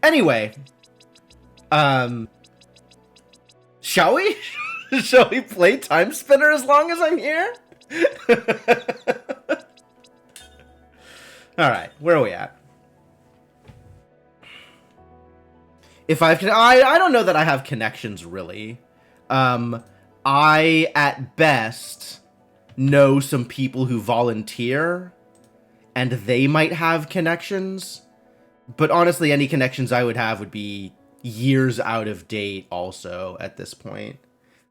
Anyway, shall we? Shall we play Timespinner as long as I'm here? Alright, where are we at? If I don't know that I have connections, really. I, at best, know some people who volunteer, and they might have connections. But honestly, any connections I would have would be years out of date also at this point.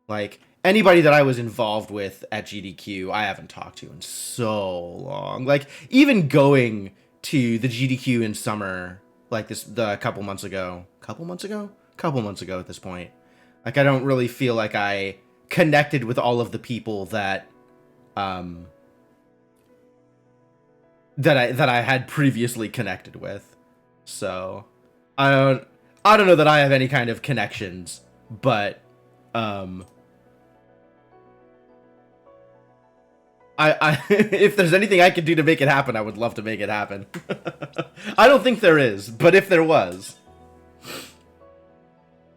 Like, anybody that I was involved with at GDQ, I haven't talked to in so long. Like, even going to the GDQ in summer, like the couple months ago at this point. Like, I don't really feel like I connected with all of the people that that I had previously connected with. So I don't know that I have any kind of connections, but I if there's anything I could do to make it happen, I would love to make it happen. I don't think there is, but if there was.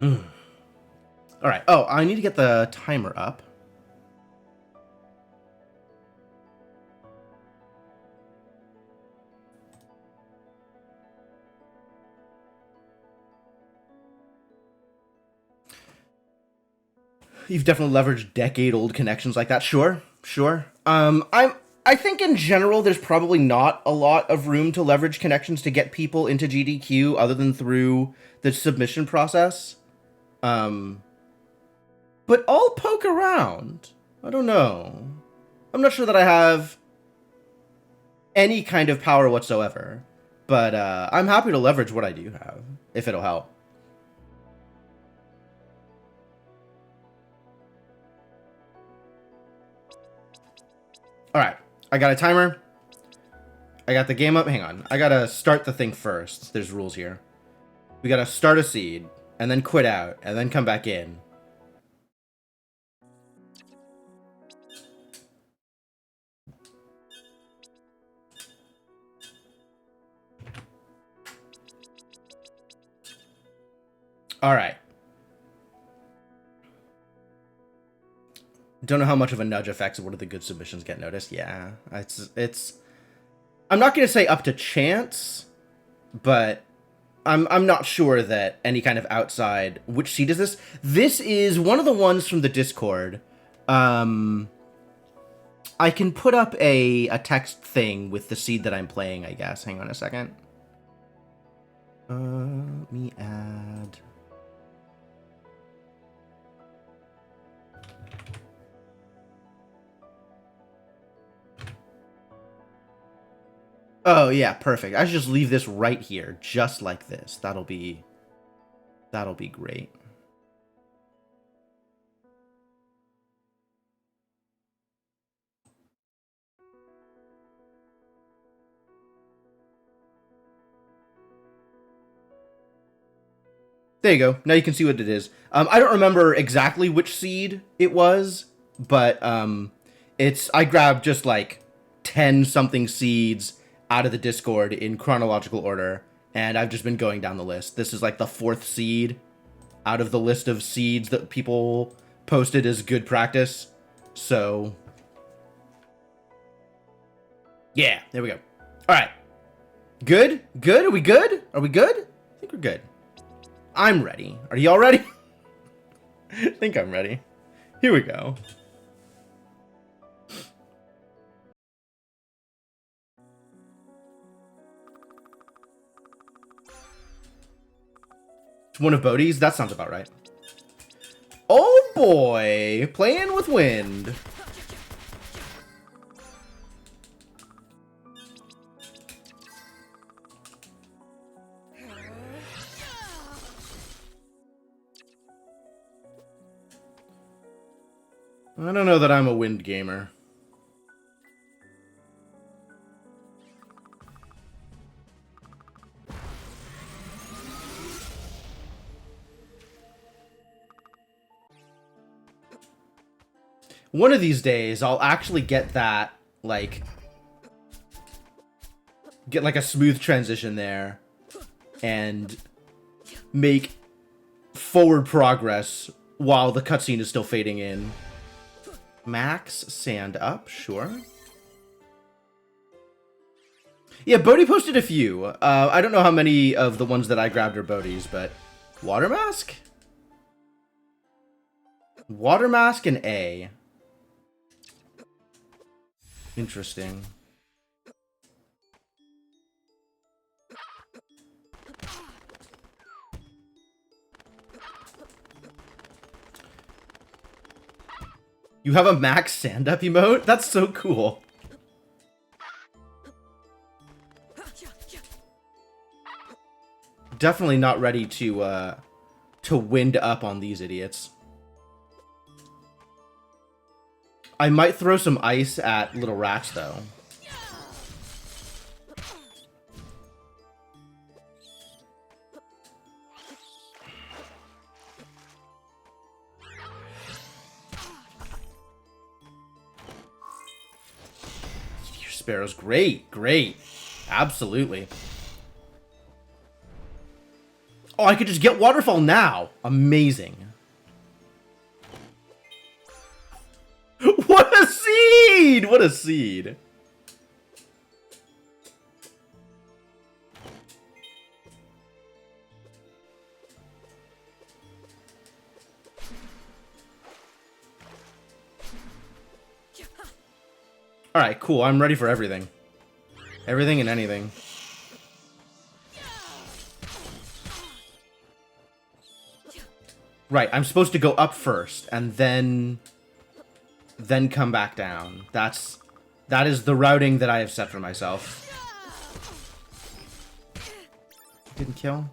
Alright, oh, I need to get the timer up. You've definitely leveraged decade-old connections like that. Sure. I think in general, there's probably not a lot of room to leverage connections to get people into GDQ other than through the submission process. But I'll poke around. I don't know. I'm not sure that I have any kind of power whatsoever. But I'm happy to leverage what I do have, if it'll help. Alright, I got a timer. I got the game up. Hang on. I gotta start the thing first. There's rules here. We gotta start a seed, and then quit out, and then come back in. Alright. Don't know how much of a nudge affects what are the good submissions get noticed. Yeah, it's. I'm not gonna say up to chance, but I'm not sure that any kind of outside. Which seed is this? This is one of the ones from the Discord. I can put up a text thing with the seed that I'm playing, I guess. Hang on a second. Let me add. Oh, yeah, perfect. I should just leave this right here, just like this. That'll be great. There you go. Now you can see what it is. I don't remember exactly which seed it was, but I grabbed just like 10 something seeds out of the Discord in chronological order, and I've just been going down the list. This is like the 4th seed out of the list of seeds that people posted as good practice. So yeah, there we go. All right. Good? Are we good? I think we're good. I'm ready. Are y'all ready? I think I'm ready. Here we go. One of Bodhi's? That sounds about right. Oh boy! Playing with wind. I don't know that I'm a wind gamer. One of these days, I'll actually get that, like... Get, like, a smooth transition there. And make forward progress while the cutscene is still fading in. Max sand up, sure. Yeah, Bodhi posted a few. I don't know how many of the ones that I grabbed are Bodhi's, but... Water Mask? Water Mask and A. Interesting. You have a max sand up emote? That's so cool. Definitely not ready to wind up on these idiots. I might throw some ice at little rats, though. Your sparrow's great, great. Absolutely. Oh, I could just get waterfall now. Amazing. What a seed! What a seed! Alright, cool. I'm ready for everything. Everything and anything. Right, I'm supposed to go up first, and then come back down. That is the routing that I have set for myself. Didn't kill.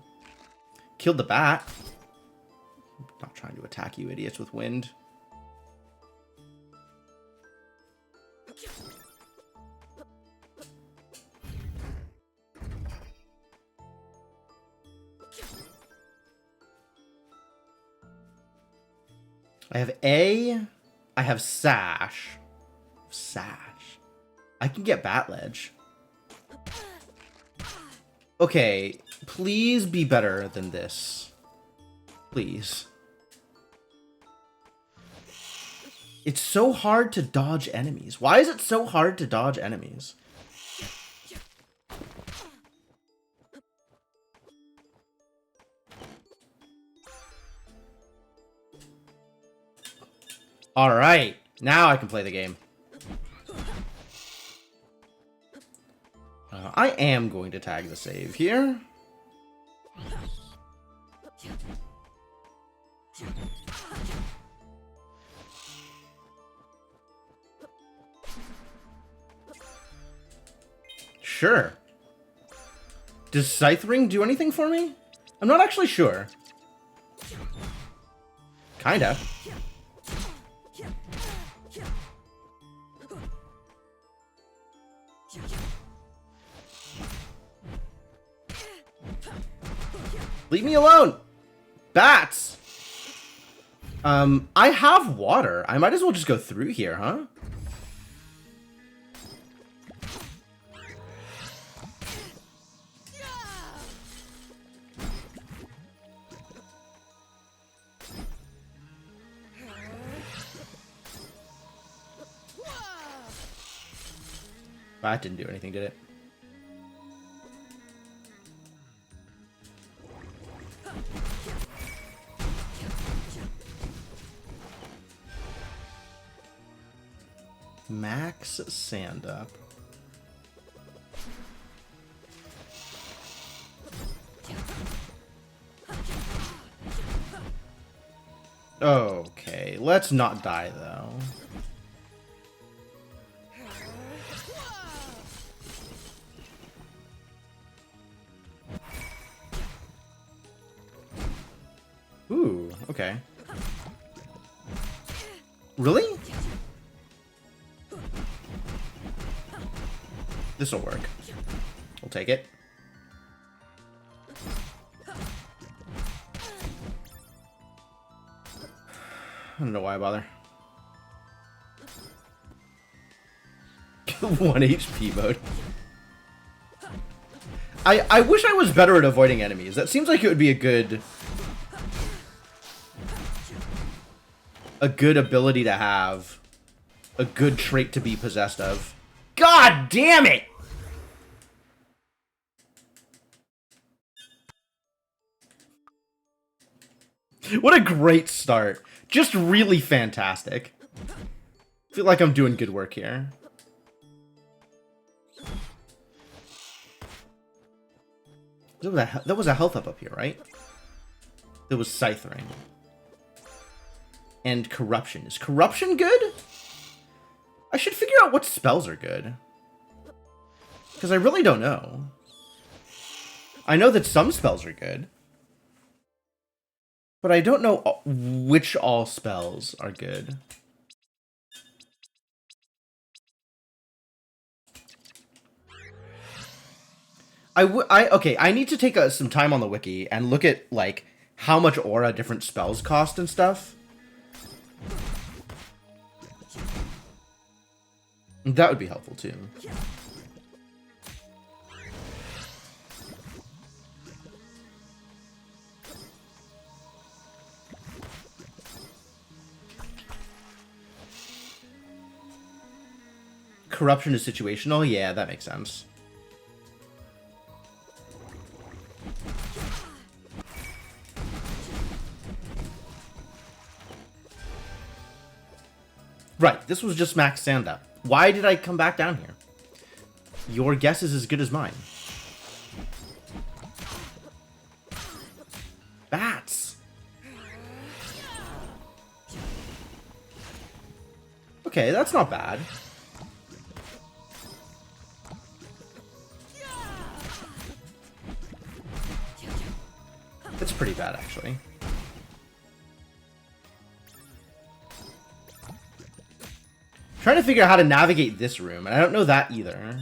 Killed the bat. Not trying to attack you idiots with wind. I have A. I have Sash. Sash. I can get Bat Ledge. Okay, please be better than this. Please. It's so hard to dodge enemies. Why is it so hard to dodge enemies? Alright, now I can play the game. I am going to tag the save here. Sure. Does Scythe Ring do anything for me? I'm not actually sure. Kinda. Leave me alone! Bats! I have water. I might as well just go through here, huh? That didn't do anything, did it? Max sand up. Okay, let's not die though. Ooh, okay. Really? This'll work. We'll take it. I don't know why I bother. 1 HP mode. I wish I was better at avoiding enemies. That seems like it would be a good ability to have. A good trait to be possessed of. God damn it! What a great start. Just really fantastic. I feel like I'm doing good work here. That was a health up here, right? There was Scythering. And Corruption. Is Corruption good? I should figure out what spells are good. Because I really don't know. I know that some spells are good. But I don't know which all spells are good. Okay, I need to take some time on the wiki and look at, like, how much aura different spells cost and stuff. That would be helpful, too. Corruption is situational? Yeah, that makes sense. Right, this was just max stand-up. Why did I come back down here? Your guess is as good as mine. Bats! Okay, that's not bad. That's pretty bad, actually. Trying to figure out how to navigate this room, and I don't know that either.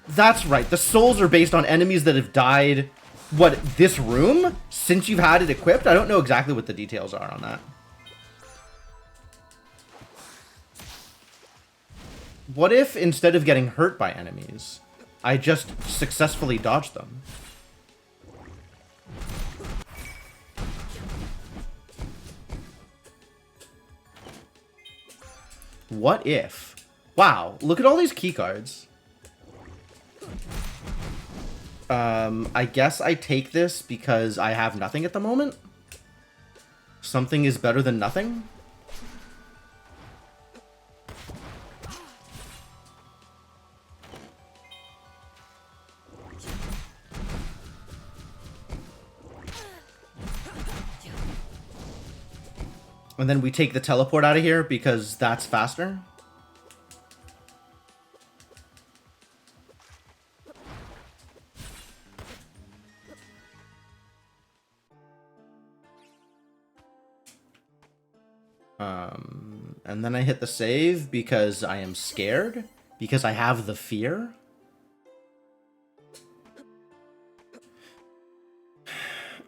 That's right. The souls are based on enemies that have died, what, this room? Since you've had it equipped? I don't know exactly what the details are on that. What if, instead of getting hurt by enemies, I just successfully dodged them? What if? Wow, look at all these keycards. I guess I take this because I have nothing at the moment. Something is better than nothing. And then we take the teleport out of here because that's faster. And then I hit the save because I am scared. Because I have the fear.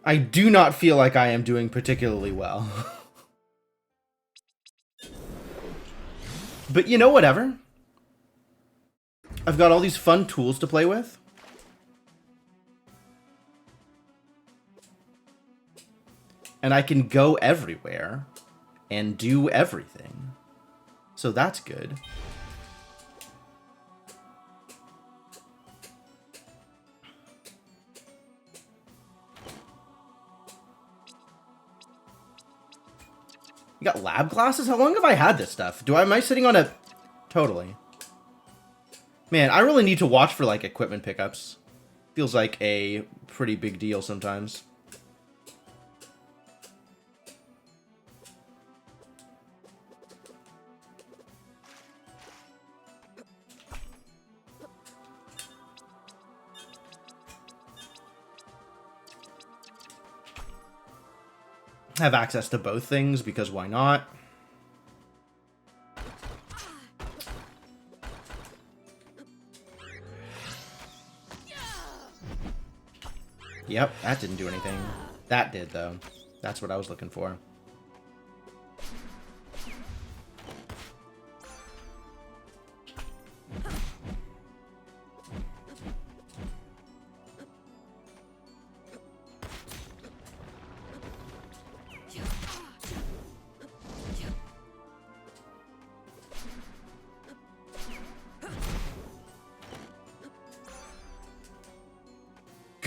I do not feel like I am doing particularly well. But you know, whatever. I've got all these fun tools to play with. And I can go everywhere and do everything. So that's good. You got lab glasses? How long have I had this stuff? Am I sitting on a... Totally. Man, I really need to watch for, like, equipment pickups. Feels like a pretty big deal sometimes. Have access to both things, because why not? Yep, that didn't do anything. That did, though. That's what I was looking for.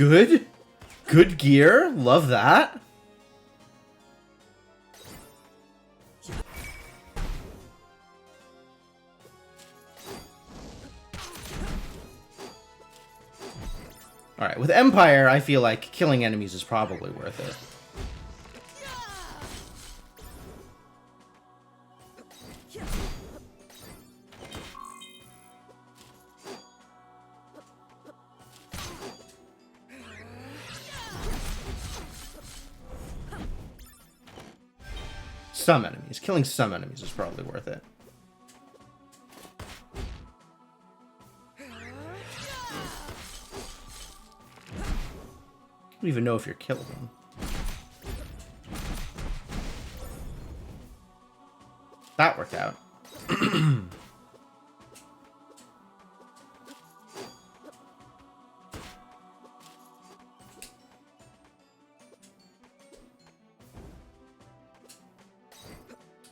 Good. Good gear. Love that. Alright, with Empire, I feel like killing enemies is probably worth it. Some enemies. Killing some enemies is probably worth it. I don't even know if you're killing them. That worked out.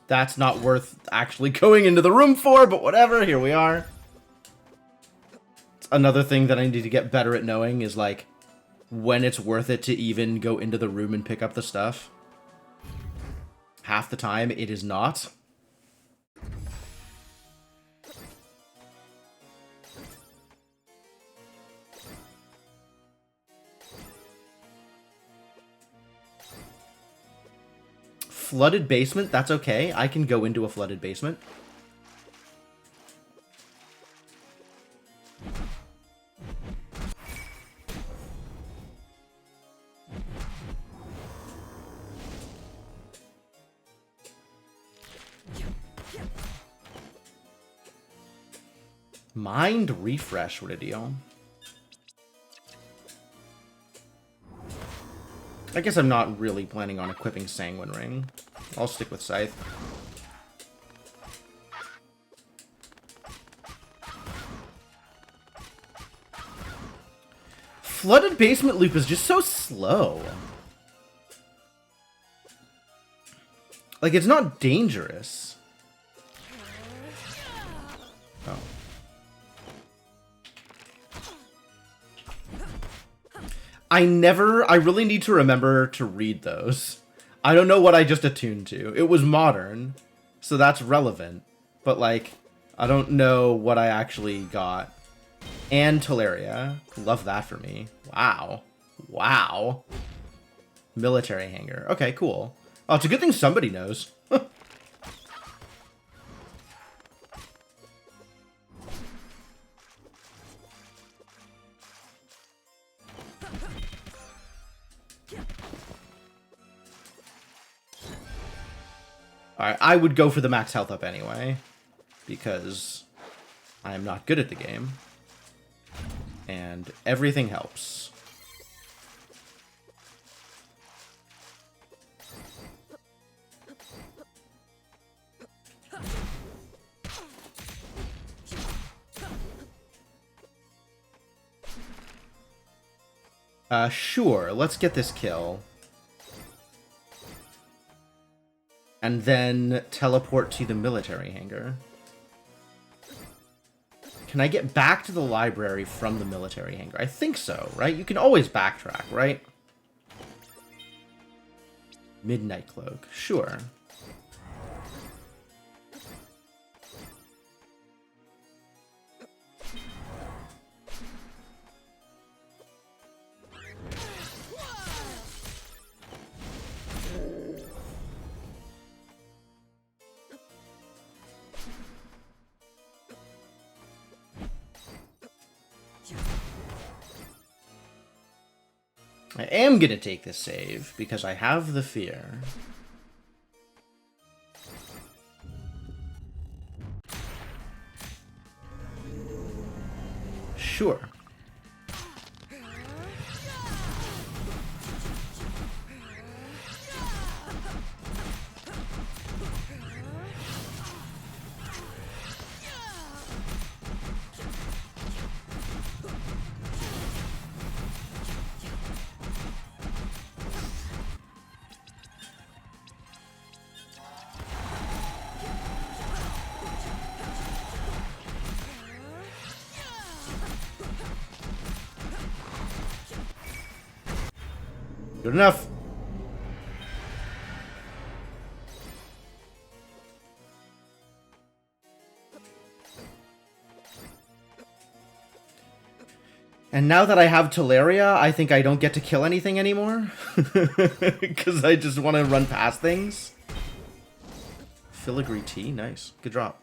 That's not worth actually going into the room for, but whatever, here we are. It's another thing that I need to get better at knowing is, like, when it's worth it to even go into the room and pick up the stuff. Half the time, it is not. Flooded basement, that's okay. I can go into a flooded basement. Mind refresh, what a deal. I guess I'm not really planning on equipping Sanguine Ring. I'll stick with Scythe. Flooded basement loop is just so slow. Like, it's not dangerous. Oh. I really need to remember to read those. I don't know what I just attuned to. It was modern, so that's relevant. But, like, I don't know what I actually got. And Teleria. Love that for me. Wow. Wow. Military hangar. Okay, cool. Oh, it's a good thing somebody knows. Alright, I would go for the max health up anyway, because I am not good at the game, and everything helps. Sure, let's get this kill. And then teleport to the military hangar. Can I get back to the library from the military hangar? I think so, right? You can always backtrack, right? Midnight Cloak. Sure. I am gonna take this save, because I have the fear. Sure. Good enough. And now that I have Teleria, I think I don't get to kill anything anymore. Because I just want to run past things. Filigree tea, nice. Good drop.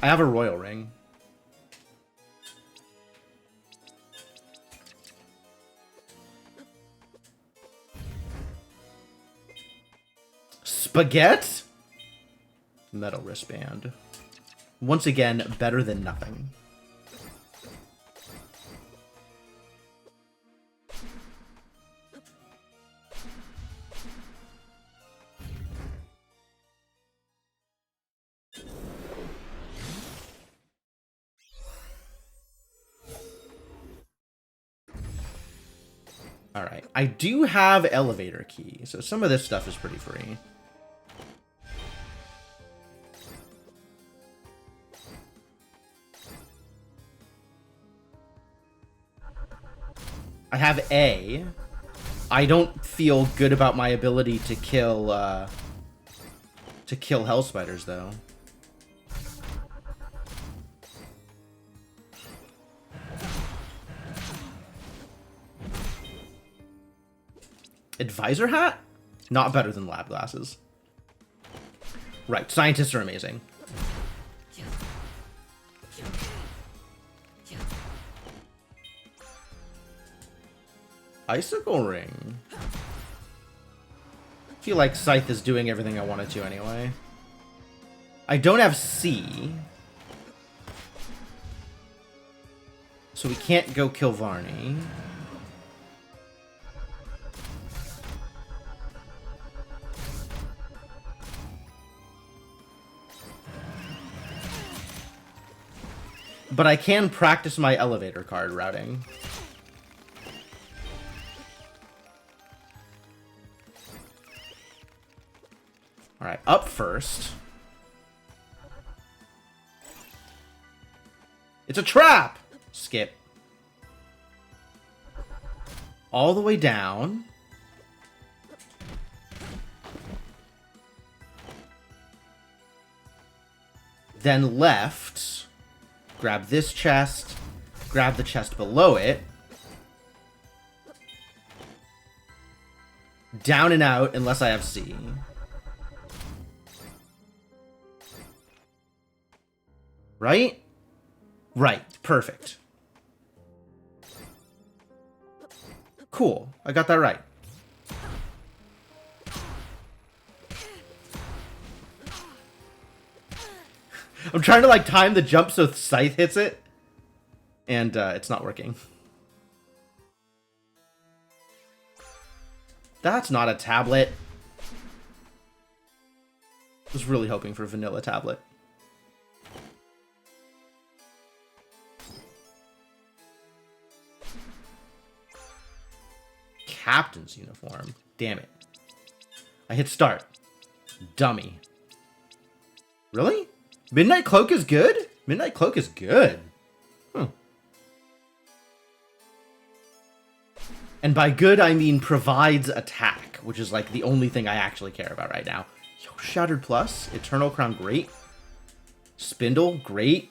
I have a royal ring. Spaghetti? Metal wristband. Once again, better than nothing. Alright, I do have elevator key, so some of this stuff is pretty free. I have A. I don't feel good about my ability to kill hell spiders, though. Advisor hat? Not better than lab glasses. Right, scientists are amazing. Icicle ring. I feel like Scythe is doing everything I want it to anyway. I don't have C. So we can't go kill Varney. But I can practice my elevator card routing. Alright, up first. It's a trap! Skip. All the way down. Then left. Grab this chest. Grab the chest below it. Down and out unless I have C. Right? Right. Perfect. Cool. I got that right. I'm trying to, like, time the jump so Scythe hits it. And, it's not working. That's not a tablet. I was really hoping for vanilla tablet. Captain's uniform. Damn it. I hit start. Dummy. Really? Midnight Cloak is good? Midnight Cloak is good. And by good, I mean provides attack, which is like the only thing I actually care about right now. Yo, Shattered Plus. Eternal Crown, great. Spindle, great.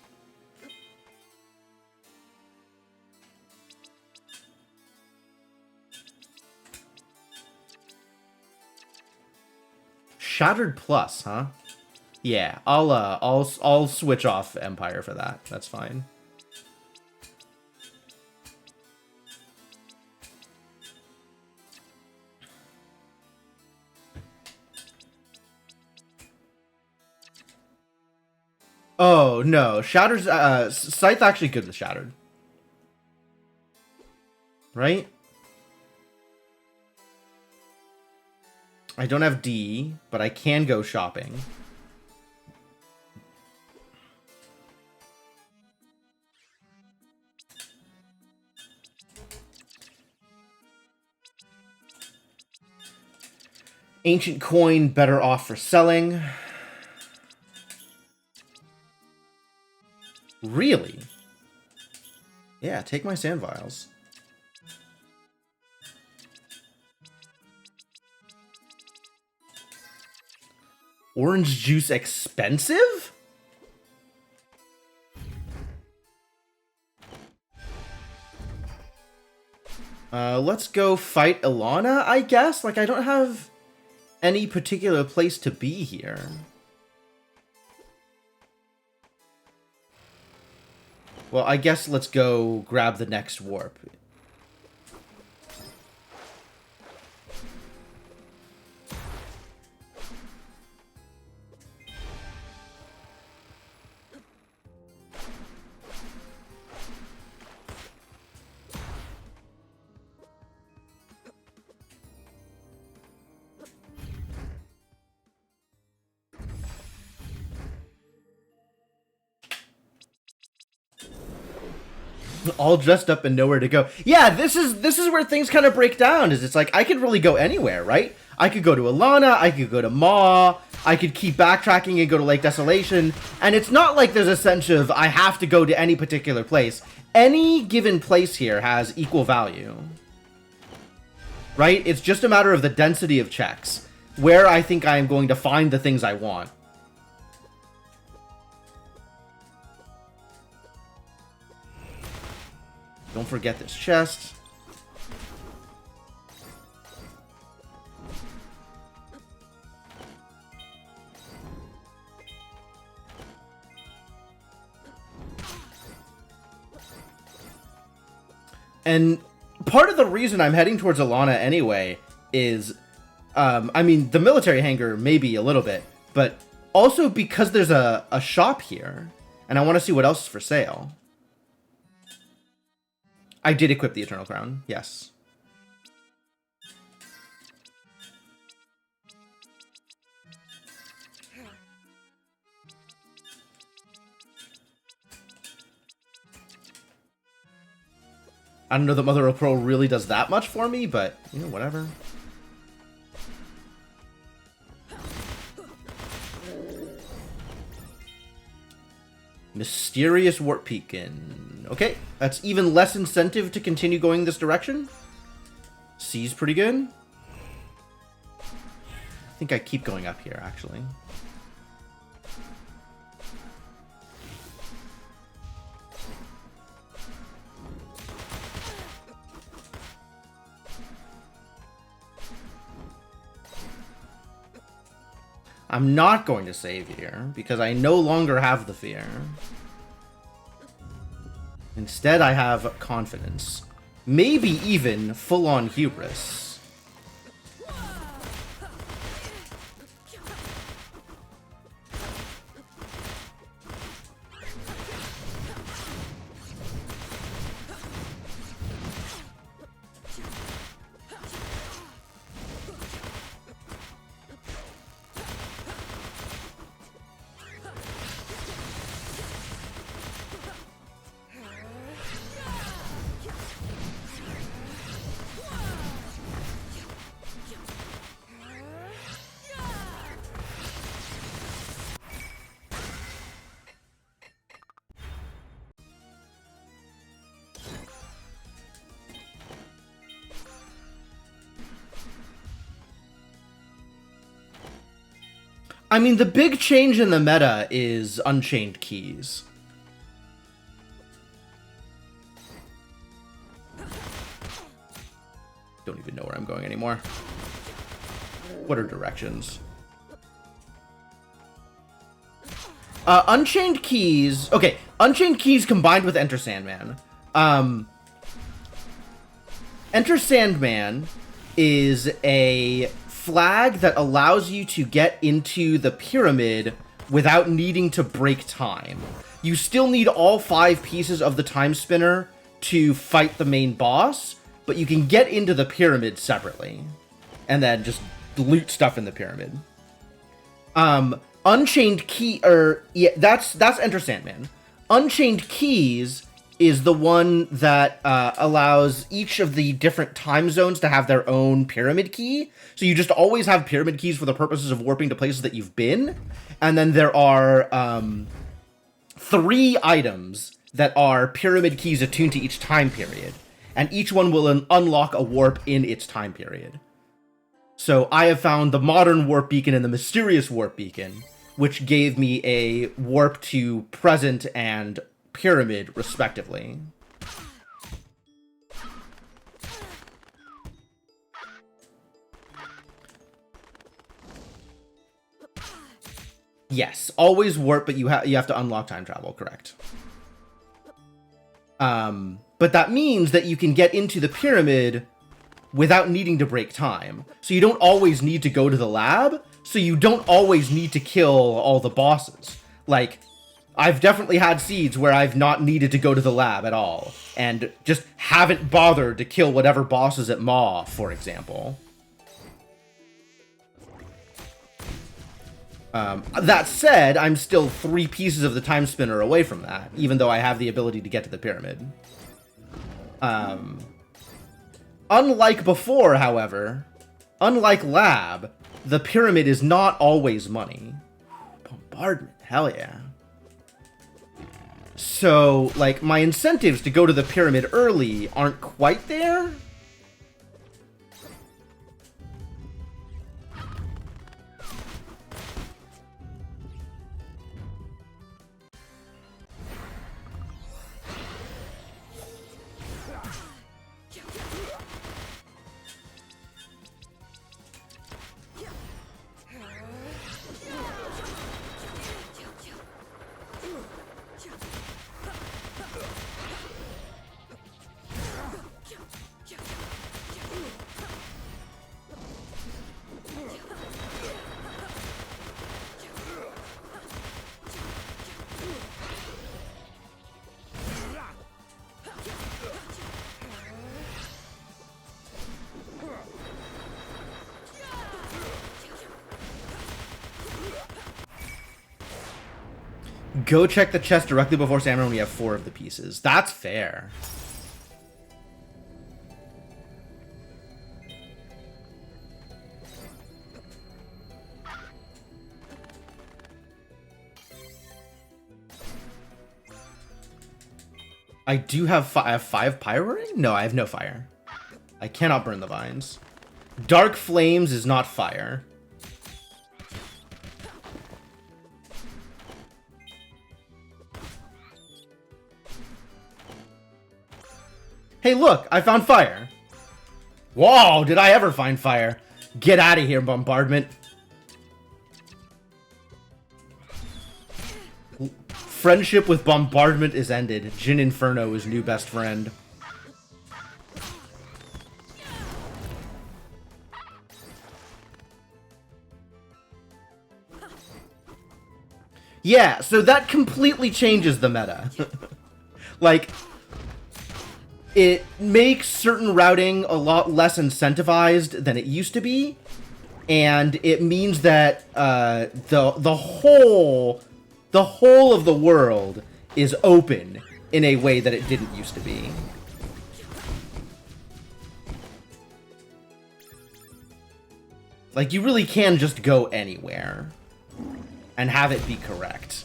Shattered Plus, huh? Yeah, I'll switch off Empire for that. That's fine. Oh no, Shattered's Scythe actually good with Shattered, right? I don't have D, but I can go shopping. Ancient coin, better off for selling. Really? Yeah, take my sand vials. Orange juice expensive? Let's go fight Ilana, I guess? Like, I don't have any particular place to be here. Well, I guess let's go grab the next warp. All dressed up and nowhere to go. Yeah, this is where things kind of break down. Is it's like I could really go anywhere, right? I could go to Ilana, I could go to Maw, I could keep backtracking and go to Lake Desolation, and it's not like there's a sense of I have to go to any particular place. Any given place here has equal value, right? It's just a matter of the density of checks, where I think I am going to find the things I want. Don't forget this chest. And part of the reason I'm heading towards Ilana anyway is, I mean, the military hangar maybe a little bit, but also because there's a shop here, and I want to see what else is for sale. I did equip the Eternal Crown, yes. I don't know that Mother of Pearl really does that much for me, but, you know, whatever. Mysterious Warp Beacon. Okay, that's even less incentive to continue going this direction. C's pretty good. I think I keep going up here, actually. I'm not going to save here, because I no longer have the fear. Instead, I have confidence. Maybe even full-on hubris. I mean, the big change in the meta is Unchained Keys. Don't even know where I'm going anymore. What are directions? Unchained Keys... Okay, Unchained Keys combined with Enter Sandman. Enter Sandman is a flag that allows you to get into the pyramid without needing to break time. You still need all 5 pieces of the Timespinner to fight the main boss, but you can get into the pyramid separately and then just loot stuff in the pyramid. Unchained Key, yeah, that's Enter Sandman. Unchained Keys is the one that allows each of the different time zones to have their own pyramid key. So you just always have pyramid keys for the purposes of warping to places that you've been. And then there are 3 items that are pyramid keys attuned to each time period. And each one will unlock a warp in its time period. So I have found the modern warp beacon and the mysterious warp beacon, which gave me a warp to present and pyramid, respectively. Yes, always warp, but you have to unlock time travel, correct. But that means that you can get into the pyramid without needing to break time. So you don't always need to go to the lab, so you don't always need to kill all the bosses. Like, I've definitely had seeds where I've not needed to go to the lab at all, and just haven't bothered to kill whatever bosses at Maw, for example. That said, I'm still 3 pieces of the time spinner away from that, even though I have the ability to get to the pyramid. Unlike before, however, unlike lab, the pyramid is not always money. Bombardment, hell yeah. So, like, my incentives to go to the pyramid early aren't quite there. Go check the chest directly before Salmon when we have 4 of the pieces. That's fair. I do have I have 5 pyro ring? No, I have no fire. I cannot burn the vines. Dark flames is not fire. Hey, look, I found fire. Whoa, did I ever find fire? Get out of here, bombardment. Friendship with bombardment is ended. Jin Inferno is new best friend. Yeah, so that completely changes the meta. Like, it makes certain routing a lot less incentivized than it used to be, and it means that the whole of the world is open in a way that it didn't used to be. Like, you really can just go anywhere and have it be correct.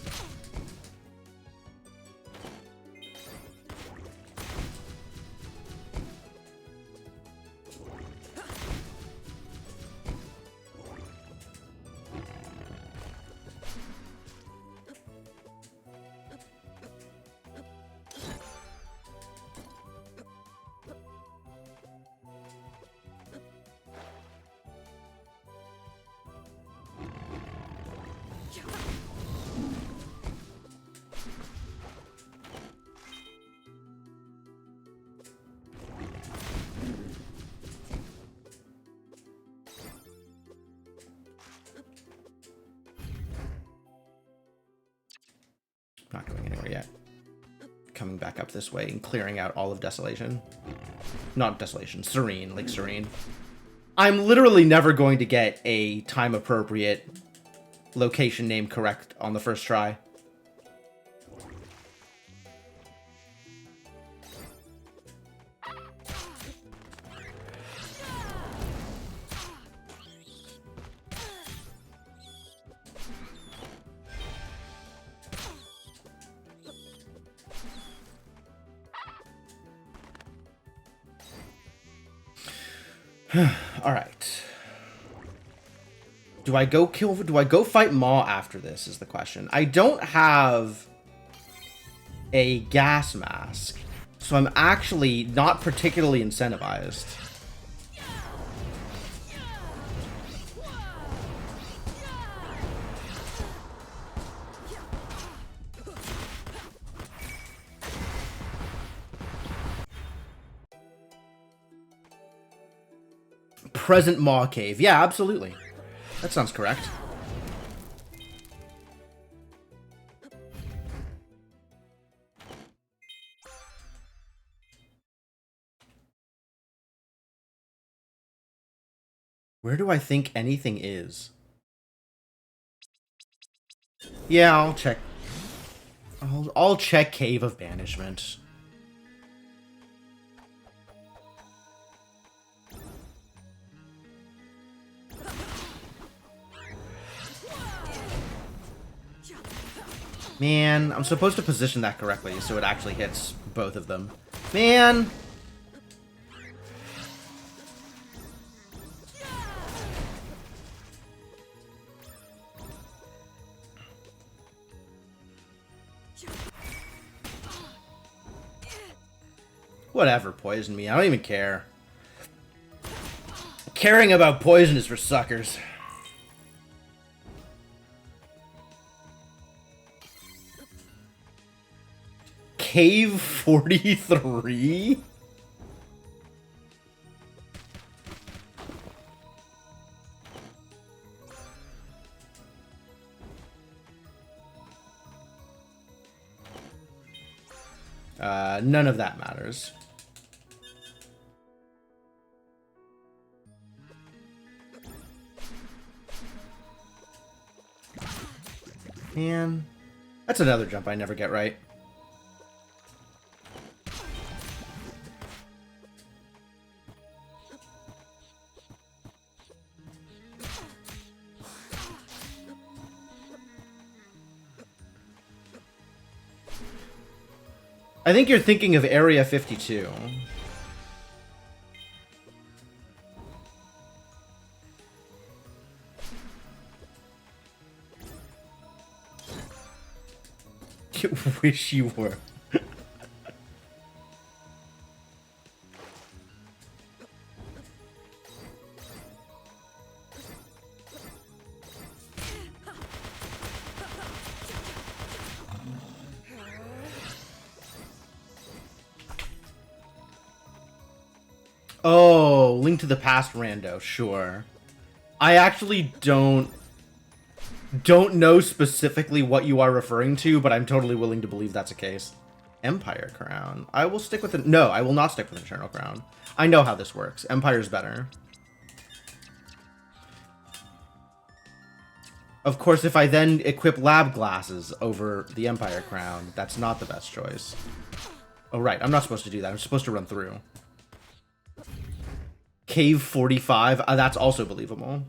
Not going anywhere yet. Coming back up this way and clearing out all of Desolation. Not Desolation, Serene, Lake Serene. I'm literally never going to get a time-appropriate location name correct on the first try. All right. Do I go fight Maw after this is the question. I don't have a gas mask, so I'm actually not particularly incentivized. Present Maw Cave. Yeah, absolutely. That sounds correct. Where do I think anything is? Yeah, I'll check. I'll check Cave of Banishment. Man, I'm supposed to position that correctly so it actually hits both of them. Man! Whatever, poison me. I don't even care. Caring about poison is for suckers. Cave 43? None of that matters. Man, that's another jump I never get right. I think you're thinking of Area 52. You wish you were. Oh, Link to the Past rando, sure. I actually don't know specifically what you are referring to, but I'm totally willing to believe that's the case. Empire Crown. I will stick with it. No, I will not stick with Eternal Crown. I know how this works. Empire's better. Of course, if I then equip lab glasses over the Empire Crown, that's not the best choice. Oh, right. I'm not supposed to do that. I'm supposed to run through. Cave 45. That's also believable.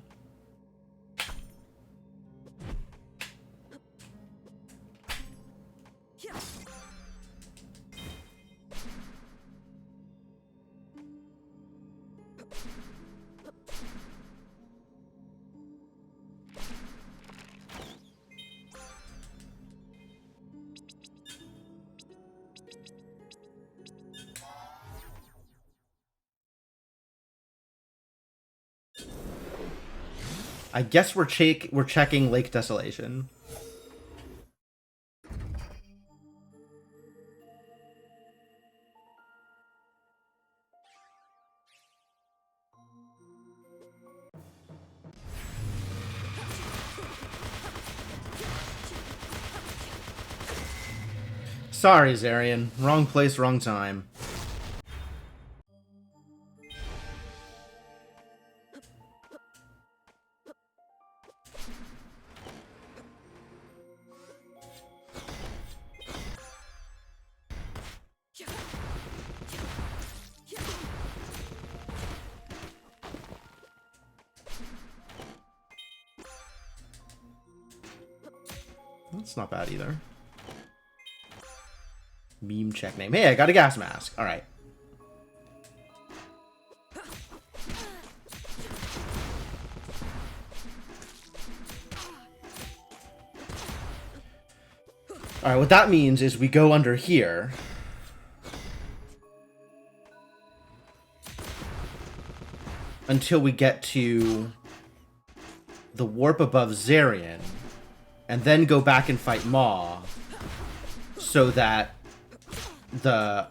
I guess we're checking Lake Desolation. Sorry, Zarian. Wrong place, wrong time. That's not bad either. Meme check name. Hey, I got a gas mask. All right. Alright, what that means is we go under here. Until we get to the warp above Zarian. And then go back and fight Maw. So that the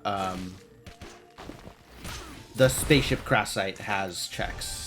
spaceship crash site has checks.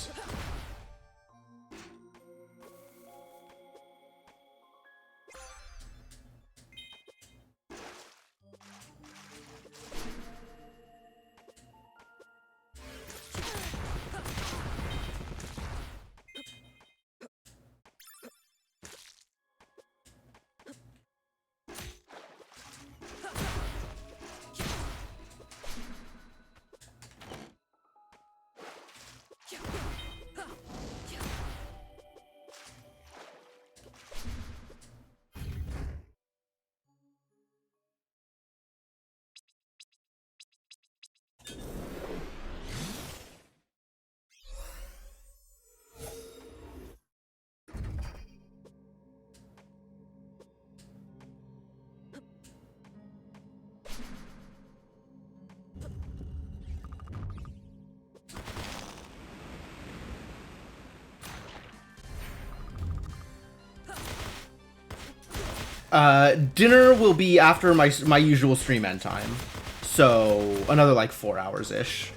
Dinner will be after my usual stream end time. So, another, like, 4 hours-ish.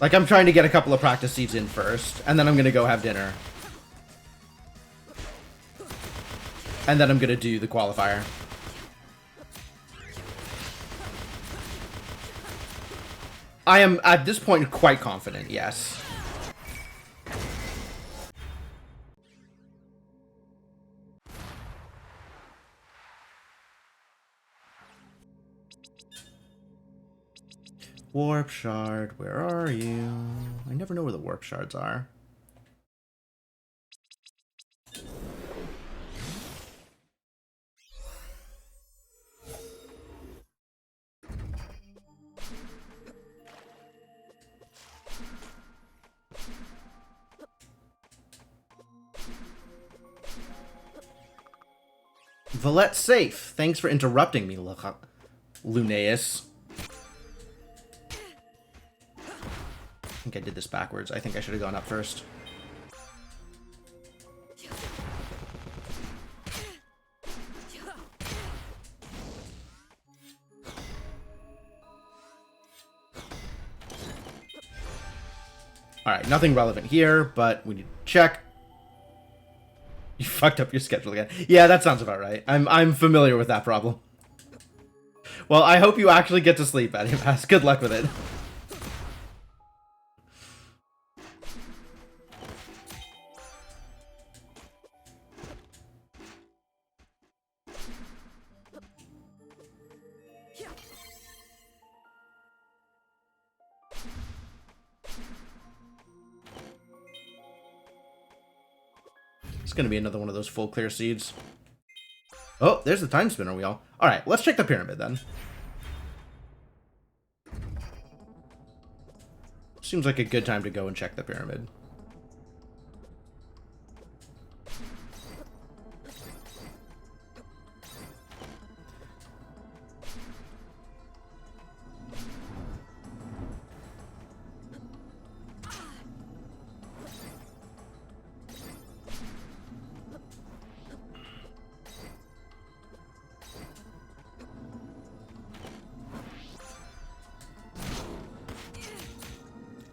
Like, I'm trying to get a couple of practice seeds in first, and then I'm gonna go have dinner. And then I'm gonna do the qualifier. I am, at this point, quite confident, yes. Warp shard, where are you? I never know where the warp shards are. Valette safe. Thanks for interrupting me, Lunaeus. I think I did this backwards. I think I should have gone up first. Alright, nothing relevant here, but we need to check. You fucked up your schedule again. Yeah, that sounds about right. I'm familiar with that problem. Well, I hope you actually get to sleep, Adimas. Good luck with it. It's gonna be another one of those full clear seeds. Oh, there's the time spinner wheel. Alright, let's check the pyramid then. Seems like a good time to go and check the pyramid.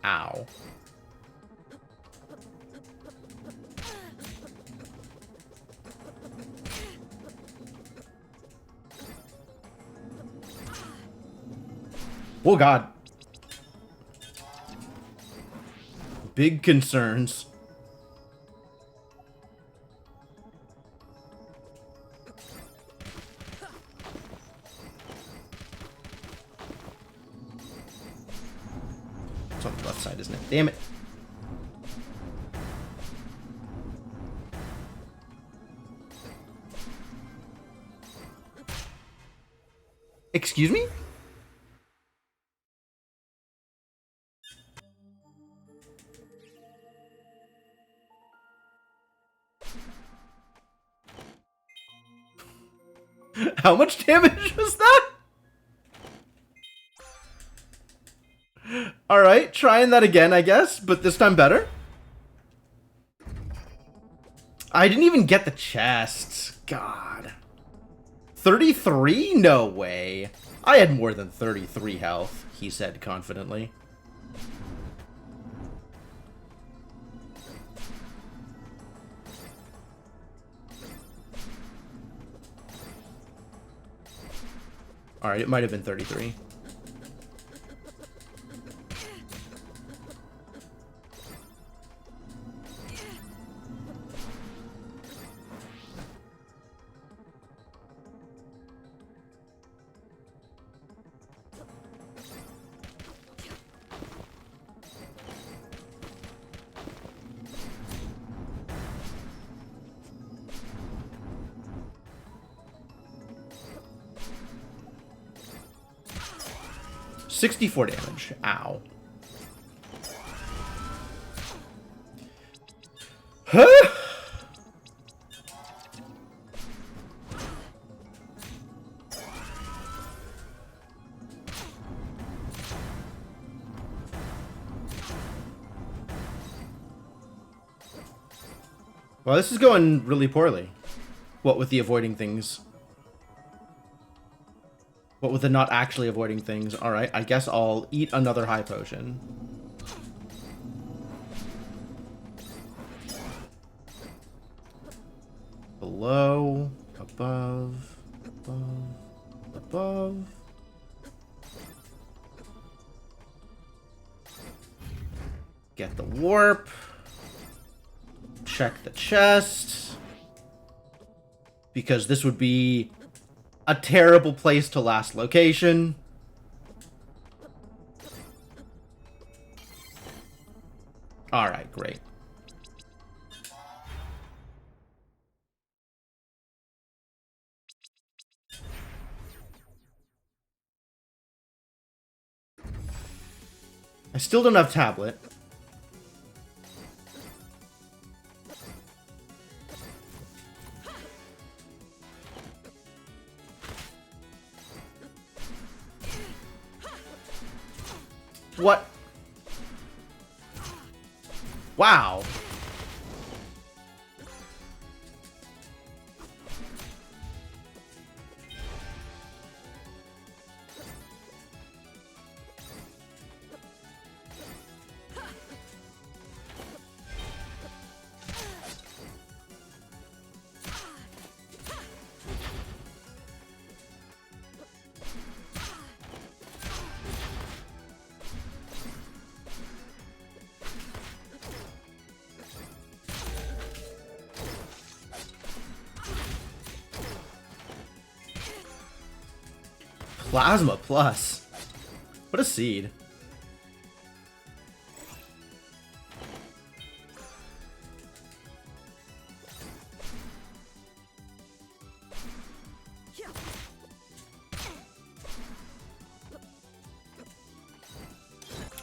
Ow. Oh god. Big concerns. It's on the left side, isn't it? Damn it. Excuse me? How much damage was that? Alright, trying that again, I guess, but this time better. I didn't even get the chest. God. 33? No way. I had more than 33 health, he said confidently. Alright, it might have been 33. $64 damage. Ow. Huh? Well, this is going really poorly. What with the avoiding things? What with the not actually avoiding things? Alright, I guess I'll eat another high potion. Below, above, above, above. Get the warp. Check the chest. Because this would be a terrible place to last location. Alright, great. I still don't have tablet. What? Wow. Plasma plus. What a seed.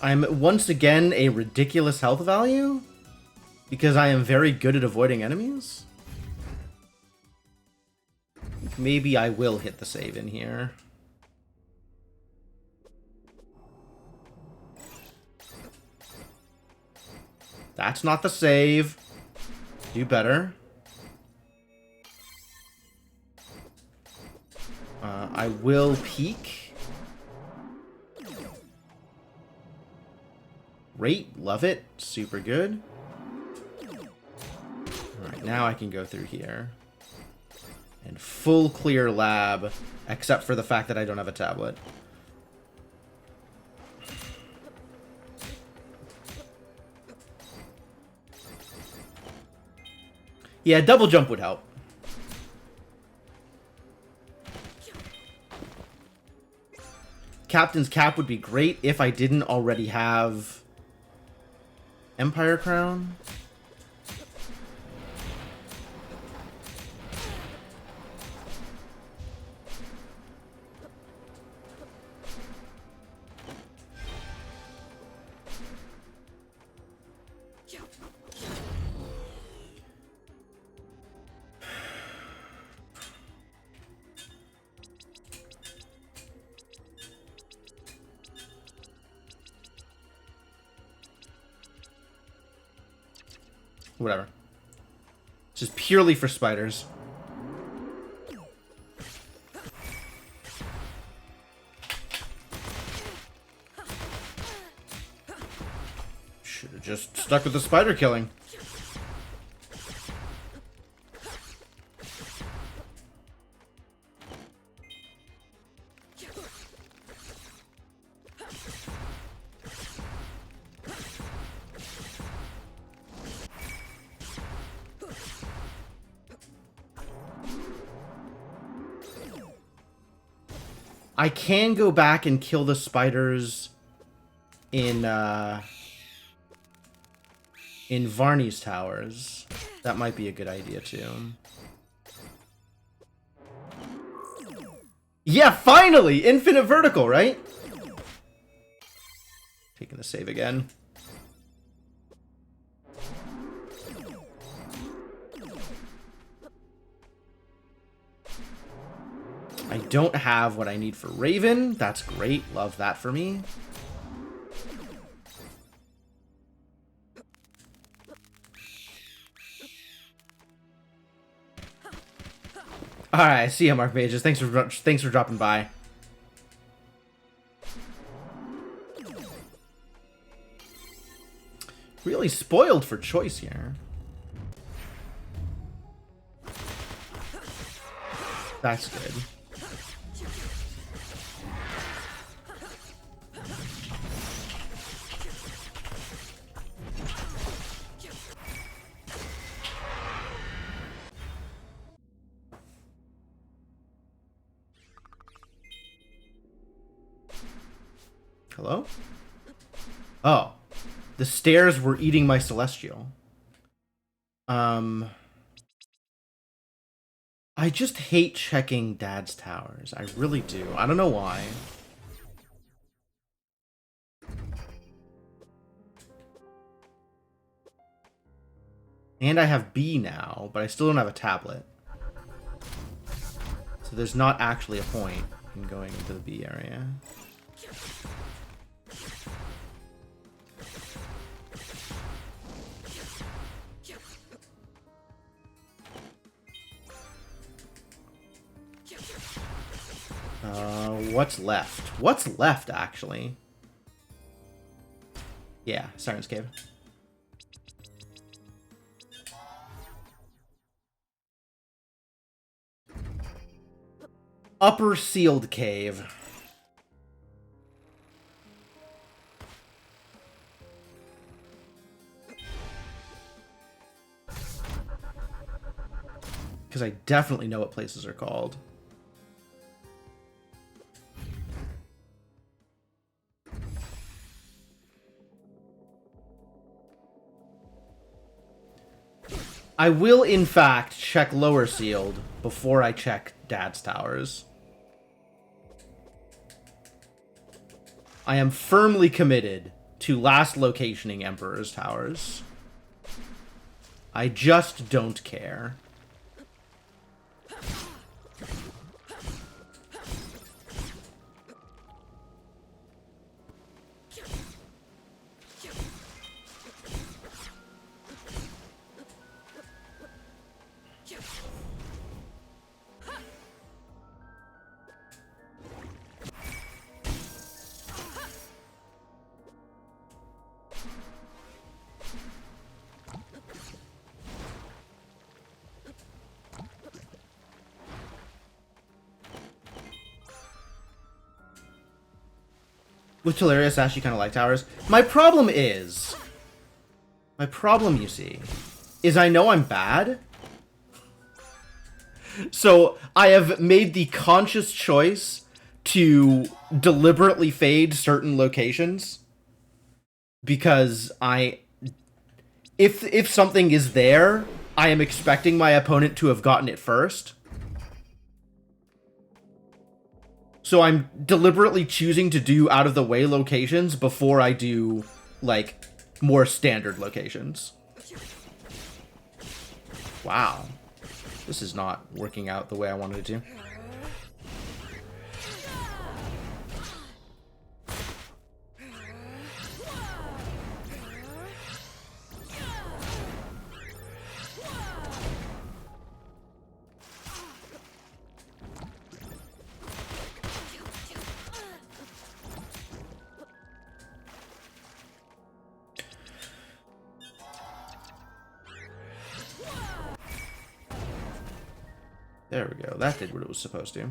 I'm once again a ridiculous health value because I am very good at avoiding enemies. Maybe I will hit the save in here. That's not the save. Do better. I will peek. Great, love it. Super good. Alright, now I can go through here. And full clear lab, except for the fact that I don't have a tablet. Yeah, double jump would help. Captain's Cap would be great if I didn't already have Empire Crown. Whatever. It's just purely for spiders. Should have just stuck with the spider killing. I can go back and kill the spiders in Varney's towers. That might be a good idea too. Yeah, finally! Infinite vertical, right? Taking the save again. I don't have what I need for Raven. That's great. Love that for me. Alright, see ya, Mark Mages. Thanks for dropping by. Really spoiled for choice here. That's good. Hello? Oh. The stairs were eating my Celestial. I just hate checking Dad's towers. I really do. I don't know why. And I have B now, but I still don't have a tablet. So there's not actually a point in going into the B area. What's left? What's left, actually? Yeah, Siren's Cave. Upper Sealed Cave. Because I definitely know what places are called. I will, in fact, check Lower Sealed before I check Dad's towers. I am firmly committed to last locationing Emperor's towers. I just don't care. With Hilarious, I actually kind of like towers. My problem, you see, is I know I'm bad. So I have made the conscious choice to deliberately fade certain locations. Because if something is there, I am expecting my opponent to have gotten it first. So I'm deliberately choosing to do out-of-the-way locations before I do, like, more standard locations. Wow. This is not working out the way I wanted it to. There we go. That did what it was supposed to.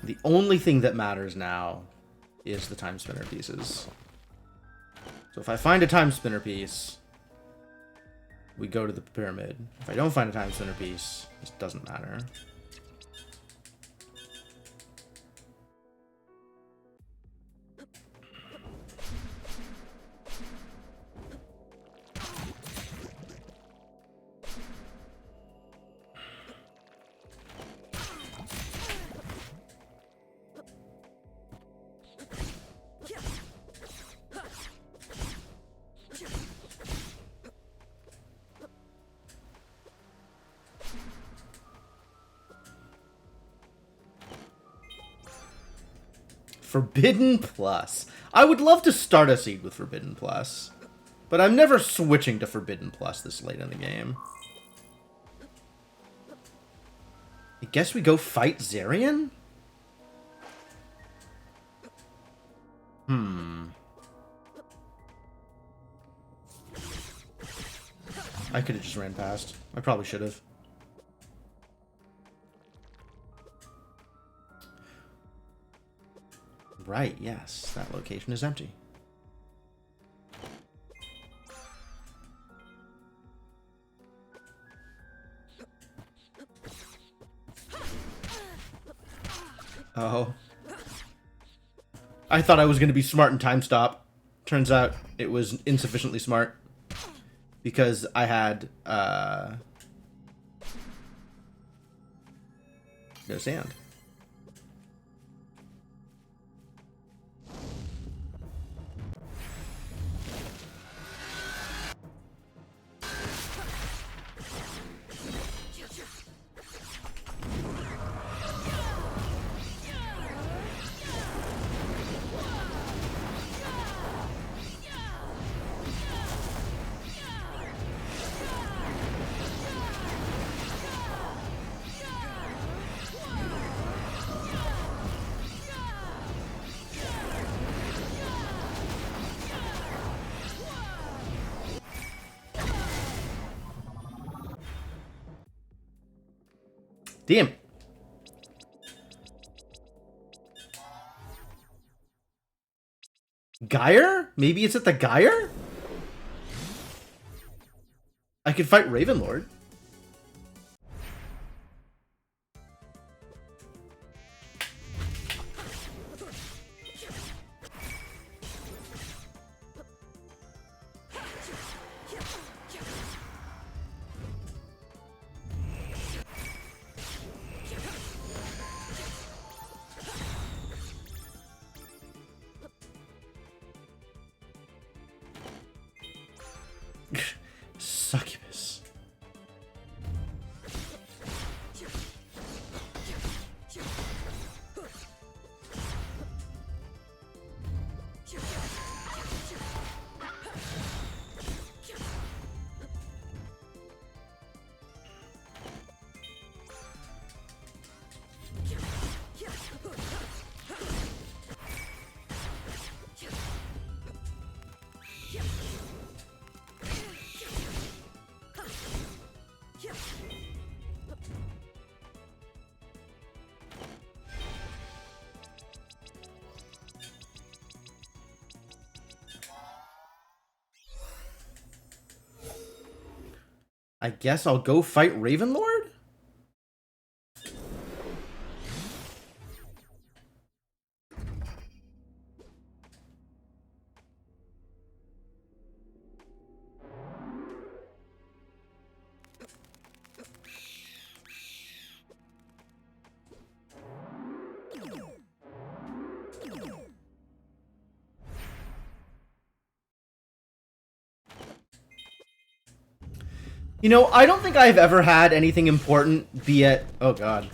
The only thing that matters now is the time spinner pieces. So if I find a time spinner piece, we go to the pyramid. If I don't find a time spinner piece, it doesn't matter. Forbidden Plus. I would love to start a seed with Forbidden Plus, but I'm never switching to Forbidden Plus this late in the game. I guess we go fight Zarian? I could have just ran past. I probably should have. Right, yes. That location is empty. Oh. I thought I was going to be smart in time stop. Turns out it was insufficiently smart. Because I had, no sand. Damn. Gyre? Maybe it's at the Gyre? I could fight Ravenlord. Succubus. I guess I'll go fight Ravenlord? You know, I don't think I've ever had anything important be at... Oh, God.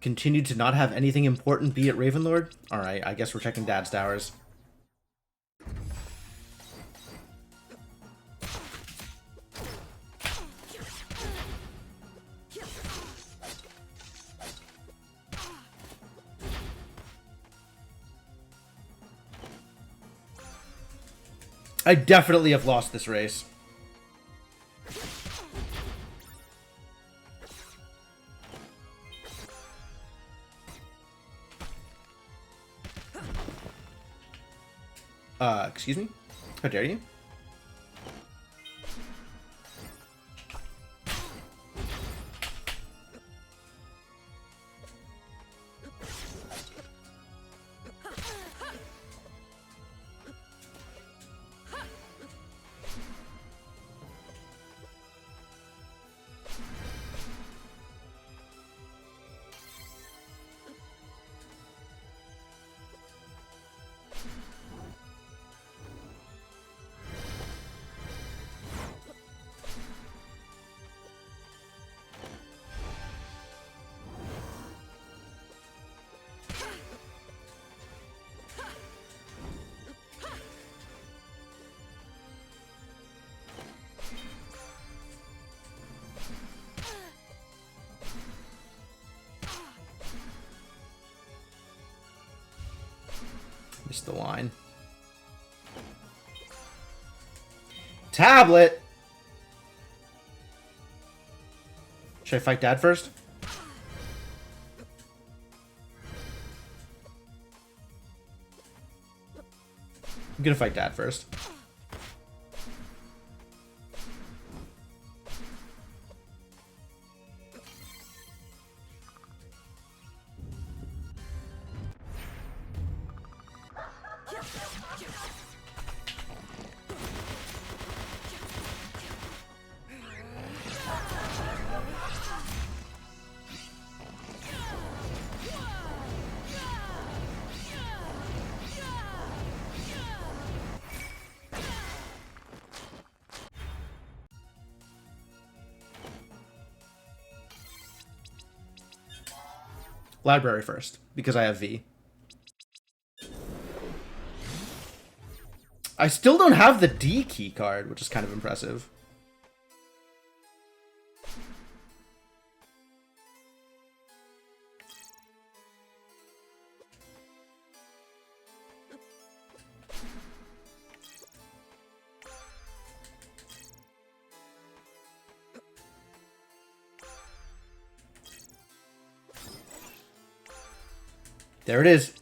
Continued to not have anything important be at Ravenlord? Alright, I guess we're checking Dad's towers. I definitely have lost this race. Excuse me? How dare you? Missed the line. Tablet! Should I fight Dad first? I'm gonna fight Dad first. Library first, because I have V. I still don't have the D key card, which is kind of impressive. There it is.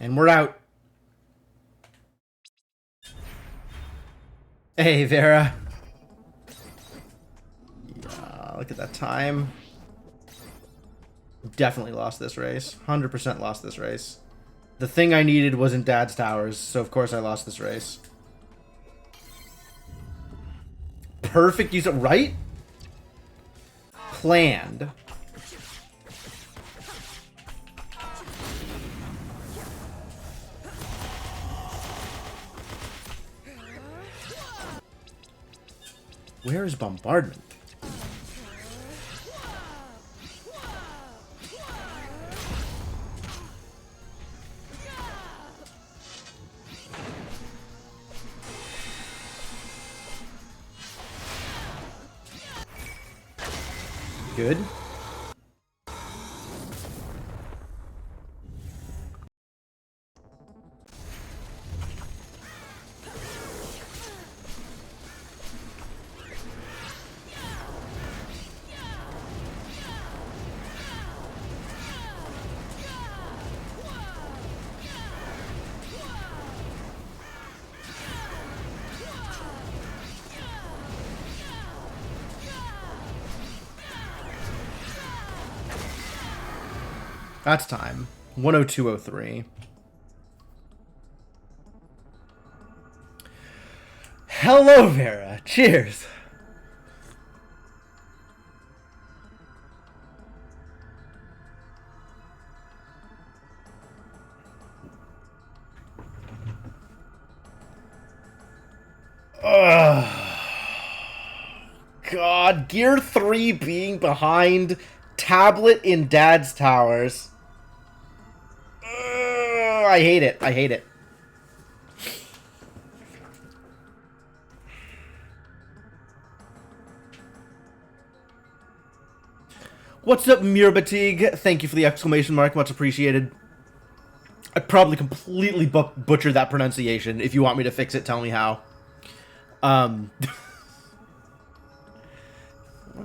And we're out. Hey, Vera. Yeah, look at that time. Definitely lost this race. 100% lost this race. The thing I needed wasn't Dad's towers, so of course I lost this race. Perfect use of right? Planned. Where is bombardment? Good. That's time. 102.03. Hello, Vera. Cheers. Ugh. god, Gear 3 being behind tablet in Dad's Towers. I hate it. I hate it. What's up, Mirbatig? Thank you for the exclamation mark. Much appreciated. I probably completely butchered that pronunciation. If you want me to fix it, tell me how. 1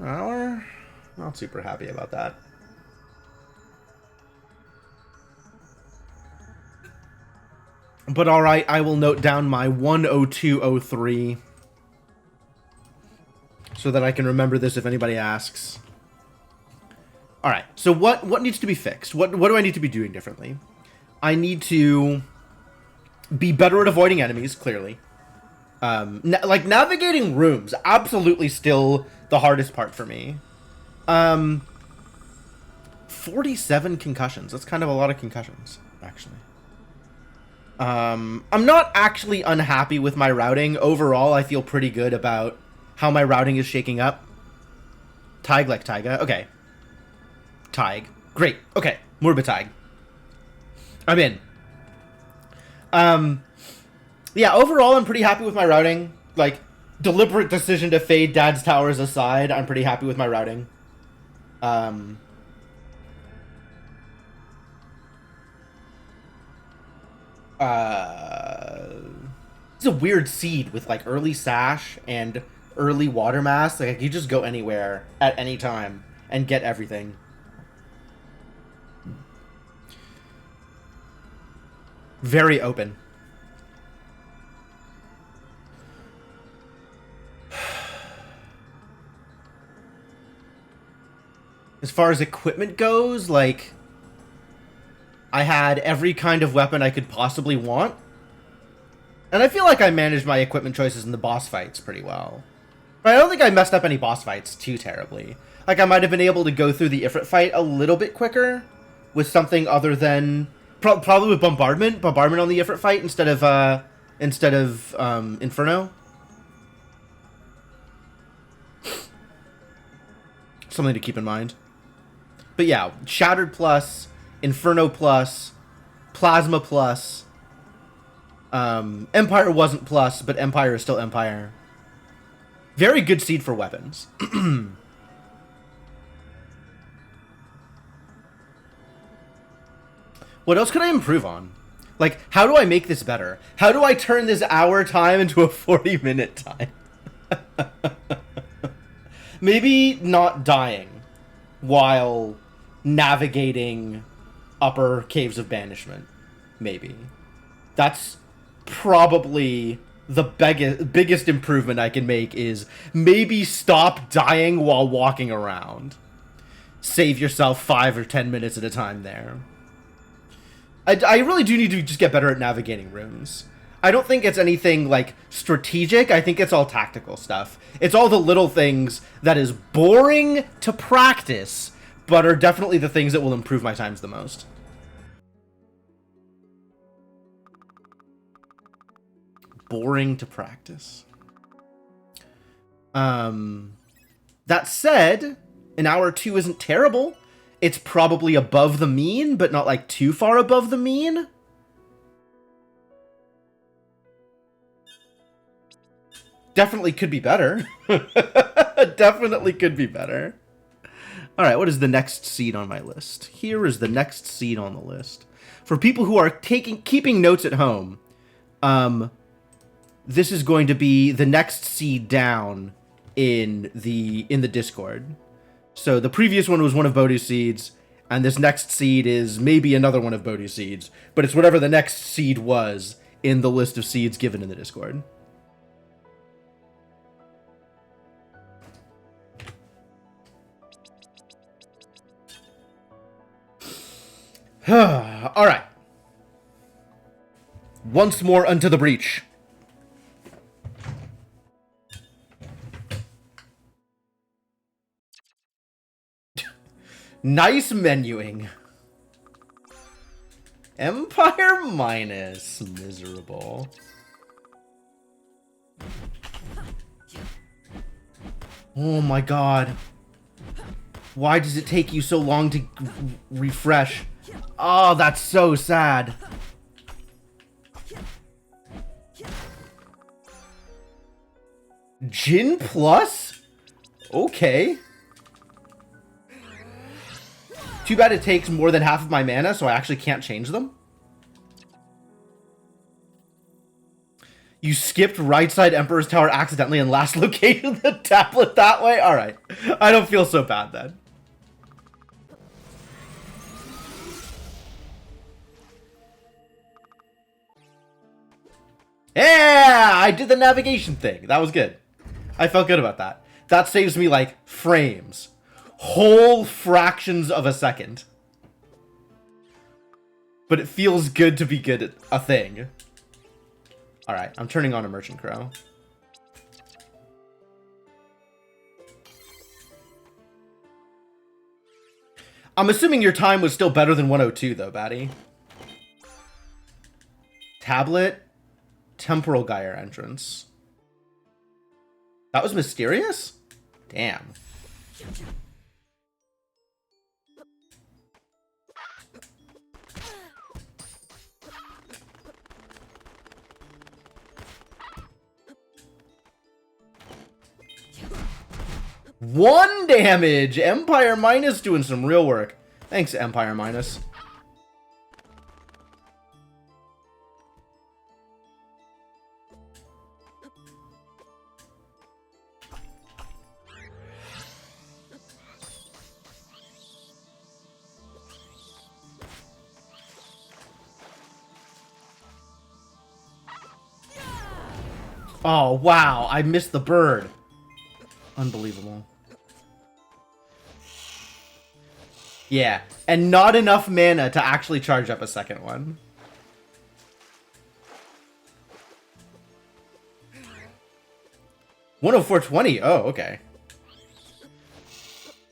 hour? Not super happy about that. But alright, I will note down my 10203 so that I can remember this if anybody asks. Alright, so what needs to be fixed? What do I need to be doing differently? I need to be better at avoiding enemies, clearly. Like, navigating rooms, absolutely still the hardest part for me. 47 concussions. That's kind of a lot of concussions, actually. I'm not actually unhappy with my routing. Overall, I feel pretty good about how my routing is shaking up. Tig like Taiga. Okay. Tig. Great. Okay. Murbatag. I'm in. Yeah, overall, I'm pretty happy with my routing. Like, deliberate decision to fade Dad's Towers aside, I'm pretty happy with my routing. It's a weird seed with, like, early Sash and early Water Mass. Like, you just go anywhere at any time and get everything. Very open. As far as equipment goes, like, I had every kind of weapon I could possibly want. And I feel like I managed my equipment choices in the boss fights pretty well. But I don't think I messed up any boss fights too terribly. Like, I might have been able to go through the Ifrit fight a little bit quicker with something other than... probably with Bombardment. Bombardment on the Ifrit fight instead of Inferno. Something to keep in mind. But yeah, Shattered plus, Inferno plus, Plasma plus. Empire wasn't plus, but Empire is still Empire. Very good seed for weapons. What else could I improve on? Like, how do I make this better? How do I turn this hour time into a 40-minute time? Maybe not dying while navigating upper caves of banishment. Maybe. That's probably the biggest improvement I can make is maybe stop dying while walking around. Save yourself 5 or 10 minutes at a time there. I really do need to just get better at navigating rooms. I don't think it's anything, like, strategic. I think it's all tactical stuff. It's all the little things that is boring to practice, but are definitely the things that will improve my times the most. Boring to practice. That said, an hour 2 isn't terrible. It's probably above the mean, but not, like, too far above the mean. Definitely could be better. Definitely could be better. Alright, what is the next seed on my list? Here is the next seed on the list. For people who are keeping notes at home, this is going to be the next seed down in the Discord. So the previous one was one of Bodhi's seeds, and this next seed is maybe another one of Bodhi's seeds, but it's whatever the next seed was in the list of seeds given in the Discord. Alright. Once more unto the breach. Nice menuing. Empire minus. Miserable. Oh my god. Why does it take you so long to refresh? Oh, that's so sad. Jin plus? Okay. Too bad it takes more than half of my mana, so I actually can't change them. You skipped right side Emperor's Tower accidentally and last located the tablet that way? Alright. I don't feel so bad then. Yeah! I did the navigation thing. That was good. I felt good about that. That saves me, like, frames. Whole fractions of a second. But it feels good to be good at a thing. Alright, I'm turning on a Merchant Crow. I'm assuming your time was still better than 102, though, Batty. Tablet, Temporal Gyre entrance. That was mysterious? Damn. One damage! Empire Minus doing some real work. Thanks, Empire Minus. Oh, wow. I missed the bird. Unbelievable. Yeah, and not enough mana to actually charge up a second one. $104.20. Oh, okay.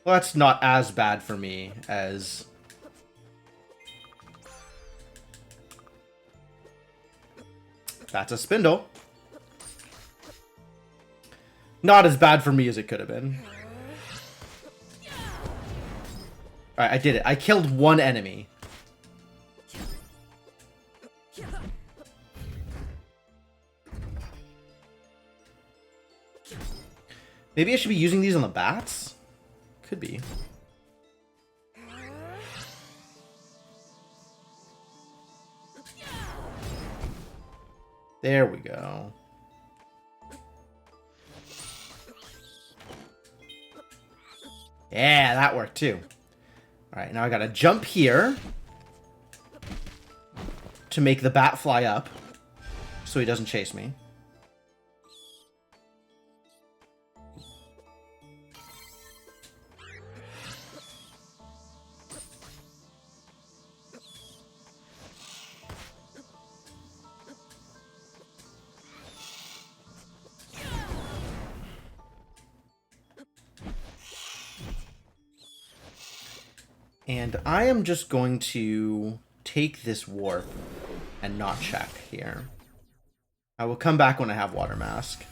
Well, that's not as bad for me as... That's a spindle. Not as bad for me as it could have been. Alright, I did it. I killed one enemy. Maybe I should be using these on the bats? Could be. There we go. Yeah, that worked too. Alright, now I gotta jump here to make the bat fly up so he doesn't chase me. And I am just going to take this warp and not check here. I will come back when I have Water Mask.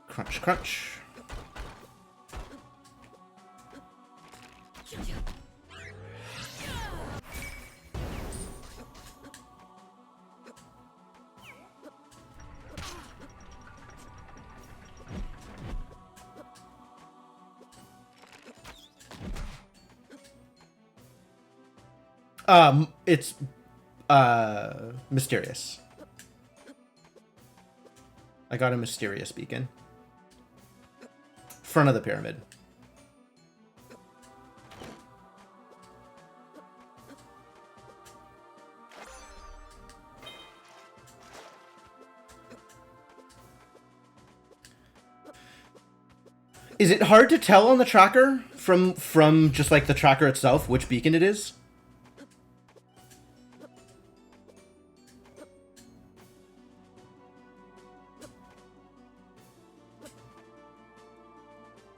Crunch, crunch. It's mysterious. I got a mysterious beacon. Front of the pyramid. Is it hard to tell on the tracker from just like the tracker itself which beacon it is?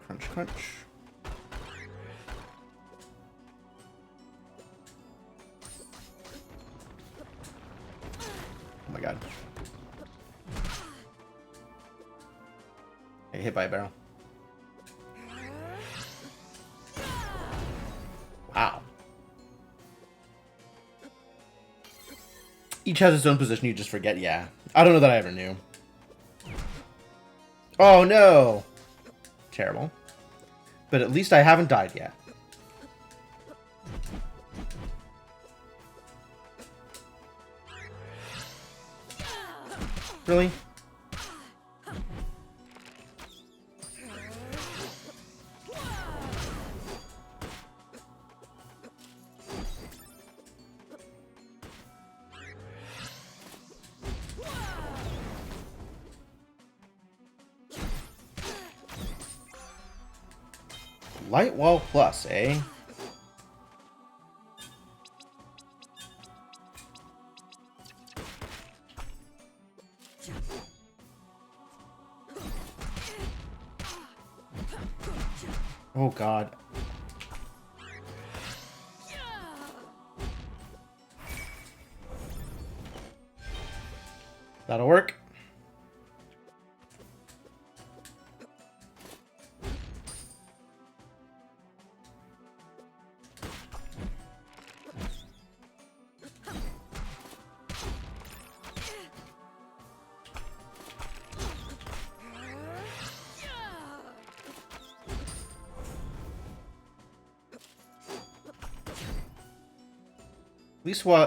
Crunch, crunch. god. I get hit by a barrel. Wow. Each has its own position, you just forget, yeah. I don't know that I ever knew. Oh no! Terrible. But at least I haven't died yet. Really? Light wall plus, eh? Oh god. That'll work.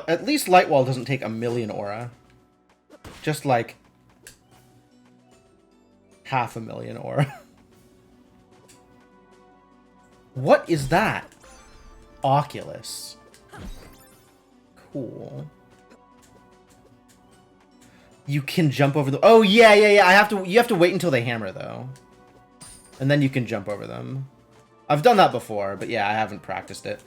At least Lightwall doesn't take 1,000,000 aura. Just like 500,000 aura. What is that? Oculus. Cool. You can jump over the... Oh, yeah. You have to wait until they hammer, though. And then you can jump over them. I've done that before, but yeah, I haven't practiced it.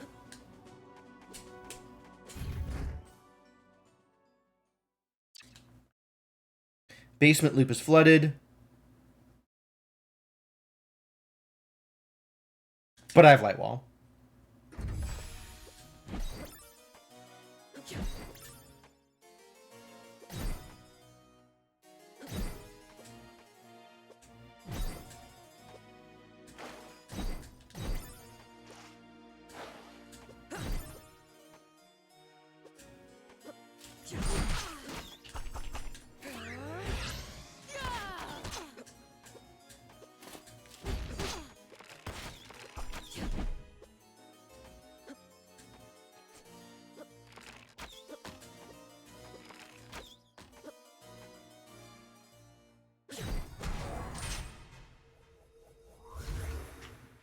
Basement loop is flooded. But I have light wall.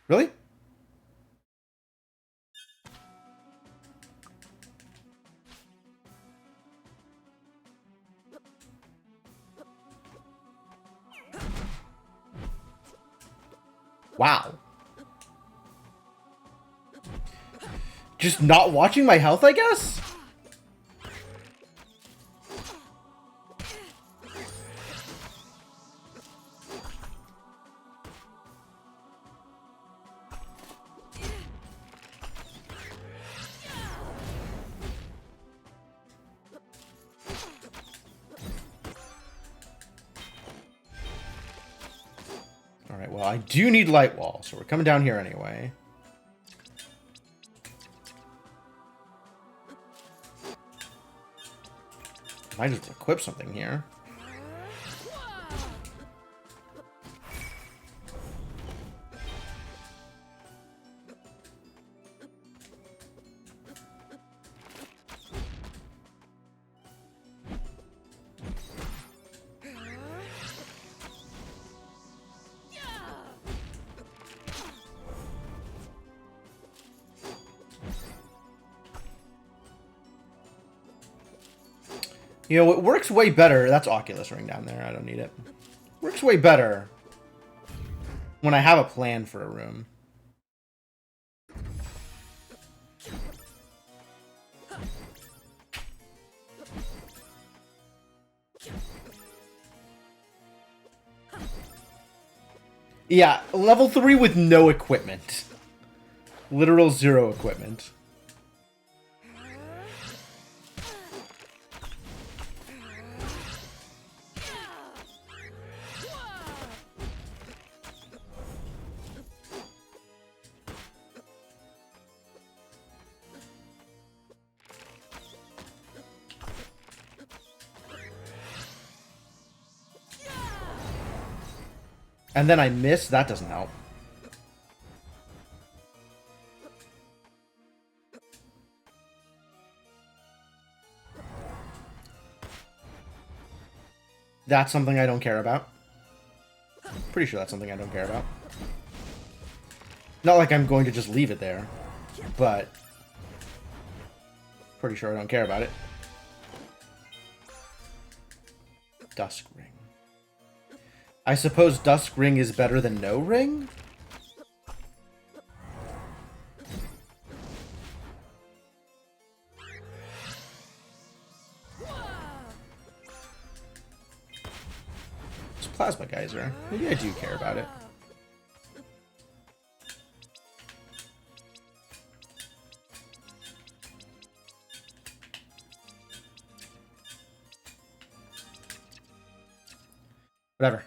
Really? Wow. Just not watching my health, I guess? Well, I do need light wall, so we're coming down here anyway. Might just equip something here. You know, it works way better. That's Oculus Ring down there. I don't need it. Works way better when I have a plan for a room. Yeah, level 3 with no equipment. Literal 0 equipment. And then I miss. That doesn't help. That's something I don't care about. Pretty sure that's something I don't care about. Not like I'm going to just leave it there, but pretty sure I don't care about it. Dusk Ring. I suppose Dusk Ring is better than no ring? It's Plasma Geyser. Maybe I do care about it. Whatever.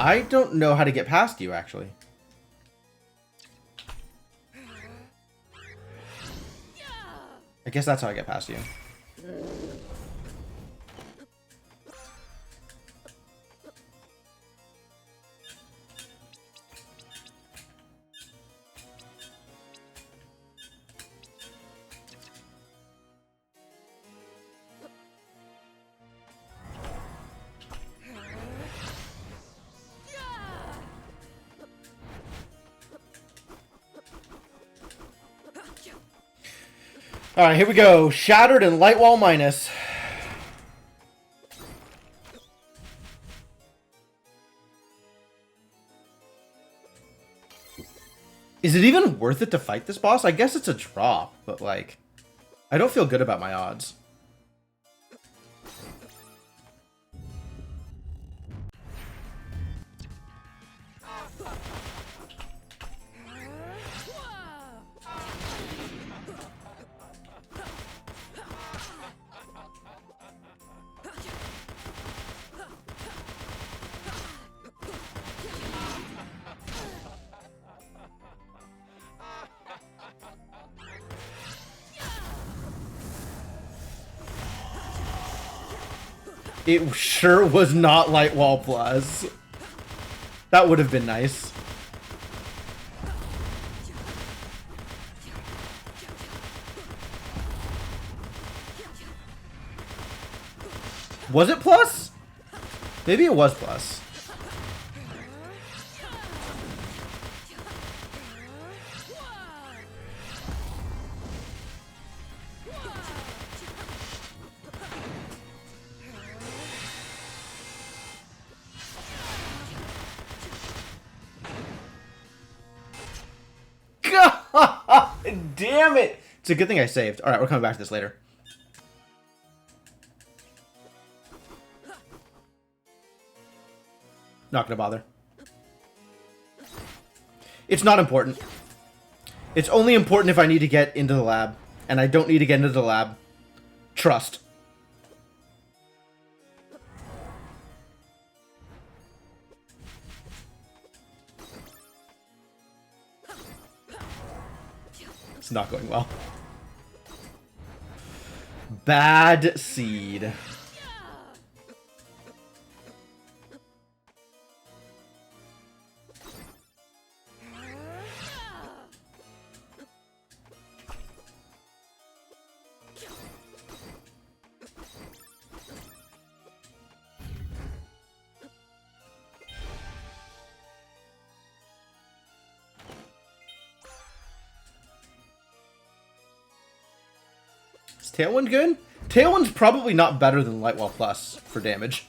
I don't know how to get past you, actually. I guess that's how I get past you. Alright, here we go. Shattered and Light Wall minus. Is it even worth it to fight this boss? I guess it's a drop, but like, I don't feel good about my odds. It sure was not Light Wall Plus. That would have been nice. Was it Plus? Maybe it was Plus. Damn it! It's a good thing I saved. Alright, we're coming back to this later. Not gonna bother. It's not important. It's only important if I need to get into the lab. And I don't need to get into the lab. Trust. It's not going well. Bad seed. Is Tailwind good? Tailwind's probably not better than Light Wall Plus for damage.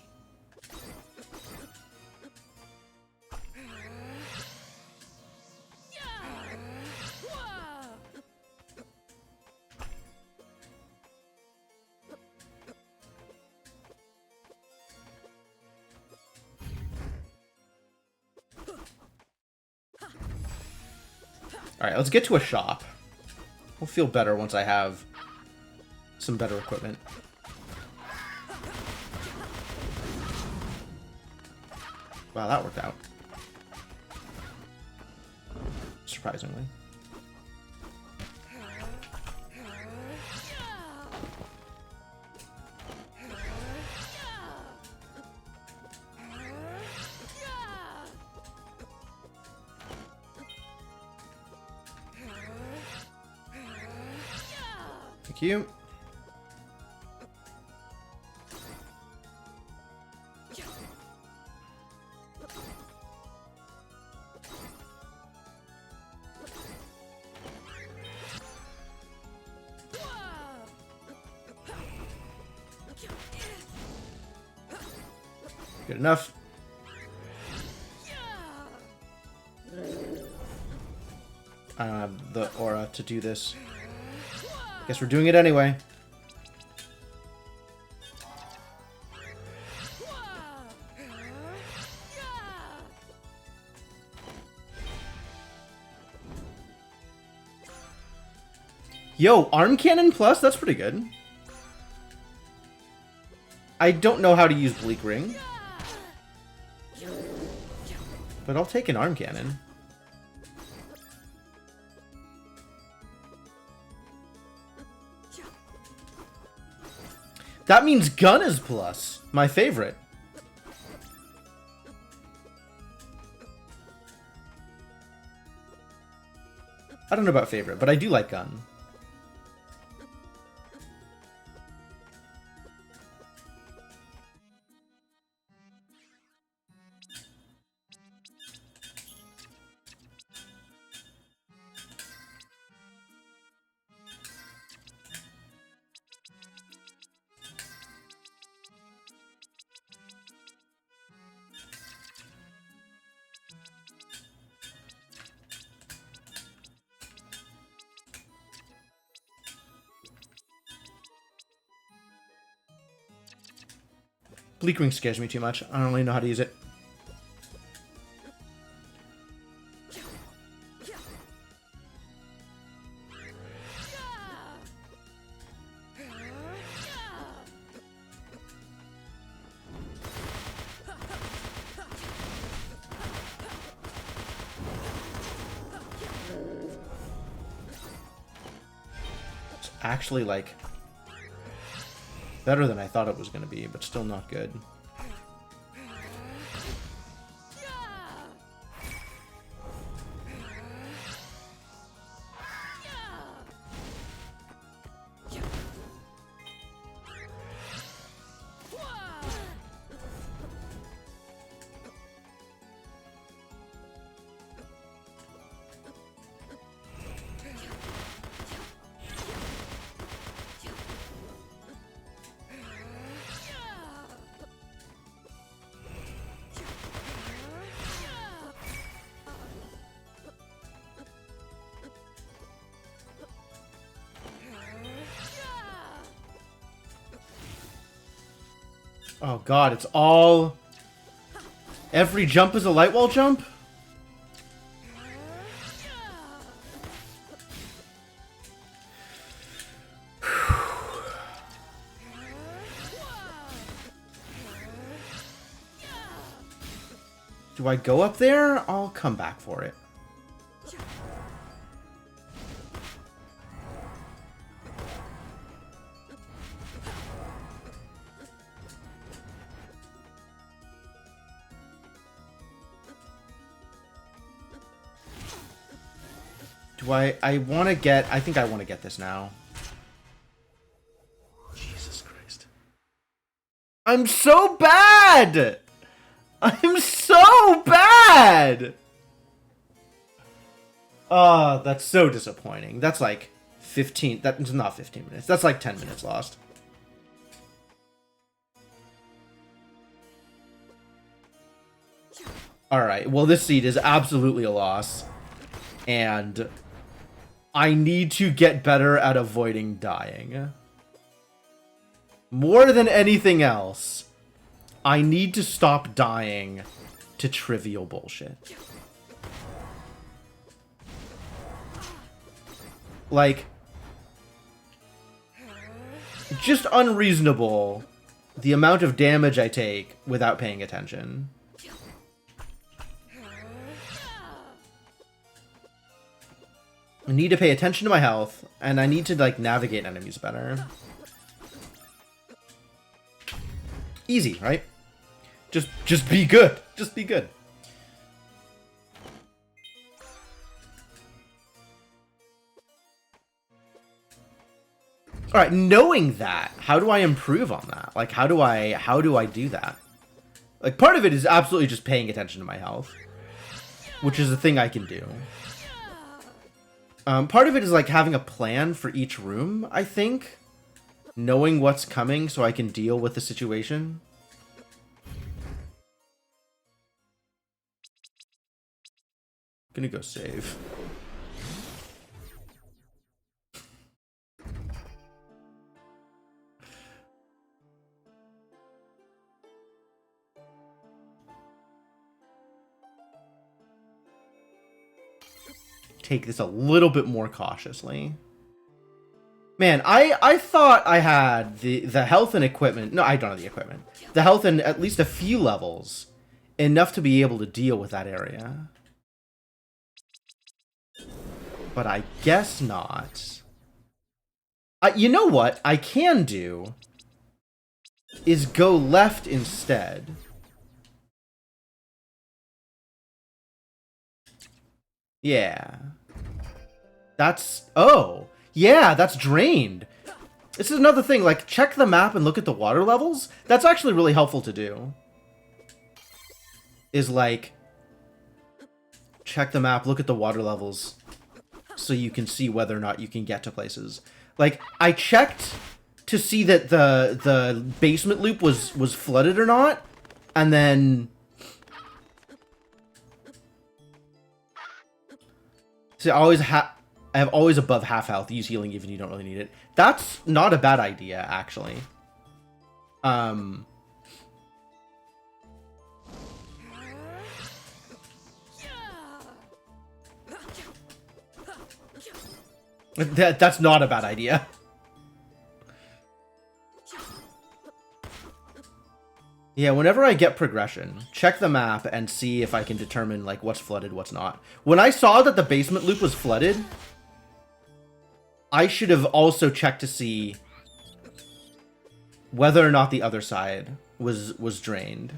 Alright, let's get to a shop. We'll feel better once I have some better equipment. Wow, that worked out. surprisingly. Thank you. Good enough. I don't have the aura to do this. Guess we're doing it anyway. Yo, arm cannon plus? That's pretty good. I don't know how to use Bleak Ring, but I'll take an arm cannon. That means gun is plus. My favorite. I don't know about favorite, but I do like gun. Bleak Ring scares me too much. I don't really know how to use it. It's actually like better than I thought it was going to be, but still not good. Oh god, it's all... Every jump is a light wall jump? Do I go up there? I'll come back for it. Do I want to get... I think I want to get this now. Jesus Christ. I'm so bad! I'm so bad! Oh, that's so disappointing. That's like 15... That's not 15 minutes. That's like 10 minutes lost. Alright, well this seed is absolutely a loss. And I need to get better at avoiding dying. More than anything else, I need to stop dying to trivial bullshit. Like, just unreasonable the amount of damage I take without paying attention. I need to pay attention to my health, and I need to, like, navigate enemies better. Easy, right? Just be good. Just be good. All right, knowing that, how do I improve on that? Like, how do I do that? Like, part of it is absolutely just paying attention to my health, which is a thing I can do. Part of it is like having a plan for each room, I think. Knowing what's coming so I can deal with the situation. Gonna go save. Take this a little bit more cautiously. Man, I thought I had the health and equipment. No, I don't have the equipment. The health and at least a few levels enough to be able to deal with that area. But I guess not. You know what I can do is go left instead. Yeah. That's... Oh! Yeah, that's drained! This is another thing, like, check the map and look at the water levels. That's actually really helpful to do. Is, like... Check the map, look at the water levels. So you can see whether or not you can get to places. Like, I checked to see that the basement loop was flooded or not. And then... See, I have always above half health. Use healing even if you don't really need it. That's not a bad idea, actually. That's not a bad idea. Yeah, whenever I get progression, check the map and see if I can determine, like, what's flooded, what's not. When I saw that the basement loop was flooded, I should have also checked to see whether or not the other side was drained.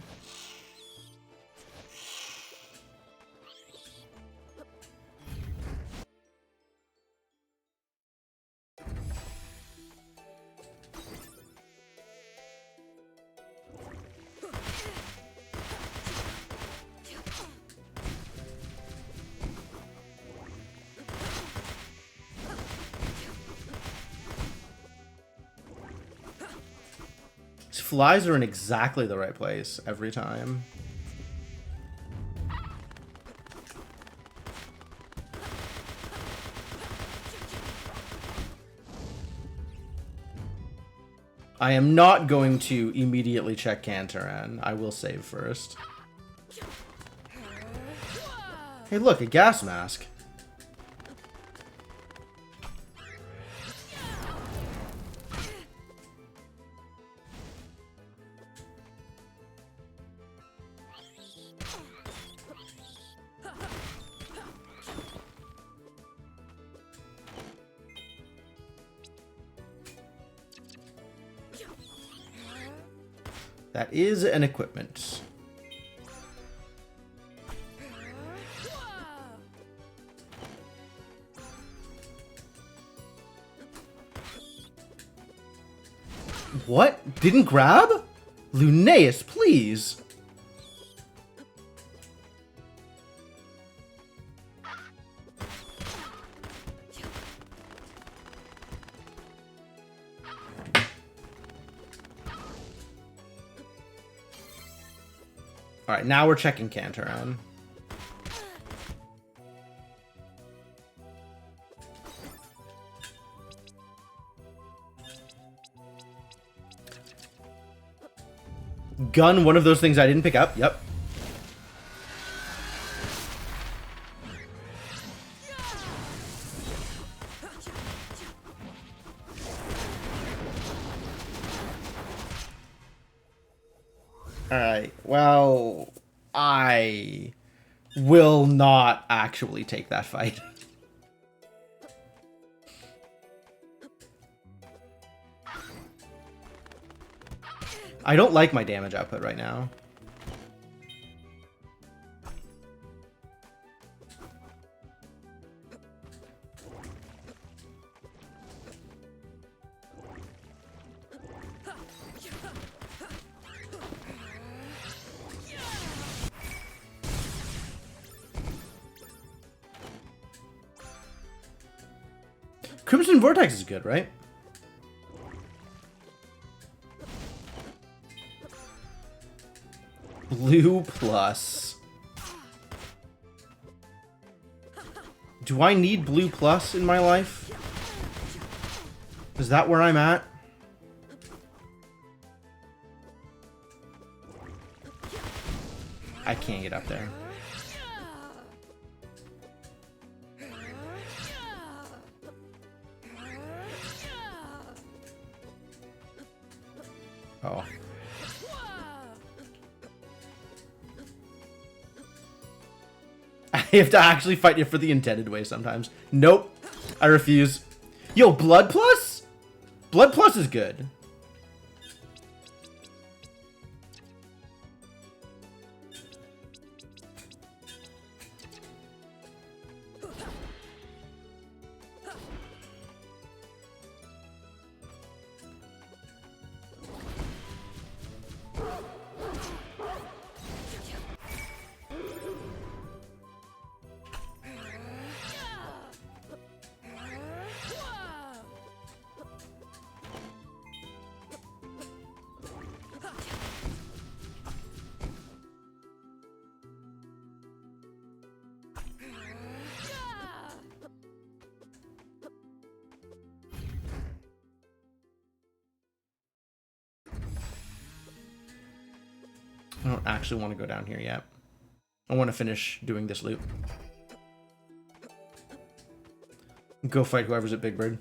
Flies are in exactly the right place every time. I am not going to immediately check Cantaran. I will save first. Hey, look, a gas mask. That is an equipment. What? Didn't grab? Lunaeus, please. Alright, now we're checking Cantaran. Gun, one of those things I didn't pick up. Yep. Alright, well, I will not actually take that fight. I don't like my damage output right now. Crimson Vortex is good, right? Blue plus. Do I need blue plus in my life? Is that where I'm at? I can't get up there. Oh. I have to actually fight it for the intended way sometimes. Nope. I refuse. Yo, Blood Plus? Blood Plus is good. I don't actually want to go down here yet. I want to finish doing this loop. Go fight whoever's at Big Bird.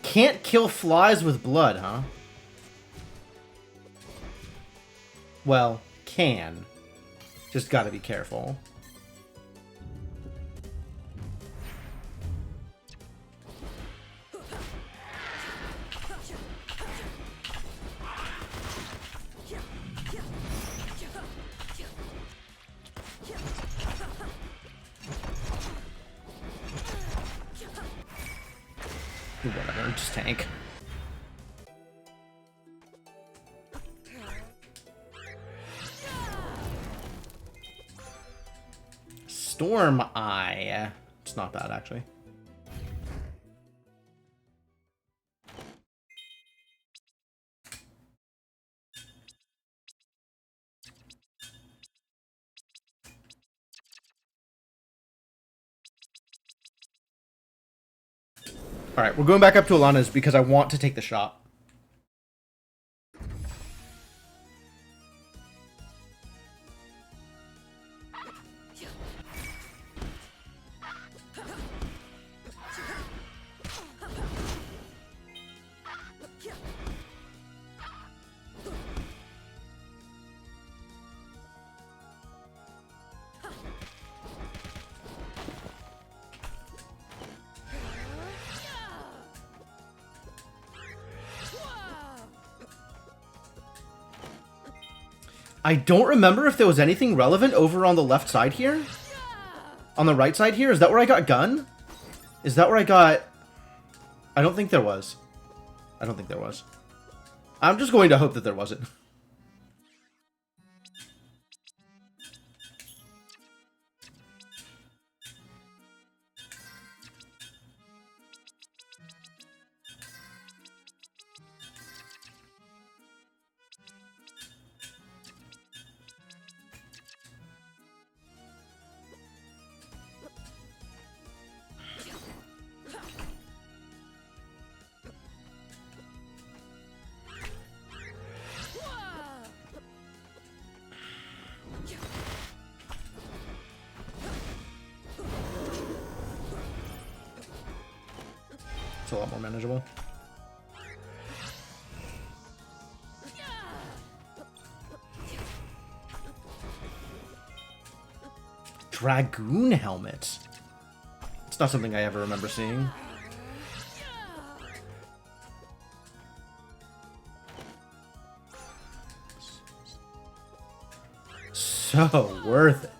Can't kill flies with blood, huh? Well, can. Just gotta be careful. Whatever, just tank. Storm Eye. It's not bad, actually. Alright, we're going back up to Alana's because I want to take the shot. I don't remember if there was anything relevant over on the left side here. On the right side here? Is that where I got gun? Is that where I got... I don't think there was. I don't think there was. I'm just going to hope that there wasn't. A lot more manageable. Dragoon helmet. It's not something I ever remember seeing. So worth it.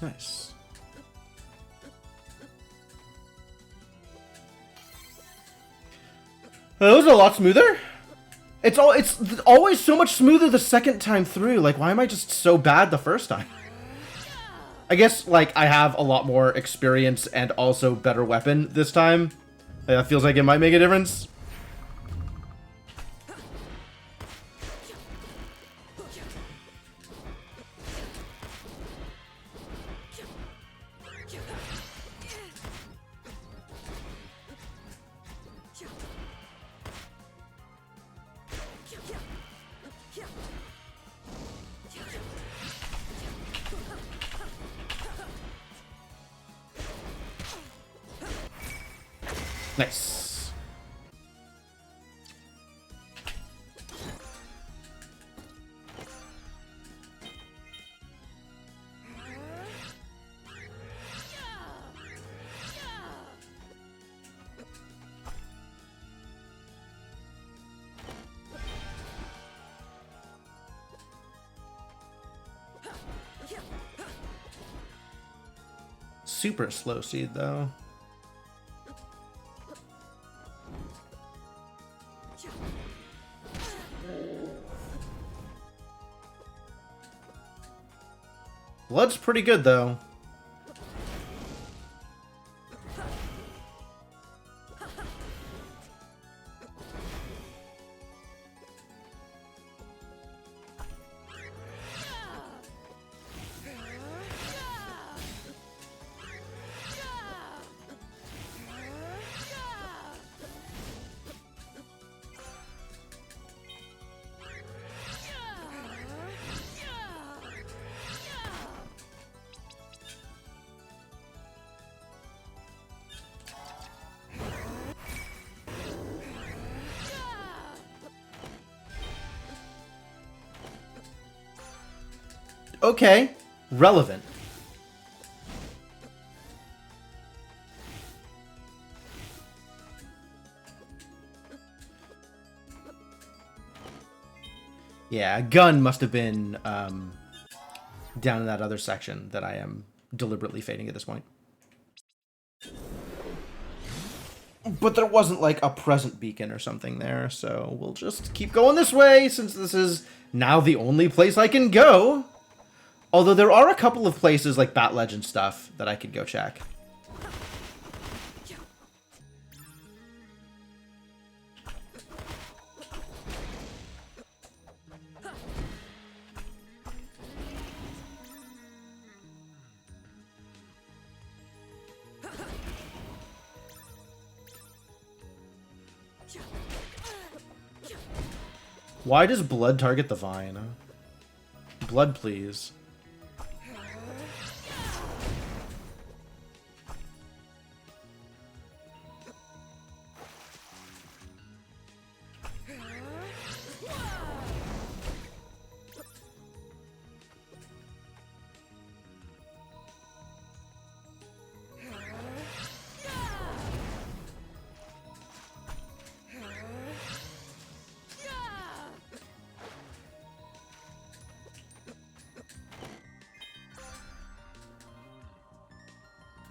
Nice. That was a lot smoother. It's always so much smoother the second time through. Like, why am I just so bad the first time? I guess, like, I have a lot more experience and also better weapon this time. It feels like it might make a difference. Nice. Super slow seed though. Blood's pretty good, though. Okay, relevant. Yeah, a gun must have been down in that other section that I am deliberately fading at this point. But there wasn't like a present beacon or something there, so we'll just keep going this way since this is now the only place I can go. Although there are a couple of places like Bat Legend stuff that I could go check. Why does blood target the vine? Blood, please.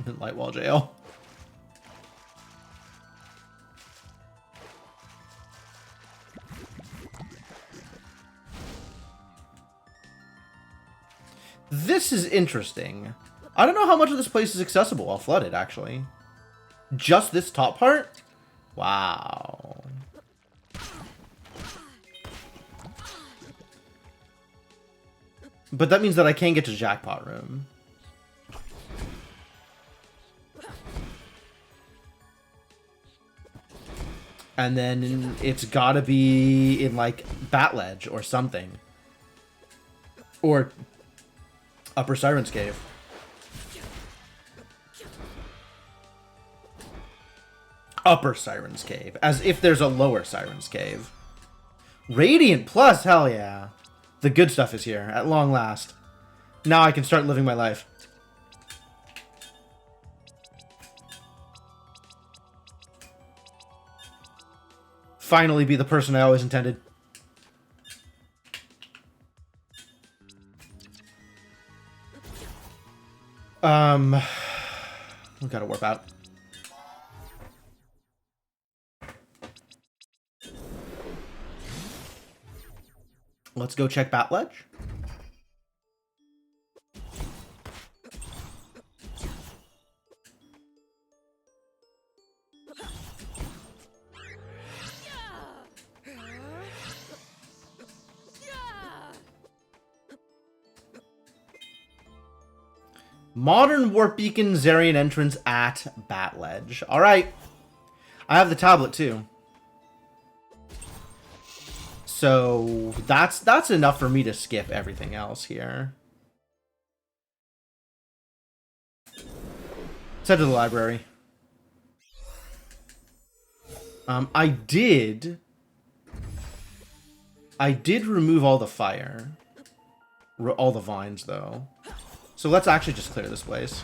Lightwall jail. This is interesting. I don't know how much of this place is accessible while flooded, actually. Just this top part? Wow. But that means that I can't get to Jackpot Room. And then it's gotta be in, like, Bat Ledge or something. Or Upper Siren's Cave. Upper Siren's Cave. As if there's a lower Siren's Cave. Radiant Plus, hell yeah. The good stuff is here, at long last. Now I can start living my life. Finally be the person I always intended. We gotta warp out. Let's go check Bat Ledge. Modern Warp Beacon Zarian entrance at Bat Ledge. Alright. I have the tablet too. So that's enough for me to skip everything else here. Let's head to the library. I did remove all the fire. All the vines, though. So let's actually just clear this place.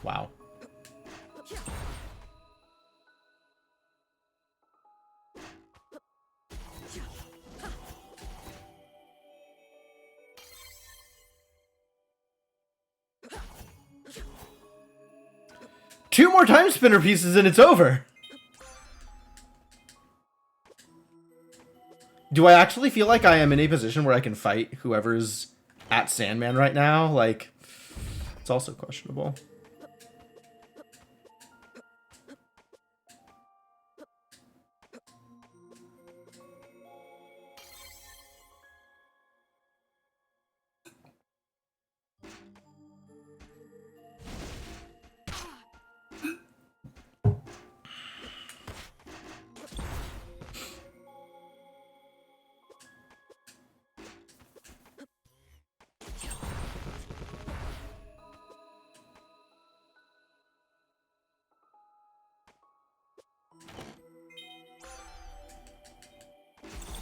Wow. Two more Timespinner pieces and it's over. Do I actually feel like I am in a position where I can fight whoever's at Sandman right now? Like, it's also questionable.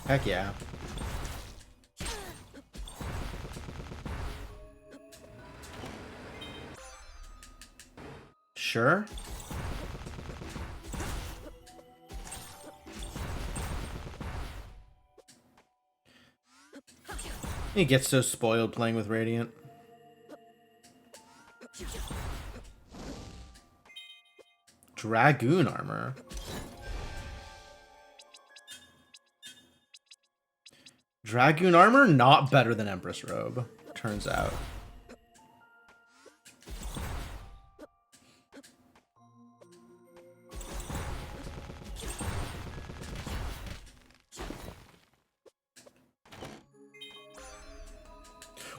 Heck yeah. Sure. He gets so spoiled playing with Radiant. Dragoon armor. Dragoon armor, not better than Empress robe, turns out.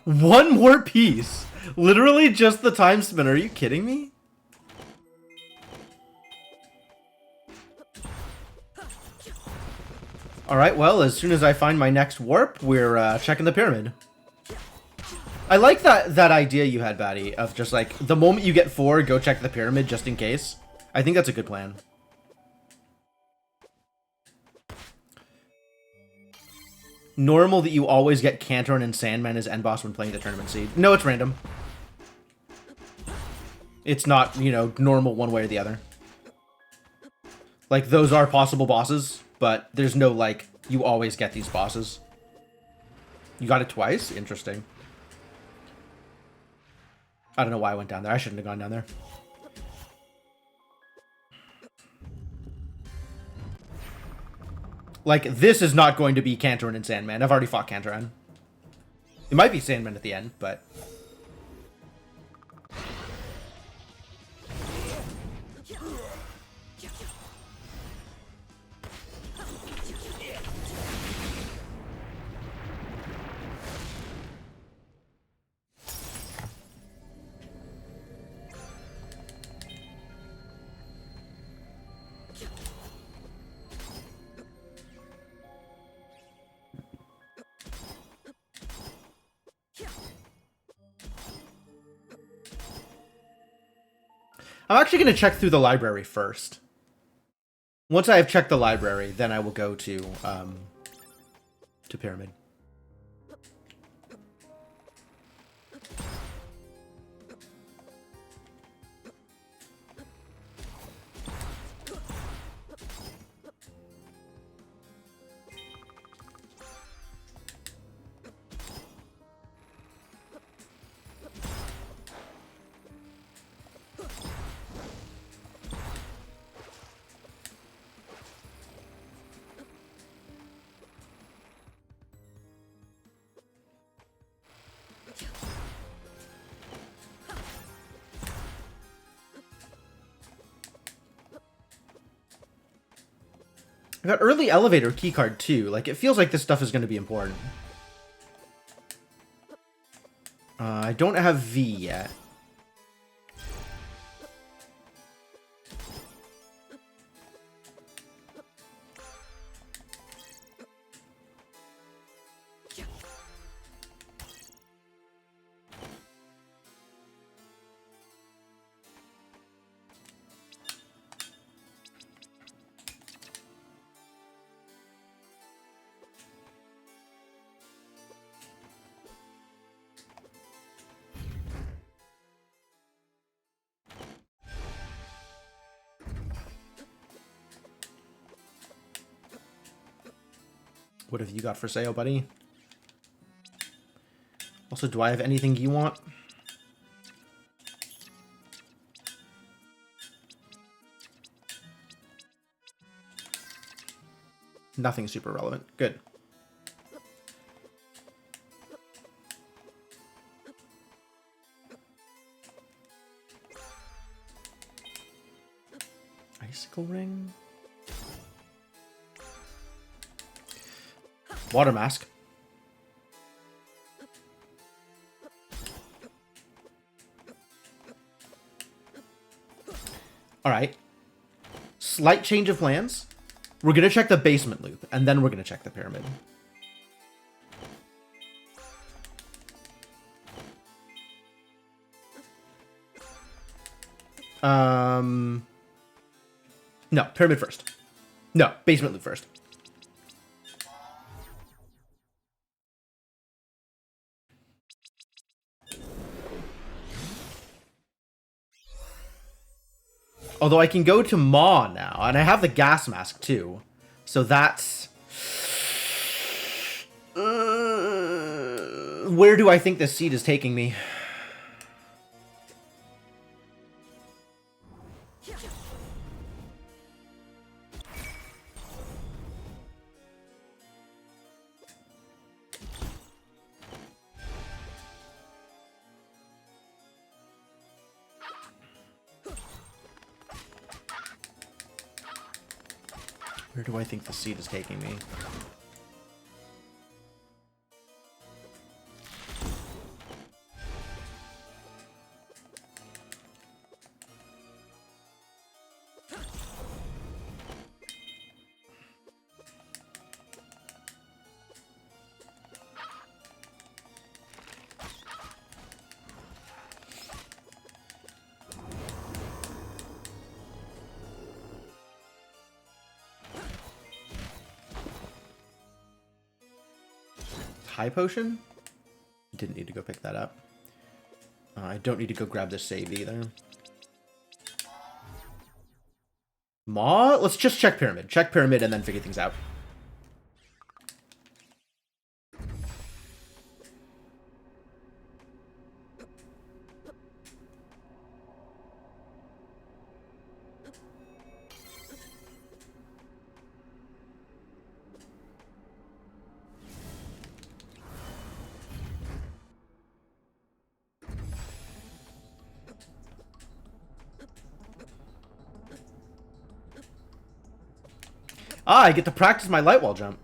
One more piece. Literally just the Timespinner. Are you kidding me? Alright, well, as soon as I find my next warp, we're checking the pyramid. I like that idea you had, Batty, of just like, the moment you get 4, go check the pyramid just in case. I think that's a good plan. Normal that you always get Cantorin and Sandman as end boss when playing the tournament seed. No, it's random. It's not, you know, normal one way or the other. Like, those are possible bosses, but there's no, like, you always get these bosses. You got it twice? Interesting. I don't know why I went down there. I shouldn't have gone down there. Like, this is not going to be Cantorin and Sandman. I've already fought Cantorin. It might be Sandman at the end, but... I'm actually going to check through the library first. Once I have checked the library, then I will go to Pyramid. I got early elevator keycard too. Like, it feels like this stuff is going to be important. I don't have V yet. What have you got for sale, buddy? Also, do I have anything you want? Nothing super relevant. Good. Icicle ring? Water mask. Alright. Slight change of plans. We're going to check the basement loop, and then we're going to check the pyramid. No, pyramid first. No, basement loop first. Although I can go to Maw now, and I have the gas mask too. So that's... where do I think this seed is taking me? Where do I think the seed is taking me? high potion? Didn't need to go pick that up. I don't need to go grab this save either. Maw? Let's just check pyramid. Check pyramid and then figure things out. Ah, I get to practice my light wall jump.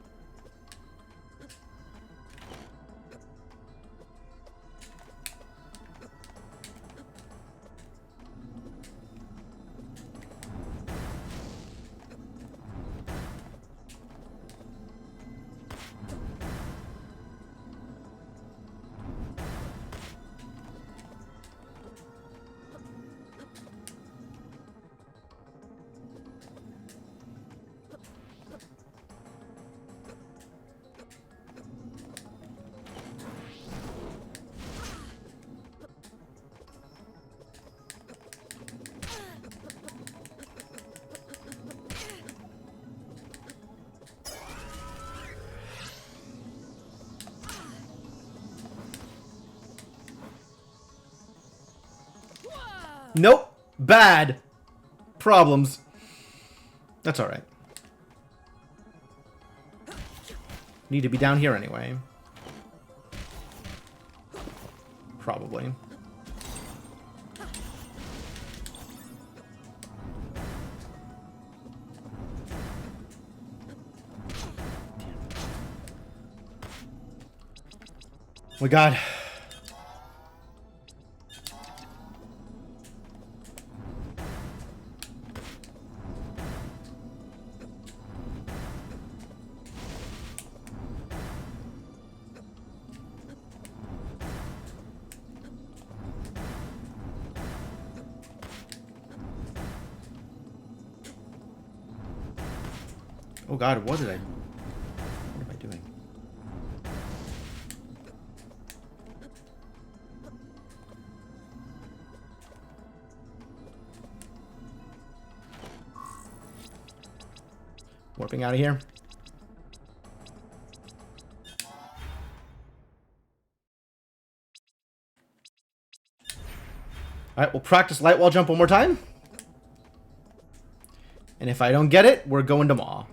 Nope. Bad. Problems. That's alright. Need to be down here anyway. Probably. Oh my god. Oh god, what am I doing? Warping out of here. Alright, we'll practice light wall jump one more time. And if I don't get it, we're going to Maw.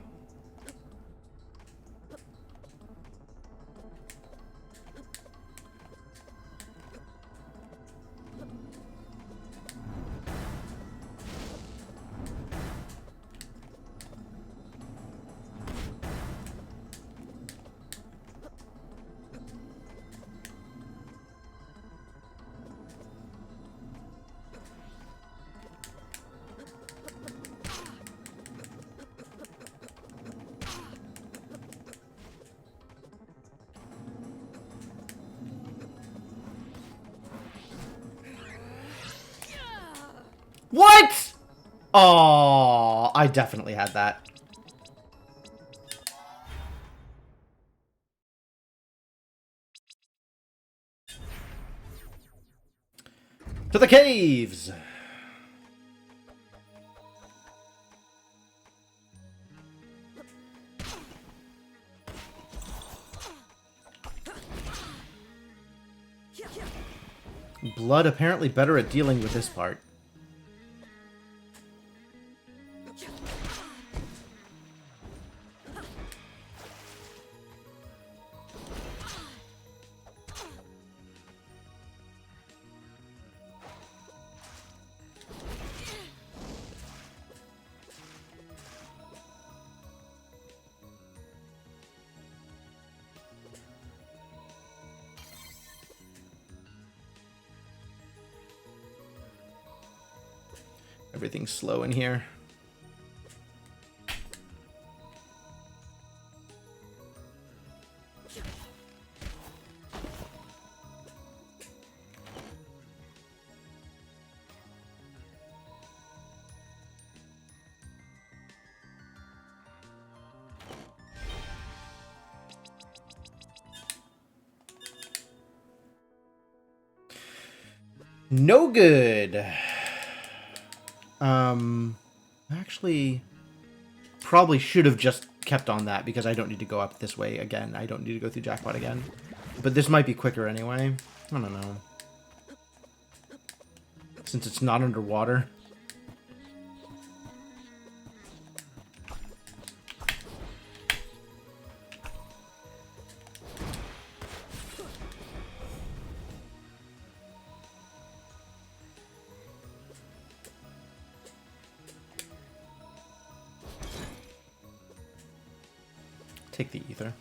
What? Oh, I definitely had that. To the caves. Blood apparently better at dealing with this part. Everything's slow in here. No good. Actually, probably should have just kept on that because I don't need to go up this way again. I don't need to go through Jackpot again. But this might be quicker anyway. I don't know. Since it's not underwater. Take the ether.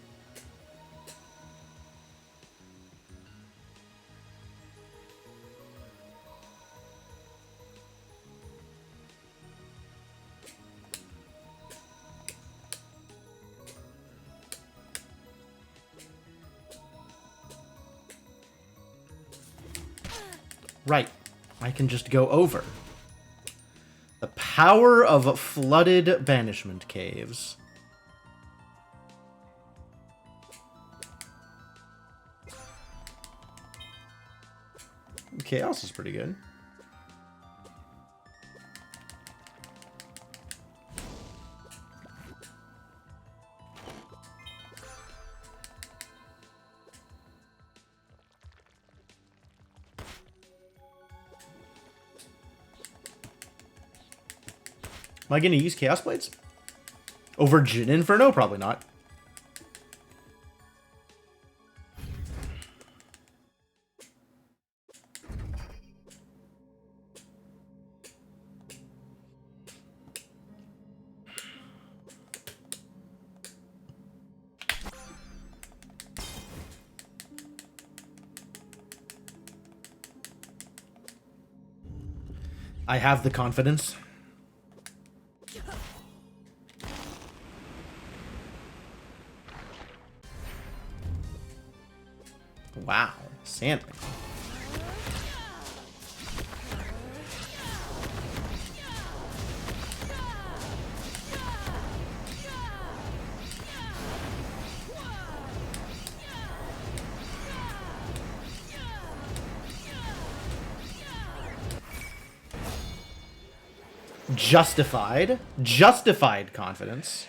Right. I can just go over. The power of flooded banishment caves. Chaos is pretty good. Am I going to use Chaos Blades? Over Jin Inferno? Probably not. I have the confidence. Wow, sandwich. Justified confidence.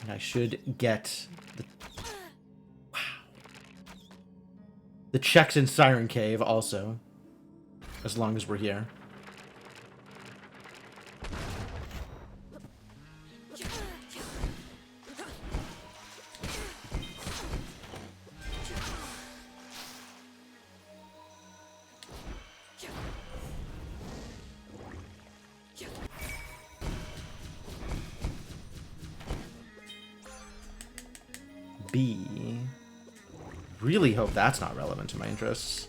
I should get the... Wow. The checks in Siren Cave also. As long as we're here. B. Really hope that's not relevant to my interests.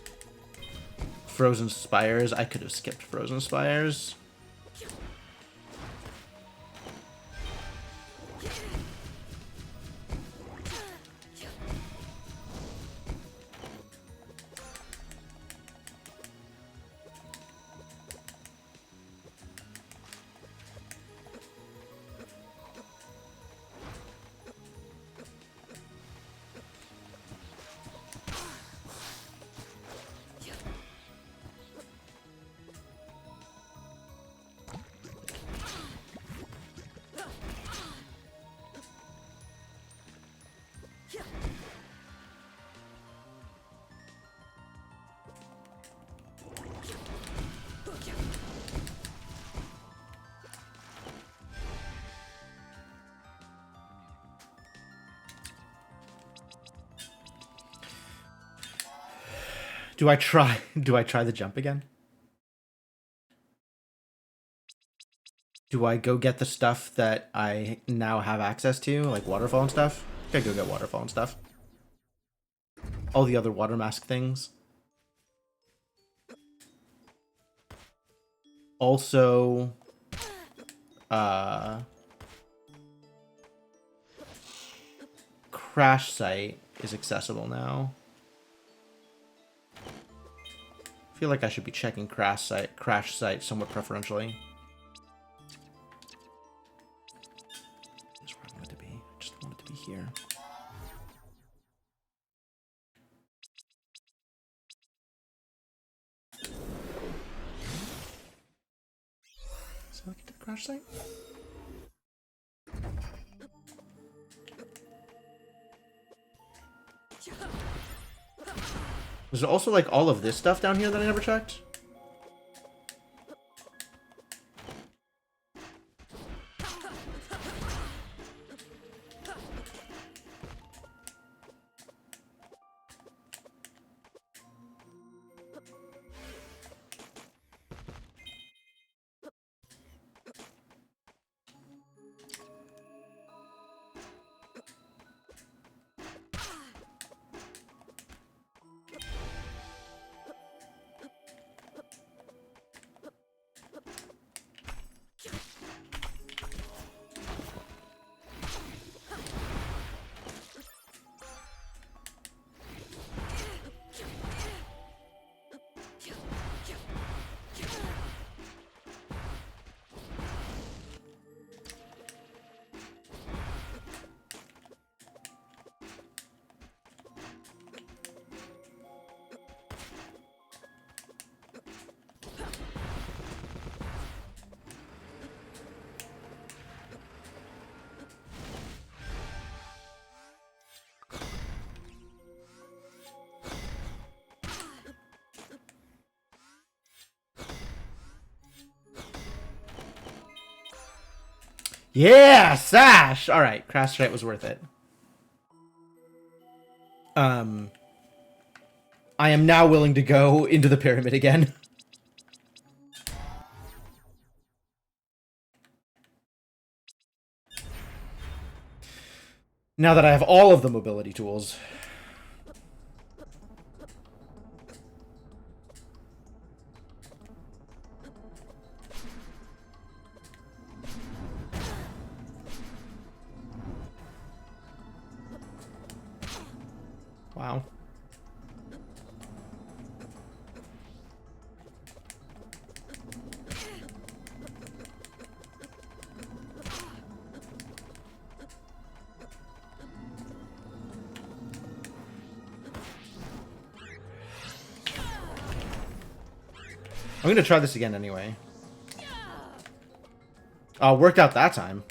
Frozen Spires. I could have skipped Frozen Spires. Do I try the jump again? Do I go get the stuff that I now have access to, like waterfall and stuff? I gotta go get waterfall and stuff. All the other water mask things. Also, Crash Site is accessible now. I feel like I should be checking Crash Site somewhat preferentially. That's where I want it to be. I just want it to be here. So I get to the Crash Site? Was there also like all of this stuff down here that I never checked? Yeah, Sash! Alright, Crash Site was worth it. I am now willing to go into the pyramid again. Now that I have all of the mobility tools. Wow. I'm gonna try this again anyway. Oh, worked out that time.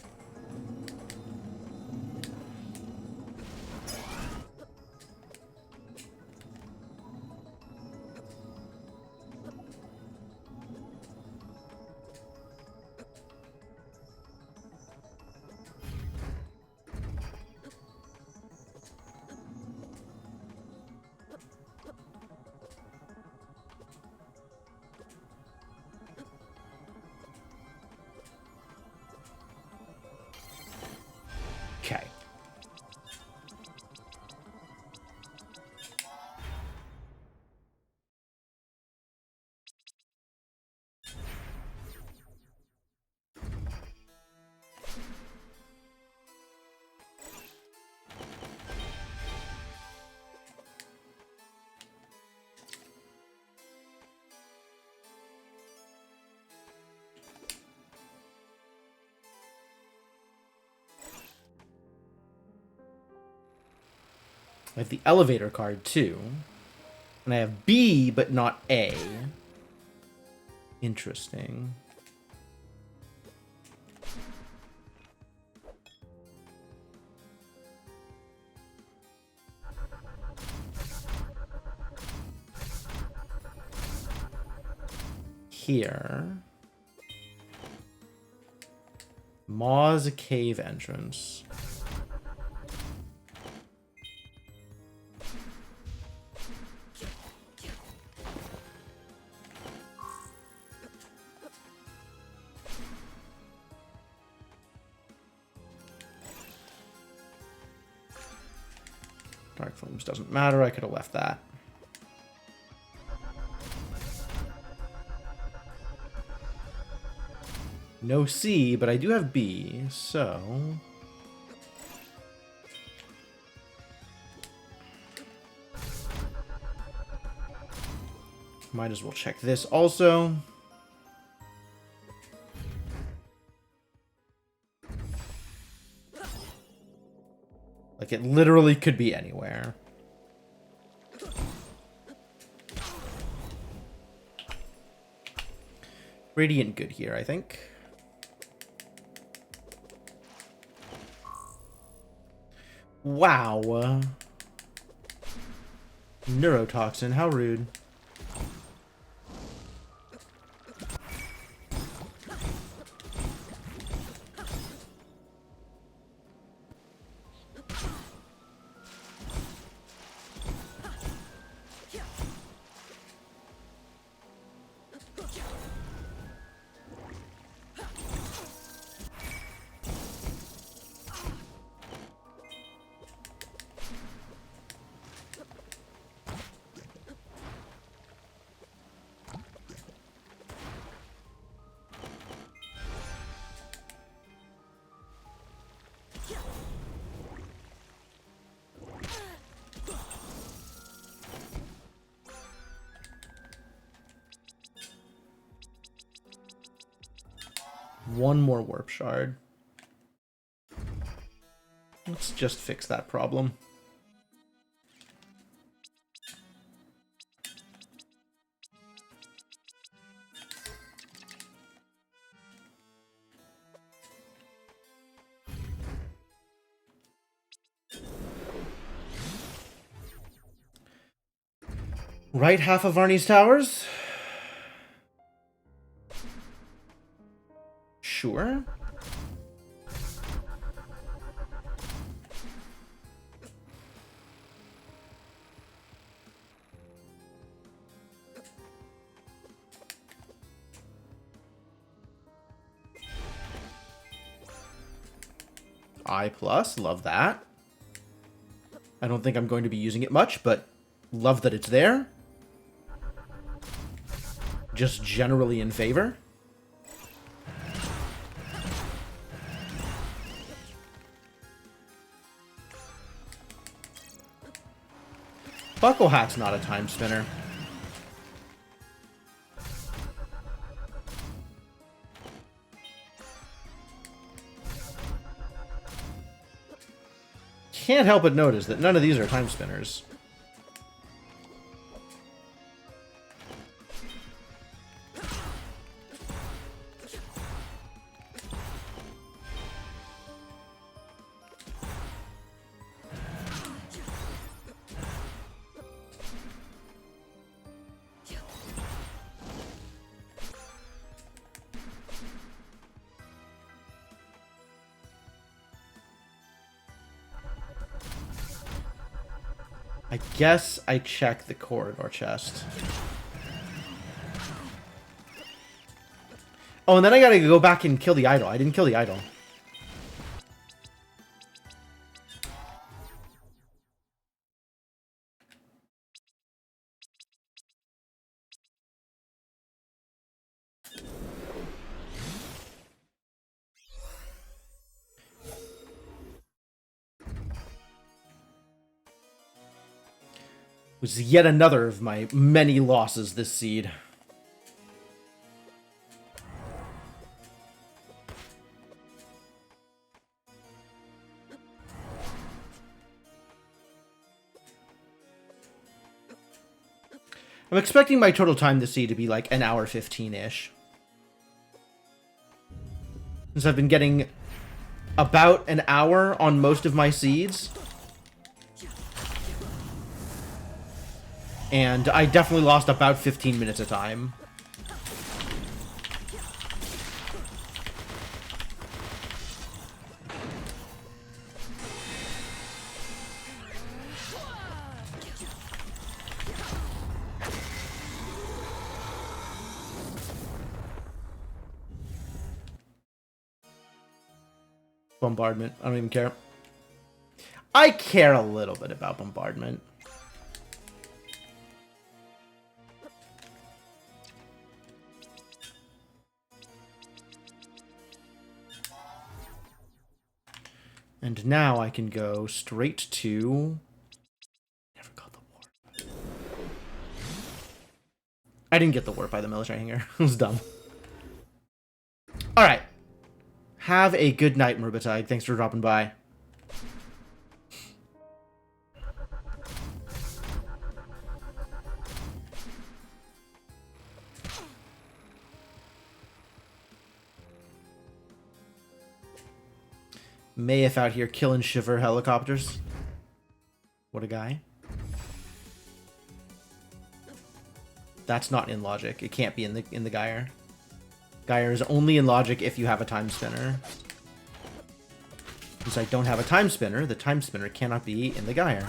Okay. I have the elevator card too. And I have B, but not A. Interesting. Here. Maw's cave entrance. Dark Flames doesn't matter. I could have left that. No C, but I do have B, so... Might as well check this also. Like, it literally could be anywhere. Radiant good here, I think. Wow. Neurotoxin, how rude. One more warp shard. Let's just fix that problem. Right half of Arnie's towers? Sure. I+, love that. I don't think I'm going to be using it much, but love that it's there. Just generally in favor. Buckle Hat's not a time spinner. Can't help but notice that none of these are time spinners. I guess I check the corridor chest. Oh, and then I gotta go back and kill the idol. I didn't kill the idol. Was yet another of my many losses this seed. I'm expecting my total time this seed to be like an hour 15-ish. Since I've been getting about an hour on most of my seeds. And I definitely lost about 15 minutes of time. Bombardment. I don't even care. I care a little bit about bombardment. And now I can go straight to... Never got the warp. I didn't get the warp by the military hangar. It was dumb. Alright. Have a good night, Murbatide. Thanks for dropping by. Mayif out here killing Shiver helicopters. What a guy. That's not in logic. It can't be in the Gyre. Gyre is only in logic if you have a time spinner. Since I don't have a time spinner, the time spinner cannot be in the Gyre.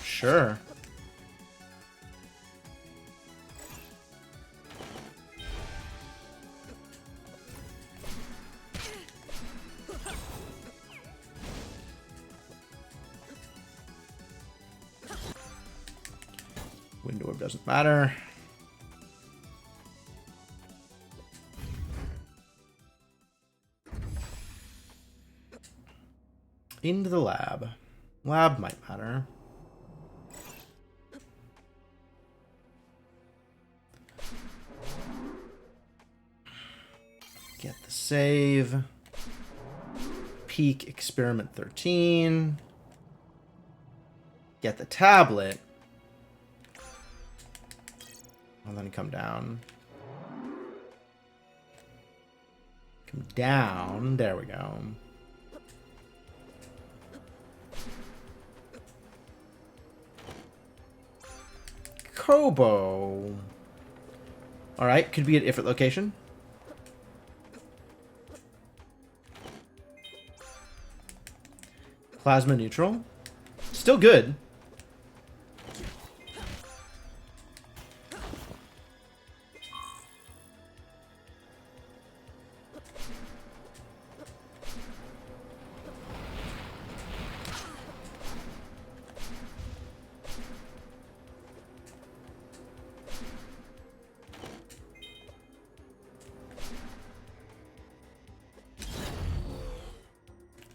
Sure. Wind orb doesn't matter. Into the lab. Lab might matter. Get the save. Peak experiment 13. Get the tablet. And then come down. Come down. There we go. Kobo. Alright, could be at Ifrit location. Plasma neutral. Still good.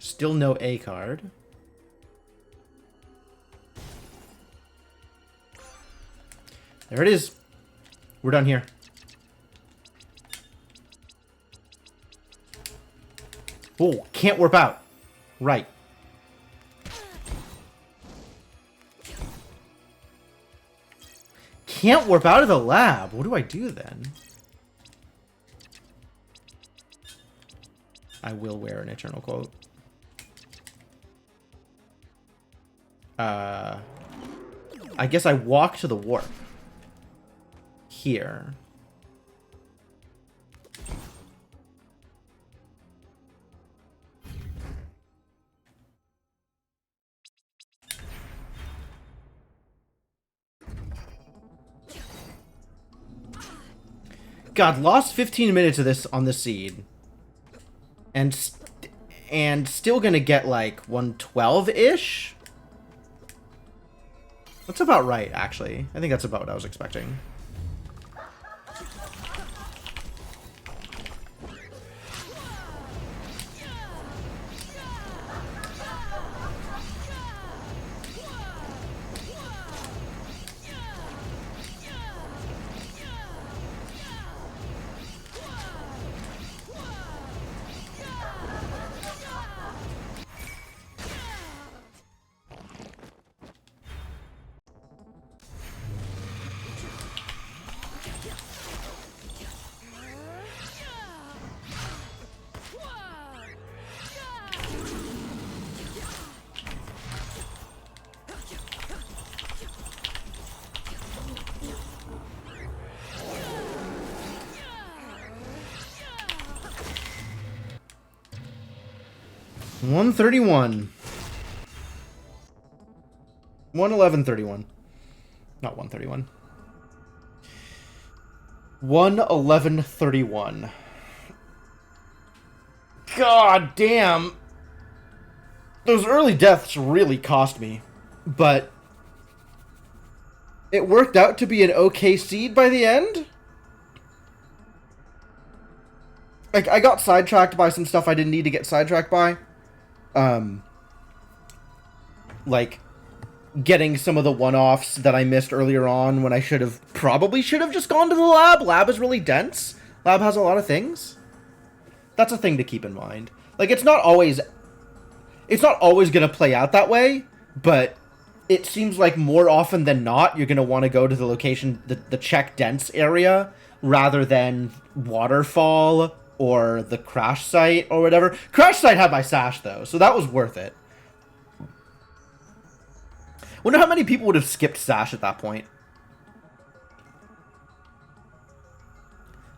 Still no A card. There it is. We're done here. Oh, can't warp out. Right. Can't warp out of the lab. What do I do then? I will wear an eternal quote. I guess I walk to the warp. Here. God, lost 15 minutes of this on the seed. And still gonna get like 112-ish? That's about right, actually. I think that's about what I was expecting. 131. 111.31. Not 131. 111.31. God damn. Those early deaths really cost me. But it worked out to be an okay seed by the end. Like, I got sidetracked by some stuff I didn't need to get sidetracked by. Like, getting some of the one-offs that I missed earlier on when I probably should have just gone to the lab. Lab is really dense. Lab has a lot of things. That's a thing to keep in mind. Like, it's not always going to play out that way, but it seems like more often than not, you're going to want to go to the location, the check dense area, rather than Waterfall or the crash site or whatever. Crash site had my sash, though, so that was worth it. Wonder how many people would have skipped sash at that point.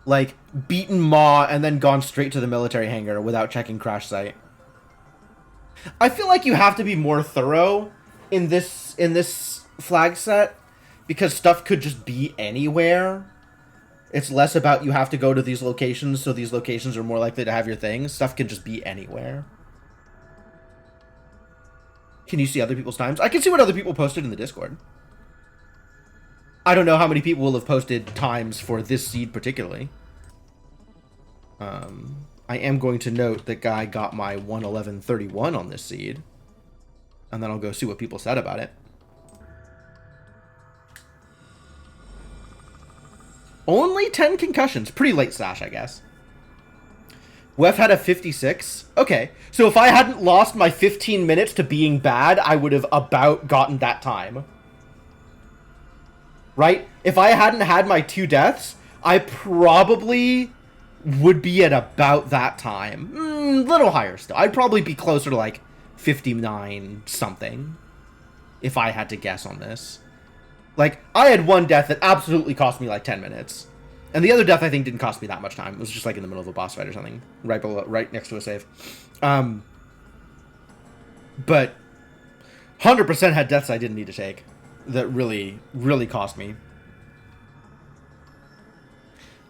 Like, beaten Maw and then gone straight to the military hangar without checking crash site. I feel like you have to be more thorough in this flag set, because stuff could just be anywhere. It's less about you have to go to these locations, so these locations are more likely to have your things. Stuff can just be anywhere. Can you see other people's times? I can see what other people posted in the Discord. I don't know how many people will have posted times for this seed particularly. I am going to note that guy got my 111.31 on this seed. And then I'll go see what people said about it. Only 10 concussions. Pretty late sash, I guess. Wef had a 56. Okay, so if I hadn't lost my 15 minutes to being bad, I would have about gotten that time. Right? If I hadn't had my 2 deaths, I probably would be at about that time. Little higher still. I'd probably be closer to like 59 something if I had to guess on this. Like, I had 1 death that absolutely cost me like 10 minutes. And the other death, I think, didn't cost me that much time. It was just, like, in the middle of a boss fight or something. Right next to a save. But 100% had deaths I didn't need to take. That really, really cost me.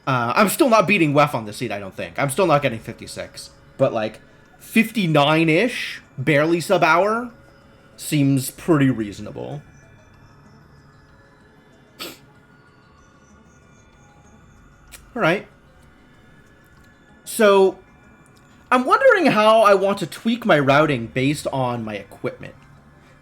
I'm still not beating Wef on this seed, I don't think. I'm still not getting 56. But, like, 59-ish, barely sub-hour, seems pretty reasonable. Alright. So, I'm wondering how I want to tweak my routing based on my equipment.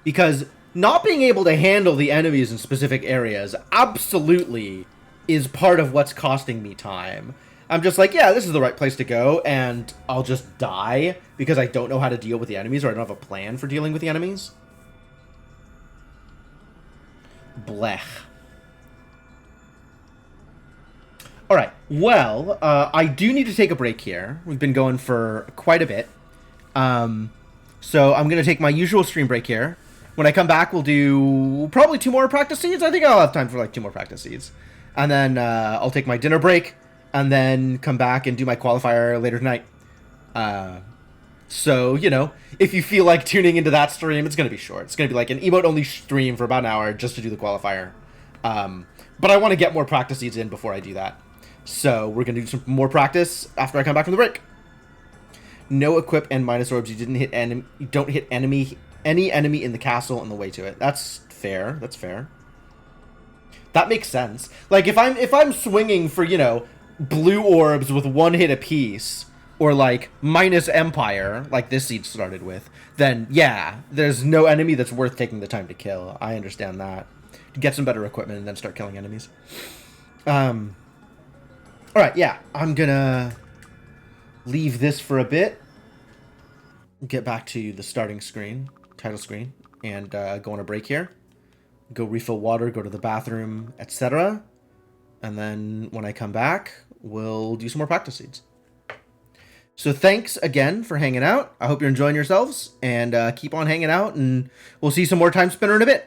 Because not being able to handle the enemies in specific areas absolutely is part of what's costing me time. I'm just like, yeah, this is the right place to go, and I'll just die because I don't know how to deal with the enemies, or I don't have a plan for dealing with the enemies. Blech. Alright, well, I do need to take a break here. We've been going for quite a bit. So I'm going to take my usual stream break here. When I come back, we'll do probably 2 more practice seeds. I think I'll have time for like 2 more practice seeds. And then I'll take my dinner break, and then come back and do my qualifier later tonight. So, you know, if you feel like tuning into that stream, it's going to be short. It's going to be like an emote-only stream for about an hour just to do the qualifier. But I want to get more practice seeds in before I do that. So we're going to do some more practice after I come back from the break. No equip and minus orbs. You didn't hit enemy. You don't hit any enemy in the castle on the way to it. That's fair. That's fair. That makes sense. Like if I'm swinging for, you know, blue orbs with 1 hit apiece, or like minus empire, like this seed started with, then yeah, there's no enemy that's worth taking the time to kill. I understand that. Get some better equipment and then start killing enemies. Alright, yeah, I'm gonna leave this for a bit, get back to the starting screen, title screen, and go on a break here. Go refill water, go to the bathroom, etc. And then when I come back, we'll do some more practice seeds. So thanks again for hanging out. I hope you're enjoying yourselves, and keep on hanging out, and we'll see some more Timespinner in a bit.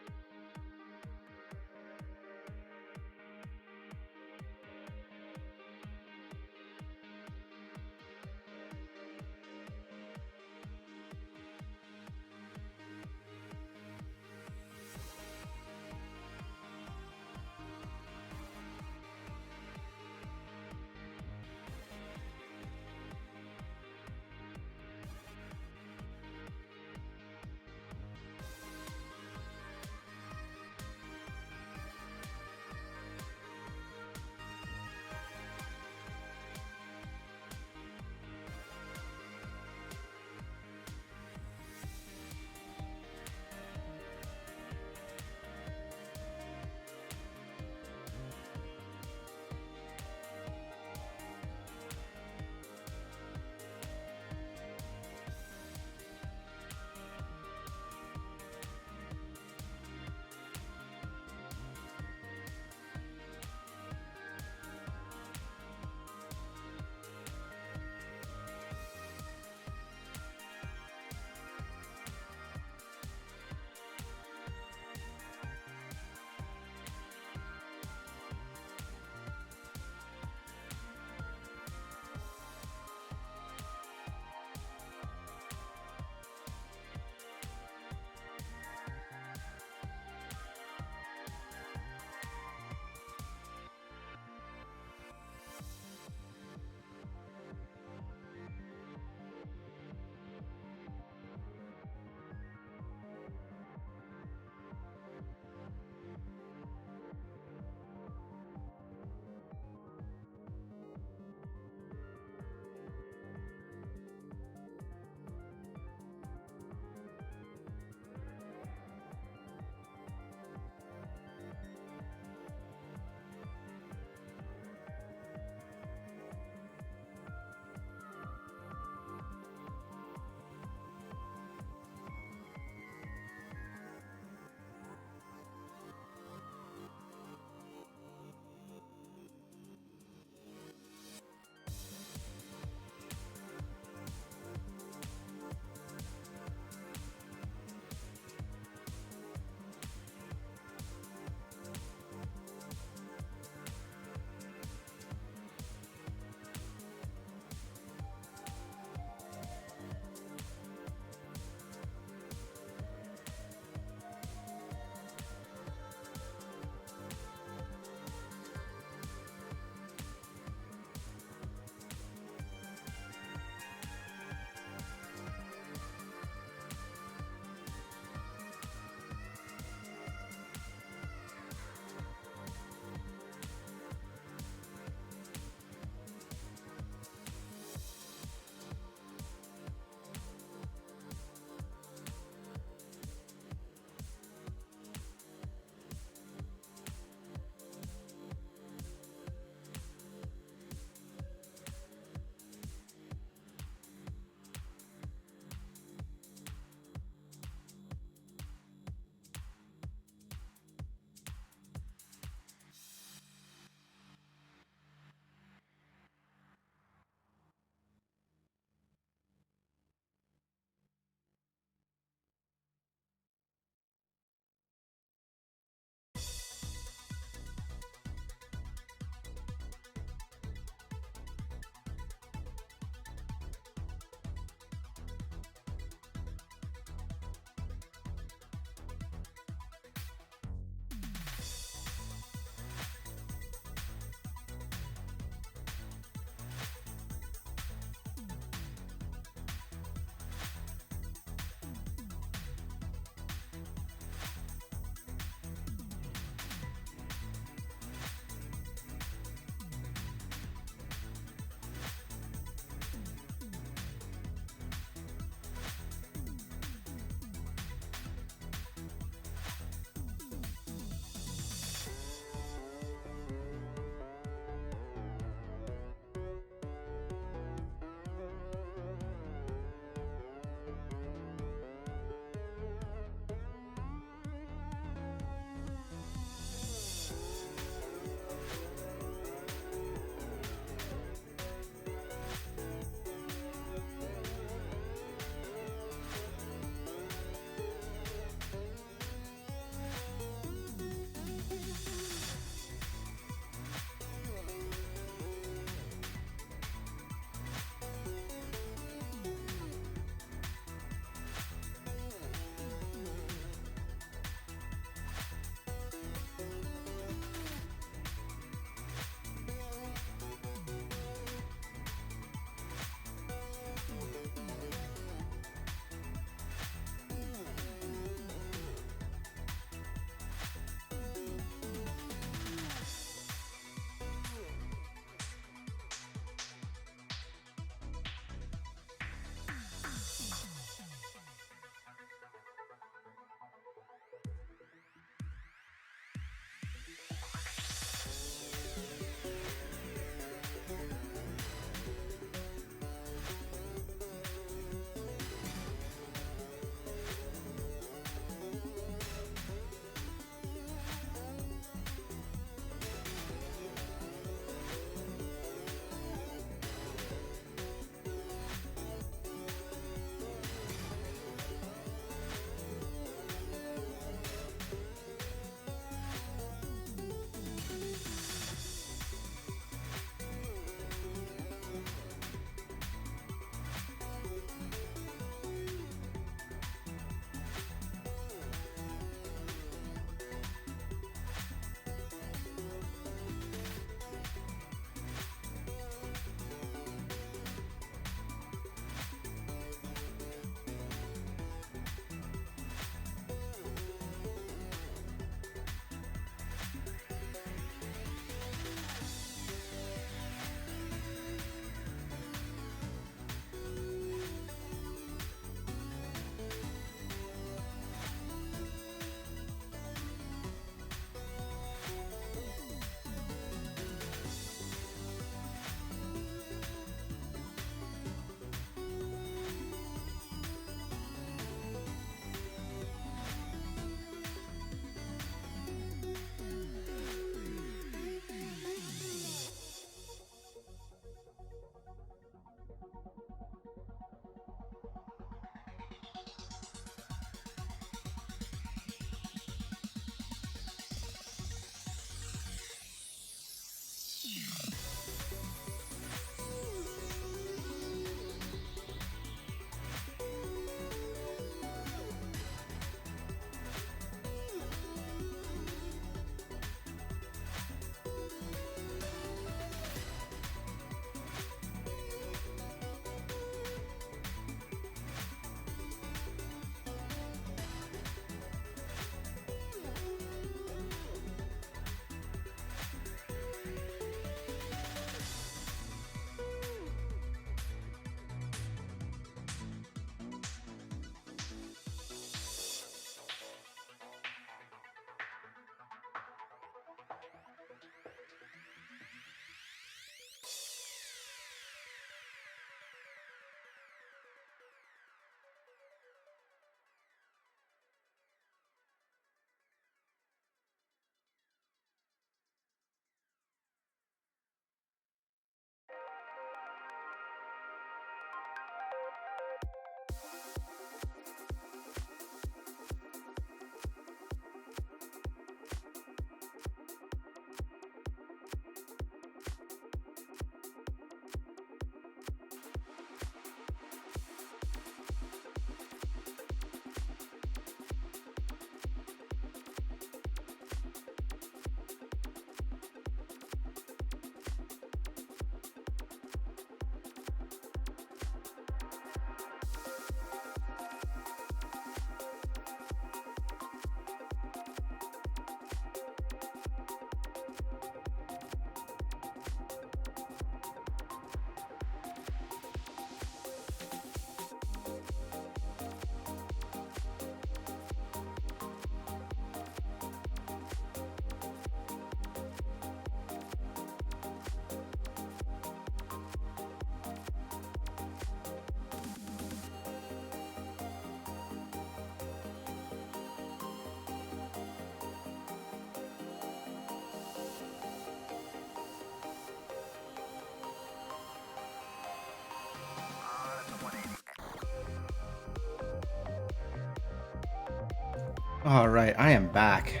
All right, I am back.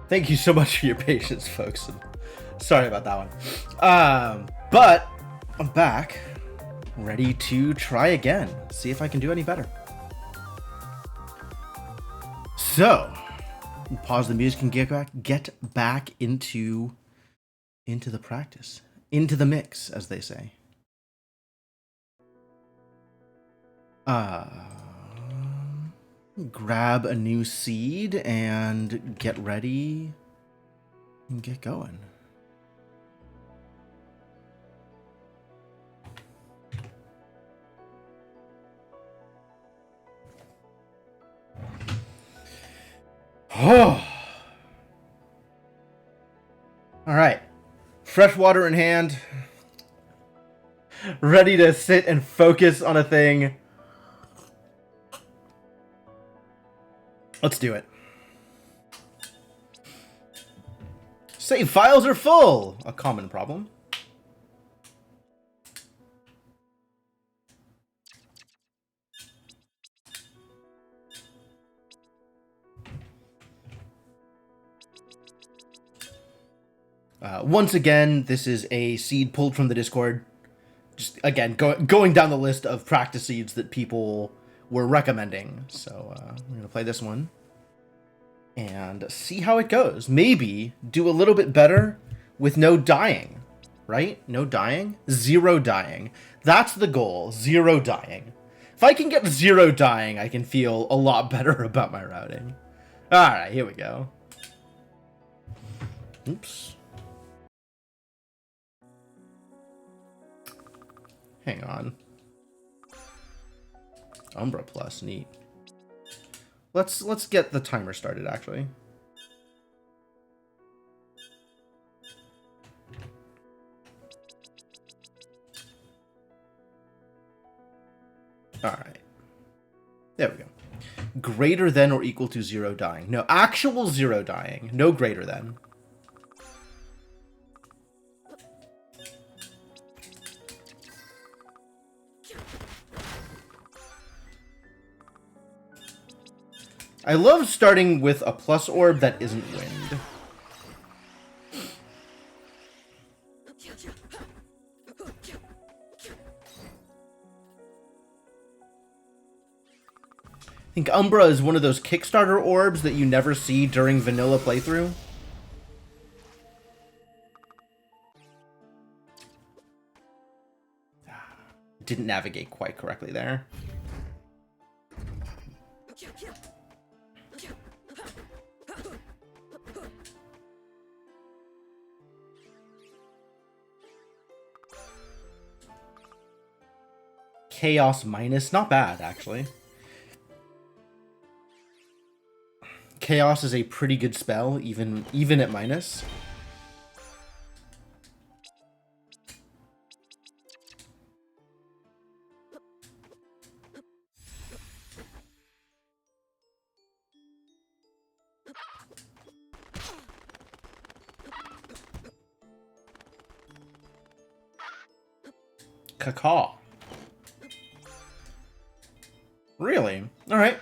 Thank you so much for your patience, folks. Sorry about that one. But I'm back, ready to try again. See if I can do any better. So, pause the music and get back into the practice, into the mix, as they say. Grab a new seed and get ready and get going. Oh. All right. Fresh water in hand. Ready to sit and focus on a thing. Let's do it. Save files are full. A common problem. Once again, this is a seed pulled from the Discord. Just again, going down the list of practice seeds that people were recommending. So we're gonna play this one and see how it goes. Maybe do a little bit better with no dying, right? No dying, 0 dying. That's the goal, 0 dying. If I can get 0 dying, I can feel a lot better about my routing. All right, here we go. Oops. Hang on. Umbra plus, neat. Let's get the timer started, actually. All right. There we go. Greater than or equal to 0 dying. No, actual 0 dying. No greater than. I love starting with a plus orb that isn't wind. I think Umbra is one of those Kickstarter orbs that you never see during vanilla playthrough. Didn't navigate quite correctly there. Chaos minus, not bad, actually. Chaos is a pretty good spell, even at minus. Caca. Really? All right.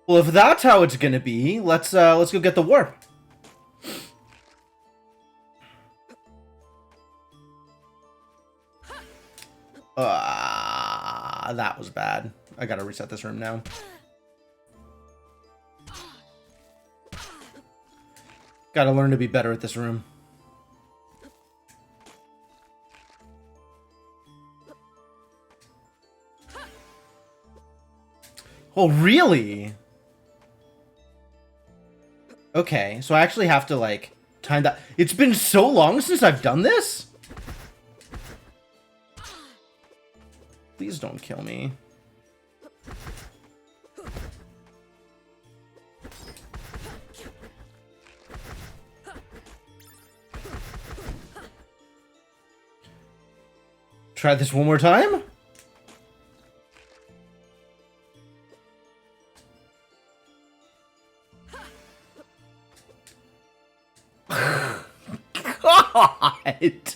Well, if that's how it's gonna be, let's go get the warp. That was bad. I gotta reset this room now. Gotta learn to be better at this room. Oh, really? Okay, so I actually have to, like, time that. It's been so long since I've done this? Please don't kill me. Try this one more time? God.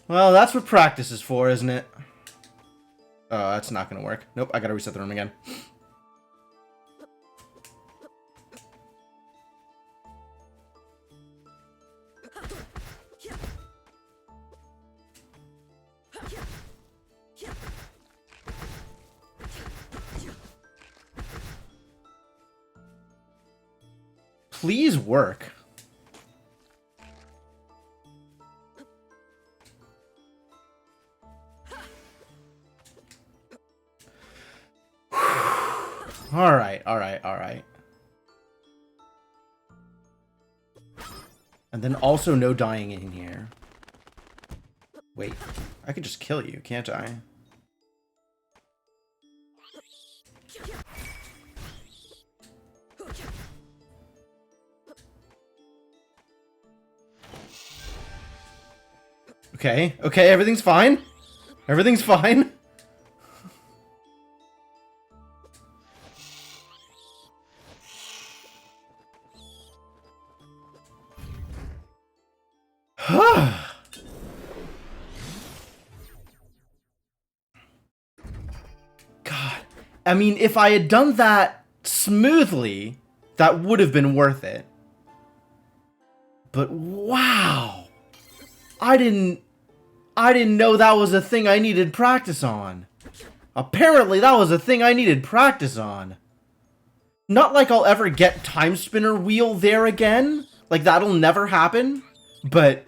Well, that's what practice is for, isn't it? Oh, that's not gonna work. Nope, I gotta reset the room again. Please work. Alright, alright, alright. And then also no dying in here. Wait, I could just kill you, can't I? Okay, okay, everything's fine. Everything's fine. God. I mean, if I had done that smoothly, that would have been worth it. But wow. I didn't know that was a thing I needed practice on. Apparently that was a thing I needed practice on. Not like I'll ever get Timespinner wheel there again. Like that'll never happen. But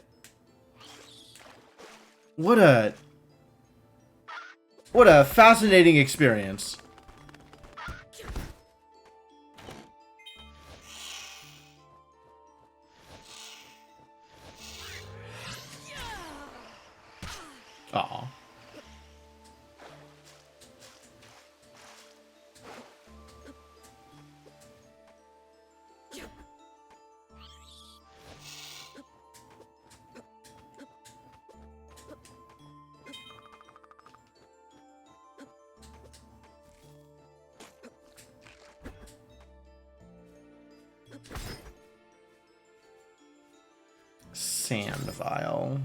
what a fascinating experience. Aw. Sand vial.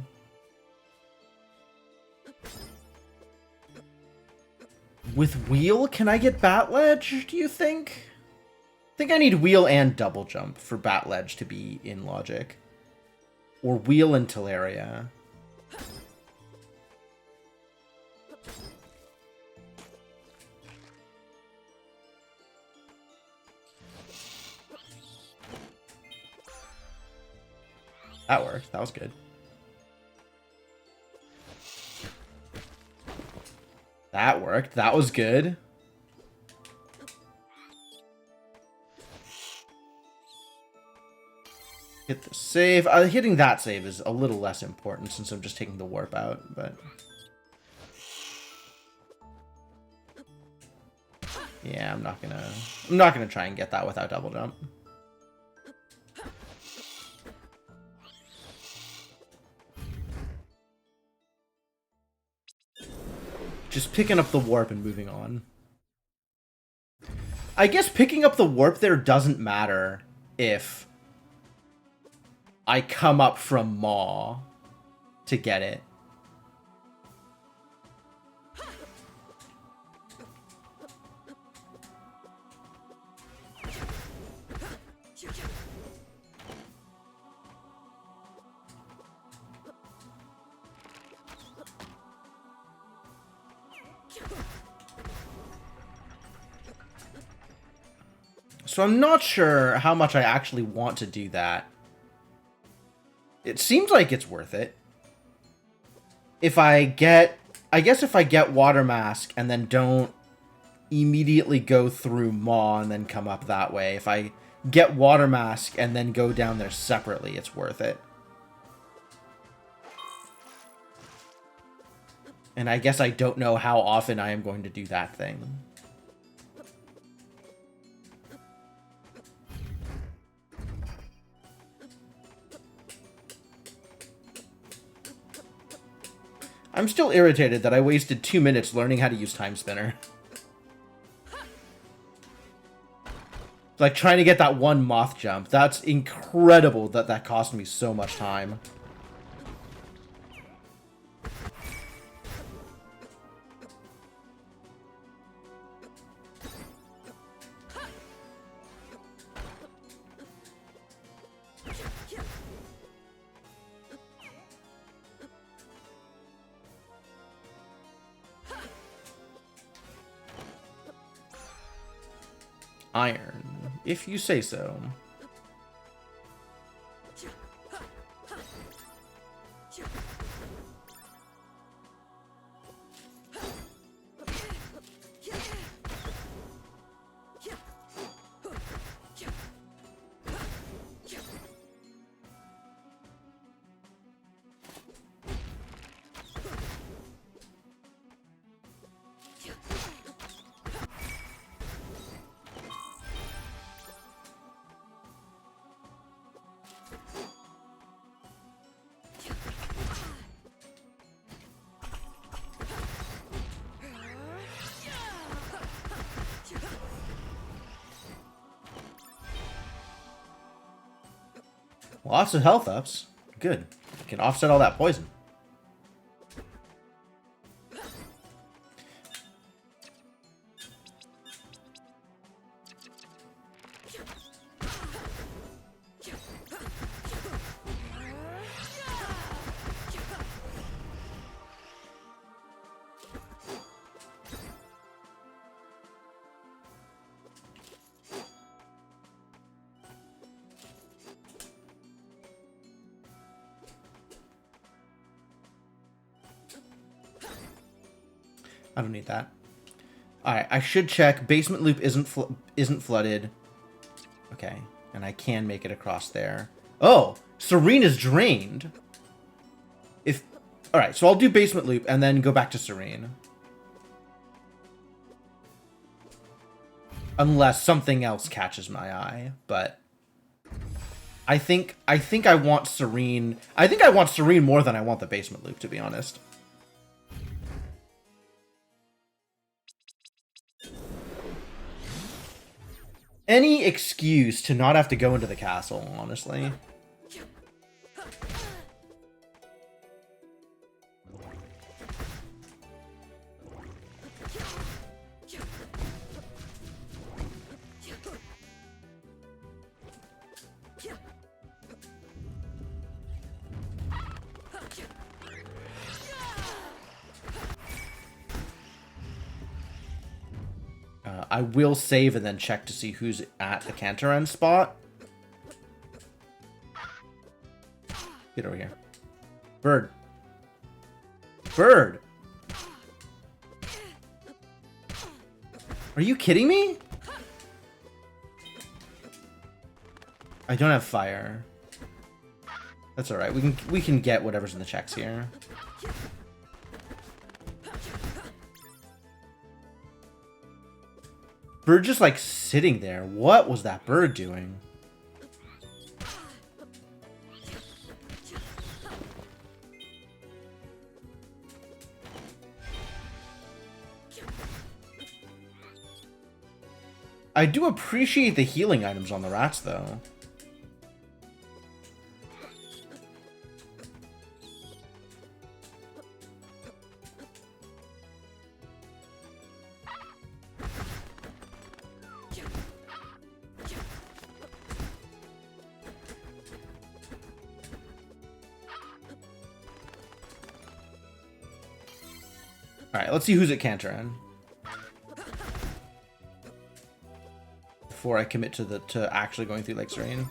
With wheel, can I get bat ledge, do you think? I think I need wheel and double jump for bat ledge to be in logic. Or wheel and Teleria. That worked. That was good. That worked. That was good. Hit the save. Hitting that save is a little less important since I'm just taking the warp out, but... yeah, I'm not gonna try and get that without double jump. Just picking up the warp and moving on. I guess picking up the warp there doesn't matter if I come up from Maw to get it. So I'm not sure how much I actually want to do that. It seems like it's worth it. If I get... I guess if I get Water Mask and then don't immediately go through Maw and then come up that way. If I get Water Mask and then go down there separately, it's worth it. And I guess I don't know how often I am going to do that thing. I'm still irritated that I wasted 2 minutes learning how to use Timespinner. Like, trying to get that one moth jump. That's incredible that that cost me so much time. Iron, if you say so. Lots of health ups. Good. You can offset all that poison. I don't need that. Alright, I should check. Basement loop isn't flooded. Okay, and I can make it across there. Oh! Serene is drained! Alright, so I'll do basement loop and then go back to Serene. Unless something else catches my eye, but... I think I want Serene... I think I want Serene more than I want the basement loop, to be honest. Any excuse to not have to go into the castle, honestly. I will save and then check to see who's at the Cantaran spot. Get over here. Bird. Bird! Are you kidding me? I don't have fire. That's alright. We can get whatever's in the checks here. Bird just like sitting there. What was that bird doing? I do appreciate the healing items on the rats, though. Alright, let's see who's at Cantaran. Before I commit to actually going through Lake Serene.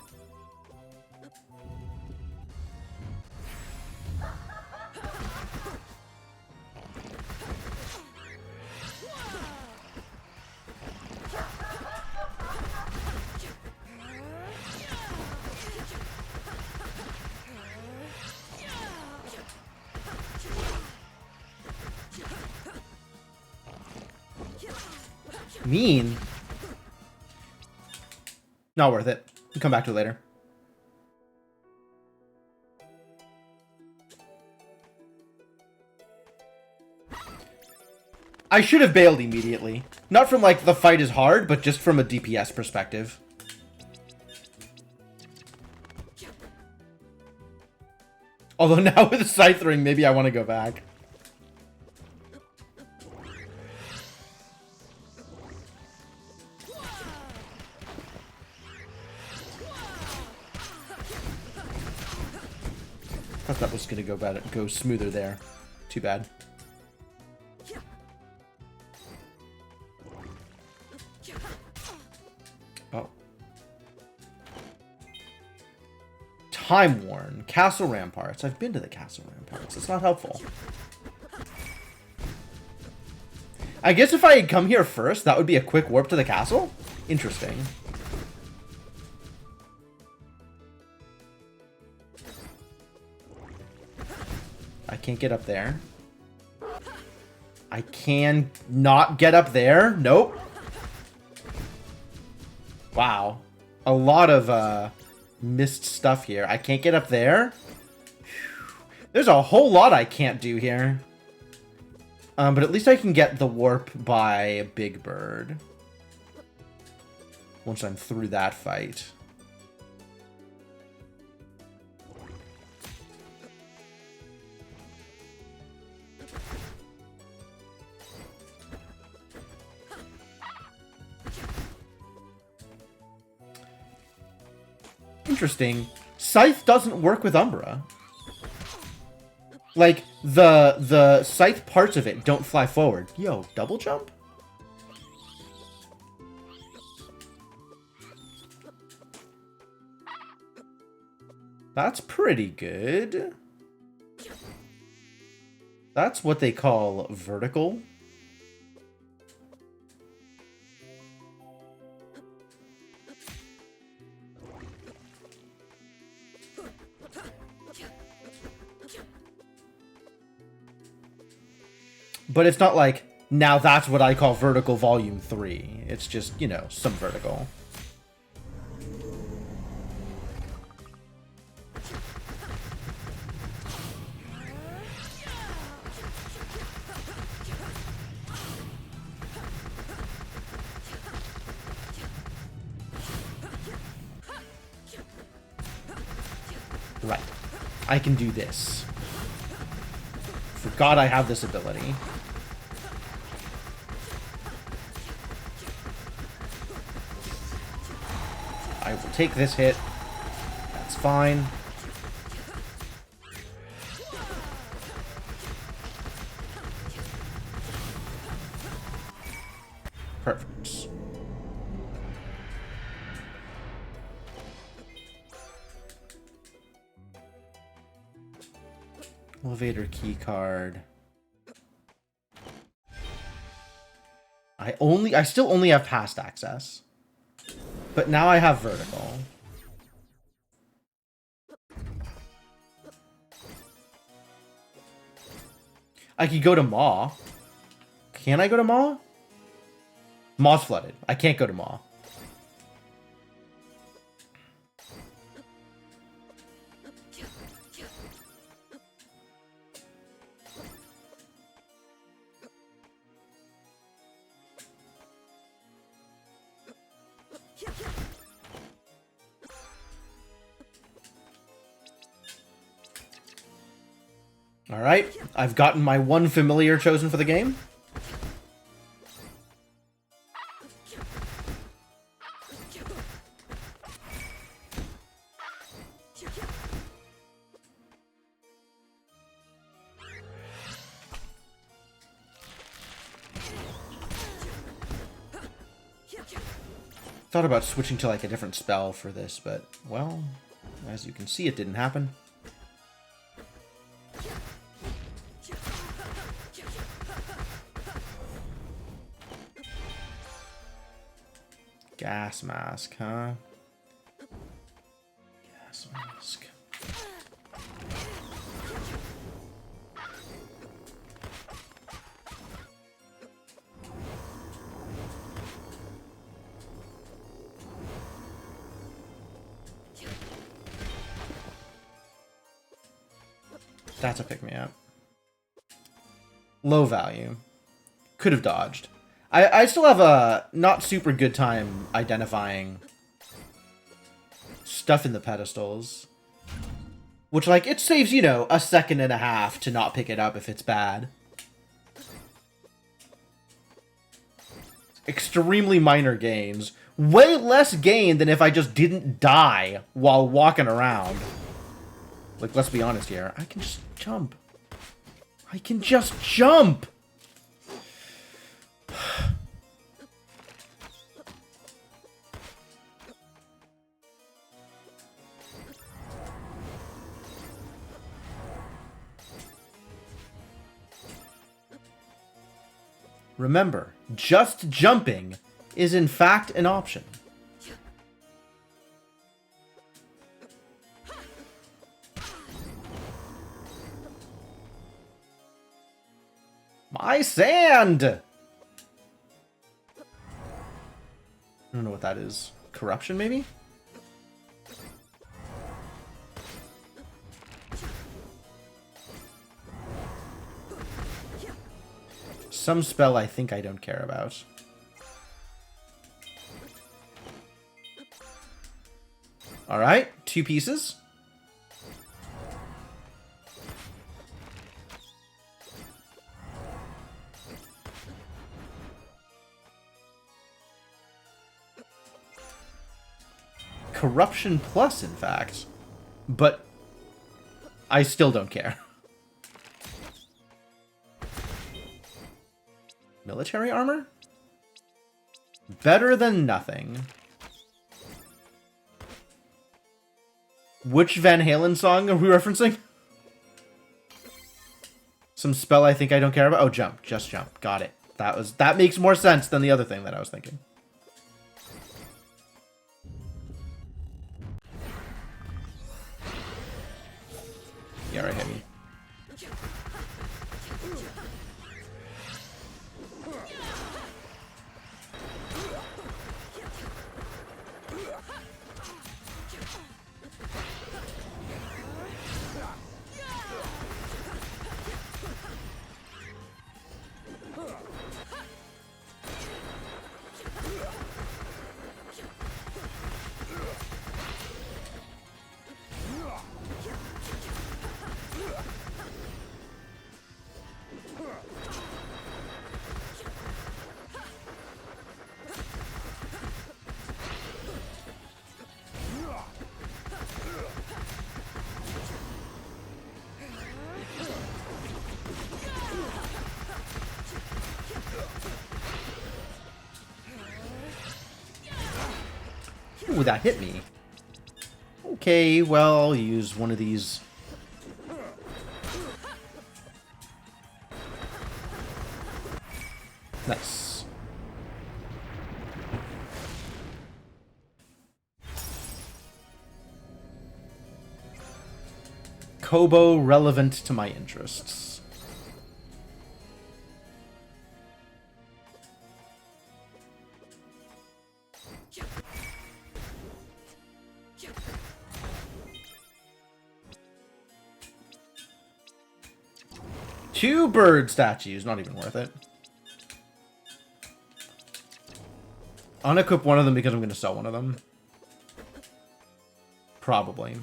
Mean? Not worth it. We'll come back to it later. I should have bailed immediately. Not from like the fight is hard, but just from a DPS perspective. Although now with the Scythe Ring, maybe I want to go back. I thought that was gonna go smoother there. Too bad. Time Worn. Castle Ramparts. I've been to the Castle Ramparts. It's not helpful. I guess if I had come here first, that would be a quick warp to the castle? Interesting. I can't get up there. I can not get up there? Nope. Wow. A lot of missed stuff here. I can't get up there. There's a whole lot I can't do here. But at least I can get the warp by Big Bird. Once I'm through that fight. Interesting. Scythe doesn't work with Umbra. Like, the Scythe parts of it don't fly forward. Yo, double jump? That's pretty good. That's what they call vertical. But it's not like, now that's what I call vertical volume 3. It's just, you know, some vertical. Right. I can do this. Forgot I have this ability. I will take this hit. That's fine. Perfect. Elevator key card. I still only have past access. But now I have vertical. I could go to Maw. Can I go to Maw? Maw's flooded. I can't go to Maw. Alright, I've gotten my one familiar chosen for the game. Thought about switching to like a different spell for this, but, well, as you can see, it didn't happen. Gas mask, huh? Gas mask. That's a pick-me-up. Low value. Could have dodged. I still have a not super good time identifying stuff in the pedestals. Which, like, it saves, you know, a second and a half to not pick it up if it's bad. Extremely minor gains. Way less gain than if I just didn't die while walking around. Like, let's be honest here. I can just jump. I can just jump! Remember, just jumping is in fact an option. My sand! I don't know what that is. Corruption, maybe? Some spell I think I don't care about. Alright, 2 pieces. Corruption plus, in fact. But I still don't care. Military armor? Better than nothing. Which Van Halen song are we referencing? Some spell I think I don't care about? Oh, jump. Just jump. Got it. That makes more sense than the other thing that I was thinking. Yeah, right, hit me. Ooh, that hit me. Okay, well, I'll use one of these. Nice. Kobo relevant to my interests. Two bird statues, not even worth it. Unequip one of them because I'm going to sell one of them. Probably.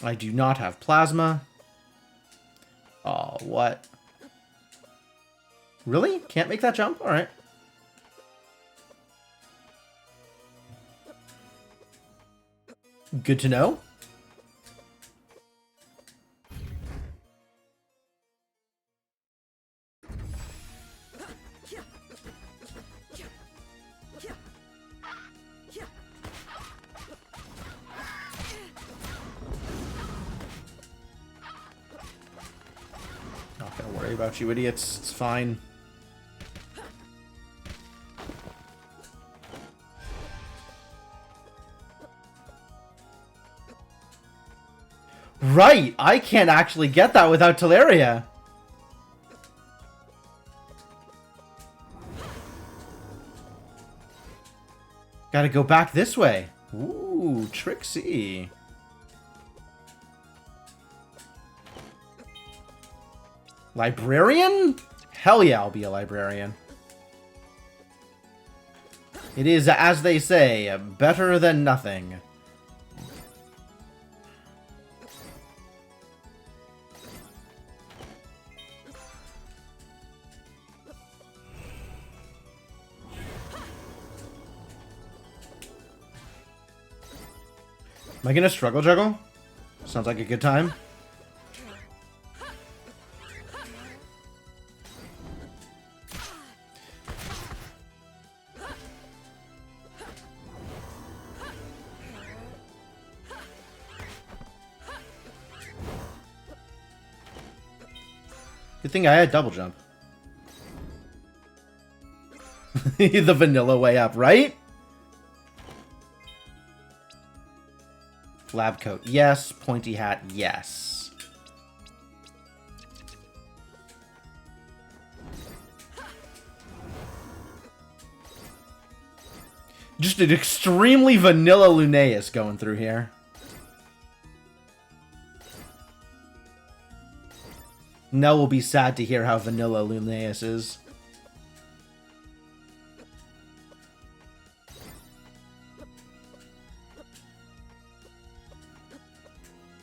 I do not have plasma. Oh, what? Really? Can't make that jump? Alright. Good to know. Not gonna worry about you idiots. It's fine. Right! I can't actually get that without Teleria. Gotta go back this way. Ooh, Trixie. Librarian? Hell yeah, I'll be a librarian. It is, as they say, better than nothing. Am I gonna struggle juggle? Sounds like a good time. Good thing I had double jump. The vanilla way up, right? Lab coat, yes. Pointy hat, yes. Just an extremely vanilla Lunaeus going through here. Nell will be sad to hear how vanilla Lunaeus is.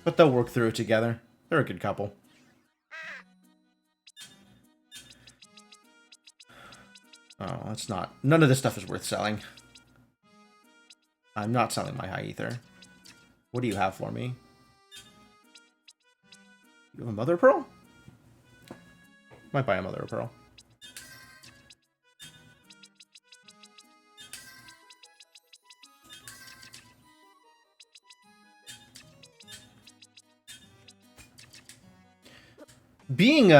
But they'll work through it together. They're a good couple. Oh, that's not... None of this stuff is worth selling. I'm not selling my high ether. What do you have for me? You have a mother of pearl? Might buy a mother of pearl. Being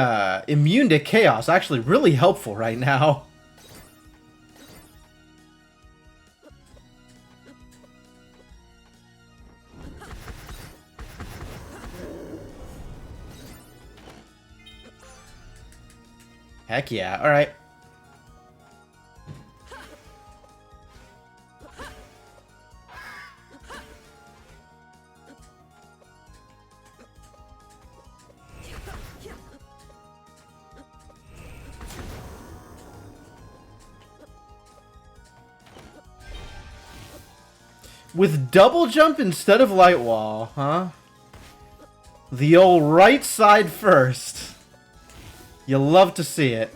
immune to chaos actually really helpful right now. Heck yeah, alright. With double jump instead of light wall, huh? The old right side first. You love to see it.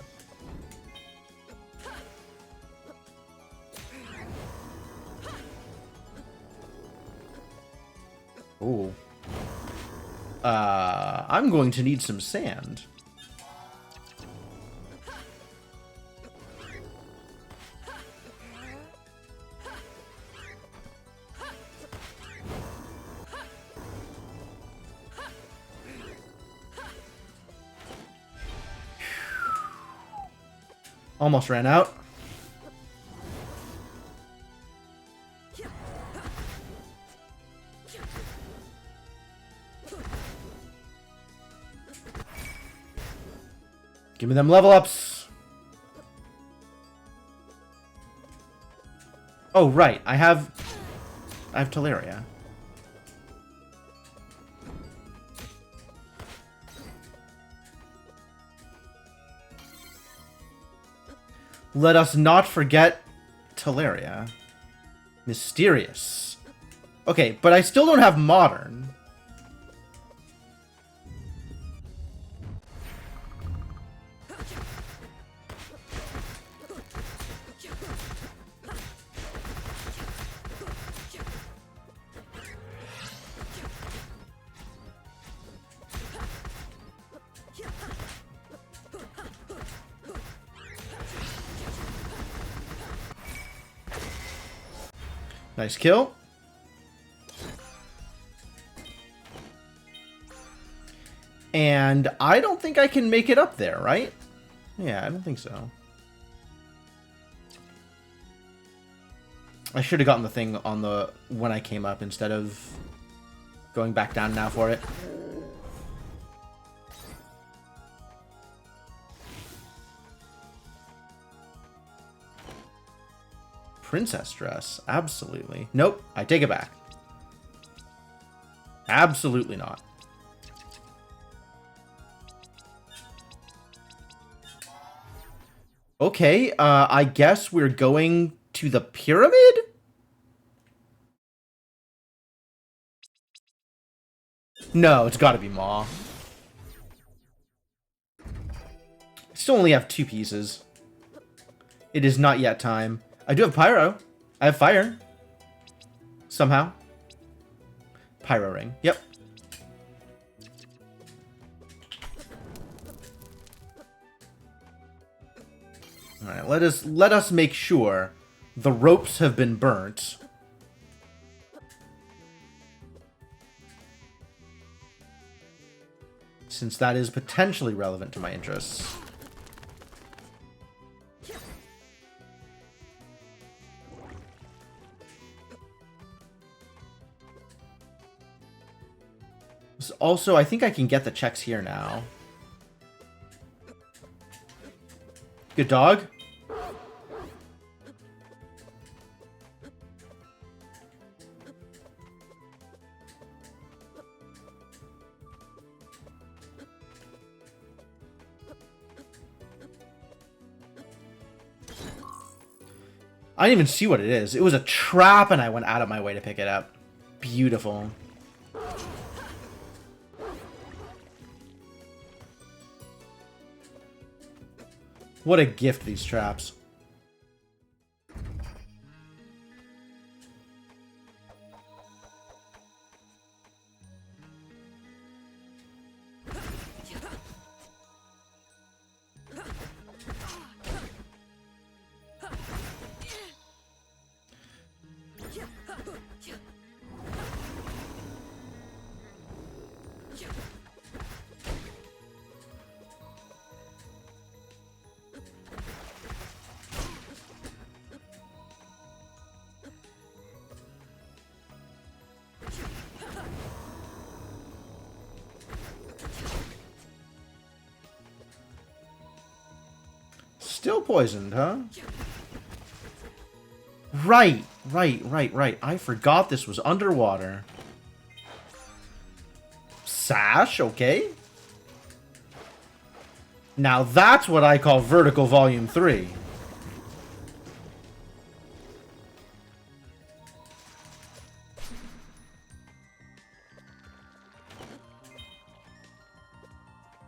Ooh. I'm going to need some sand. Almost ran out. Give me them level ups. Oh, right. I have Teleria. Let us not forget Teleria. Mysterious. Okay, but I still don't have modern. Nice kill. And I don't think I can make it up there, right? Yeah, I don't think so. I should have gotten the thing on the when I came up instead of going back down now for it. Princess dress. Absolutely. Nope. I take it back. Absolutely not. Okay, I guess we're going to the pyramid? No, it's gotta be Maw. I still only have 2 pieces. It is not yet time. I do have Pyro. I have Fire. Somehow. Pyro Ring. Yep. Alright, let us make sure the ropes have been burnt. since that is potentially relevant to my interests. Also, I think I can get the checks here now. Good dog. I didn't even see what it is. It was a trap and I went out of my way to pick it up. Beautiful. What a gift, these traps. Still poisoned, huh? Right. I forgot this was underwater. Sash, okay. Now that's what I call vertical volume 3.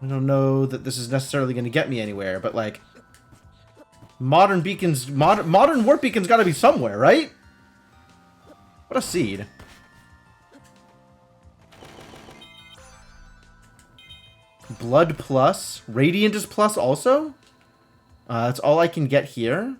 I don't know that this is necessarily going to get me anywhere, but like... Modern beacons, modern warp beacons gotta be somewhere, right? What a seed. Blood plus. Radiant is plus also? That's all I can get here.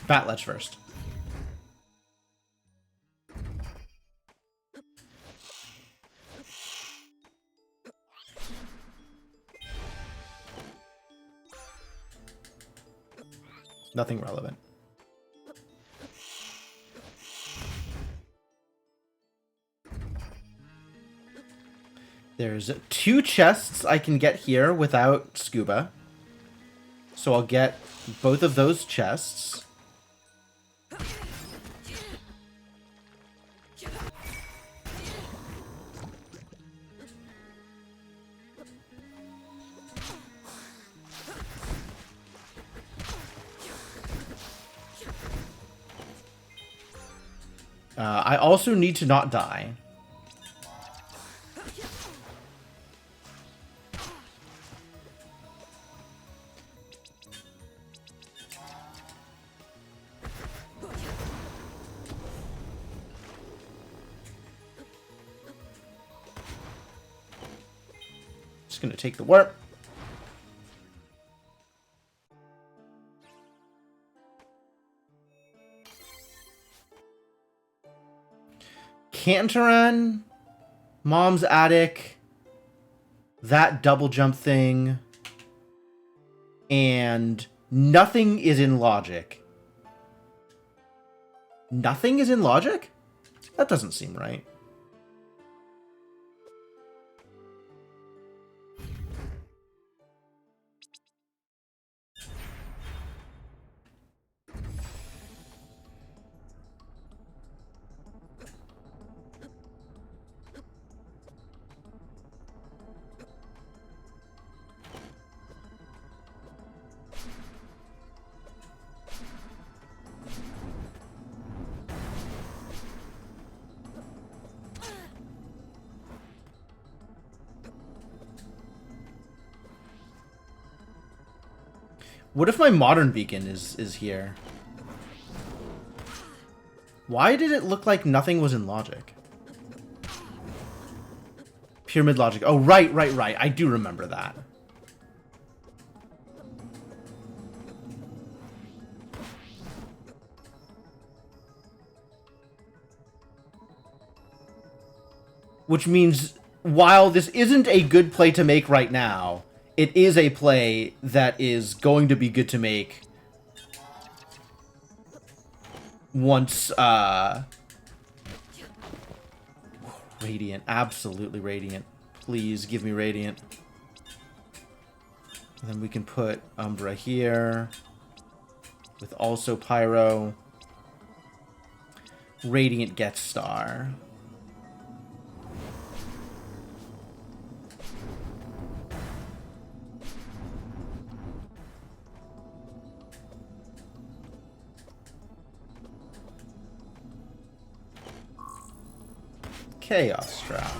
Batletch first. Nothing relevant. There's 2 chests I can get here without scuba. So I'll get both of those chests. I also need to not die. Just gonna take the warp. Cantaran, Mom's Attic, that double jump thing, and nothing is in logic. Nothing is in logic? That doesn't seem right. What if my modern beacon is here? Why did it look like nothing was in logic? Pyramid logic. Oh, right. I do remember that. Which means, while this isn't a good play to make right now, it is a play that is going to be good to make once, Radiant. Absolutely Radiant. Please give me Radiant. And then we can put Umbra here, with also Pyro. Radiant gets Star. Chaos Trap.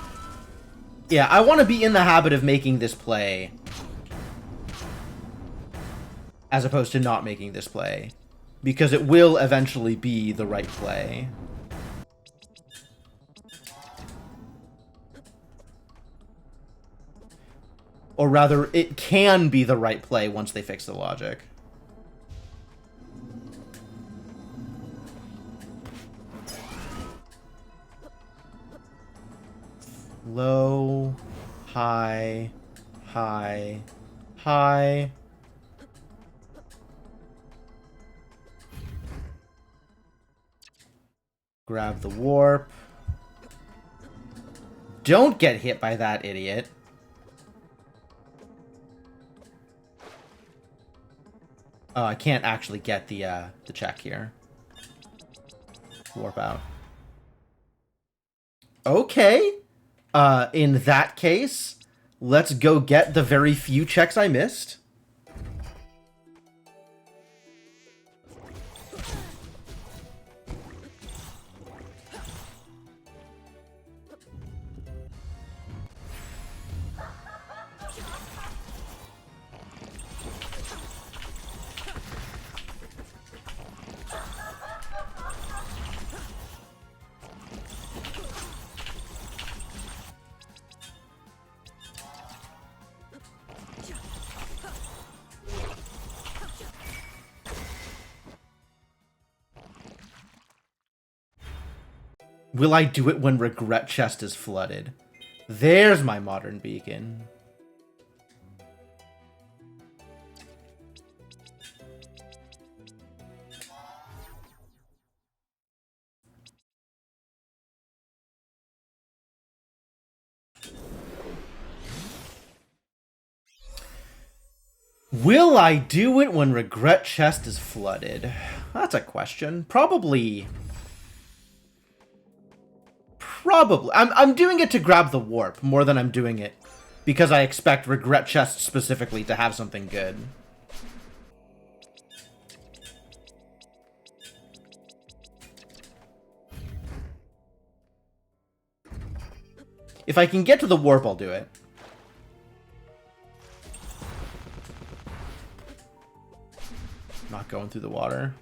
Yeah, I want to be in the habit of making this play as opposed to not making this play, because it will eventually be the right play. Or rather, it can be the right play once they fix the logic. Low, high, high, high. Grab the warp. Don't get hit by that idiot. Oh, I can't actually get the check here. Warp out. Okay. In that case, let's go get the very few checks I missed. Will I do it when Regret Chest is flooded? There's my modern beacon. Will I do it when Regret Chest is flooded? That's a question. Probably. I'm doing it to grab the warp more than I'm doing it because I expect Regret Chest specifically to have something good. If I can get to the warp, I'll do it. Not going through the water.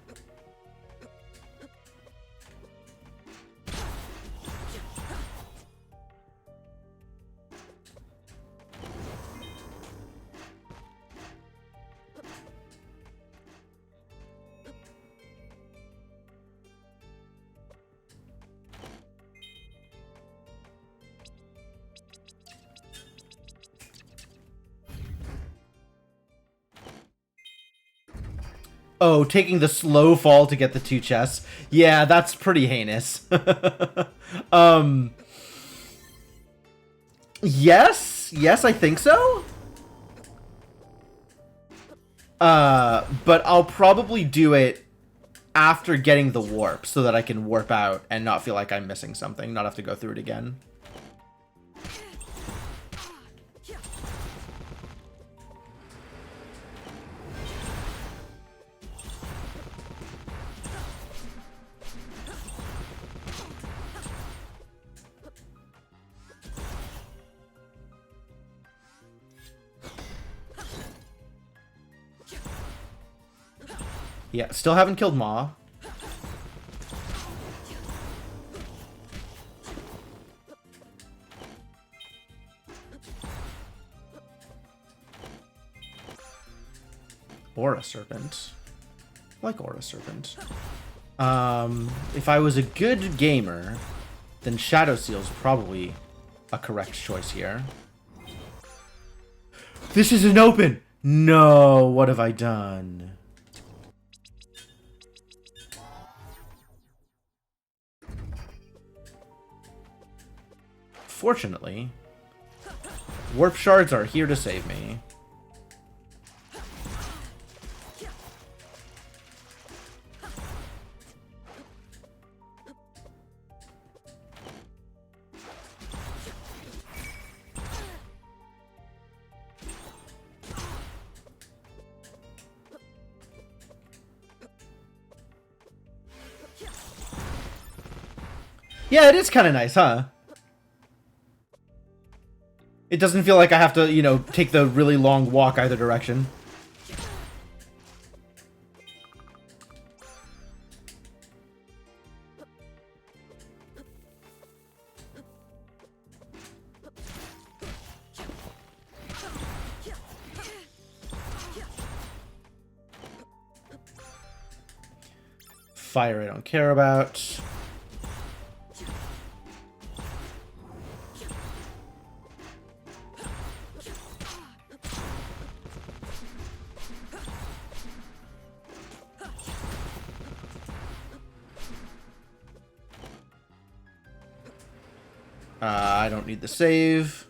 Oh, taking the slow fall to get the 2 chests. Yeah, that's pretty heinous. Yes, I think so. But I'll probably do it after getting the warp so that I can warp out and not feel like I'm missing something, not have to go through it again. Yeah, still haven't killed Ma. Aura Serpent. I like Aura Serpent. If I was a good gamer, then Shadow Seal is probably a correct choice here. This isn't open! No, what have I done? Fortunately, Warp Shards are here to save me. Yeah, it is kind of nice, huh? It doesn't feel like I have to, you know, take the really long walk either direction. Fire I don't care about. I don't need the save.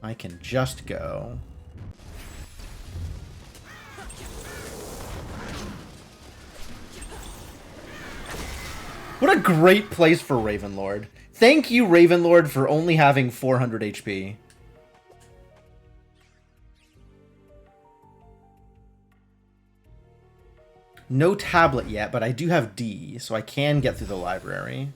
I can just go. What a great place for Ravenlord. Thank you, Ravenlord, for only having 400 HP. No tablet yet, but I do have D, so I can get through the library.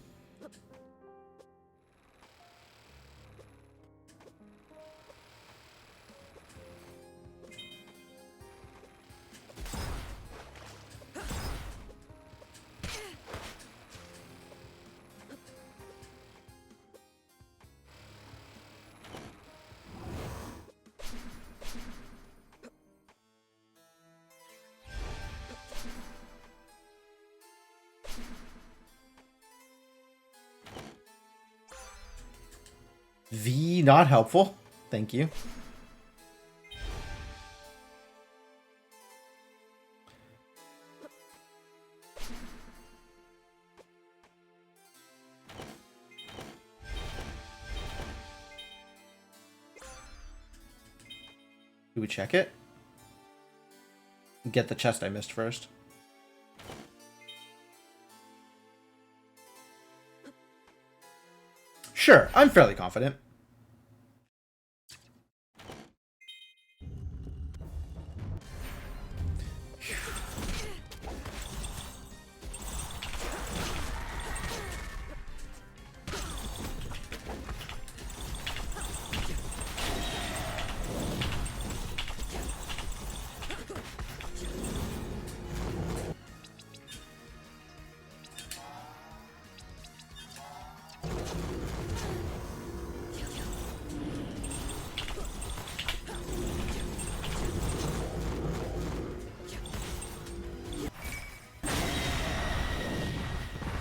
V, not helpful. Thank you. Do we check it? Get the chest I missed first. Sure, I'm fairly confident.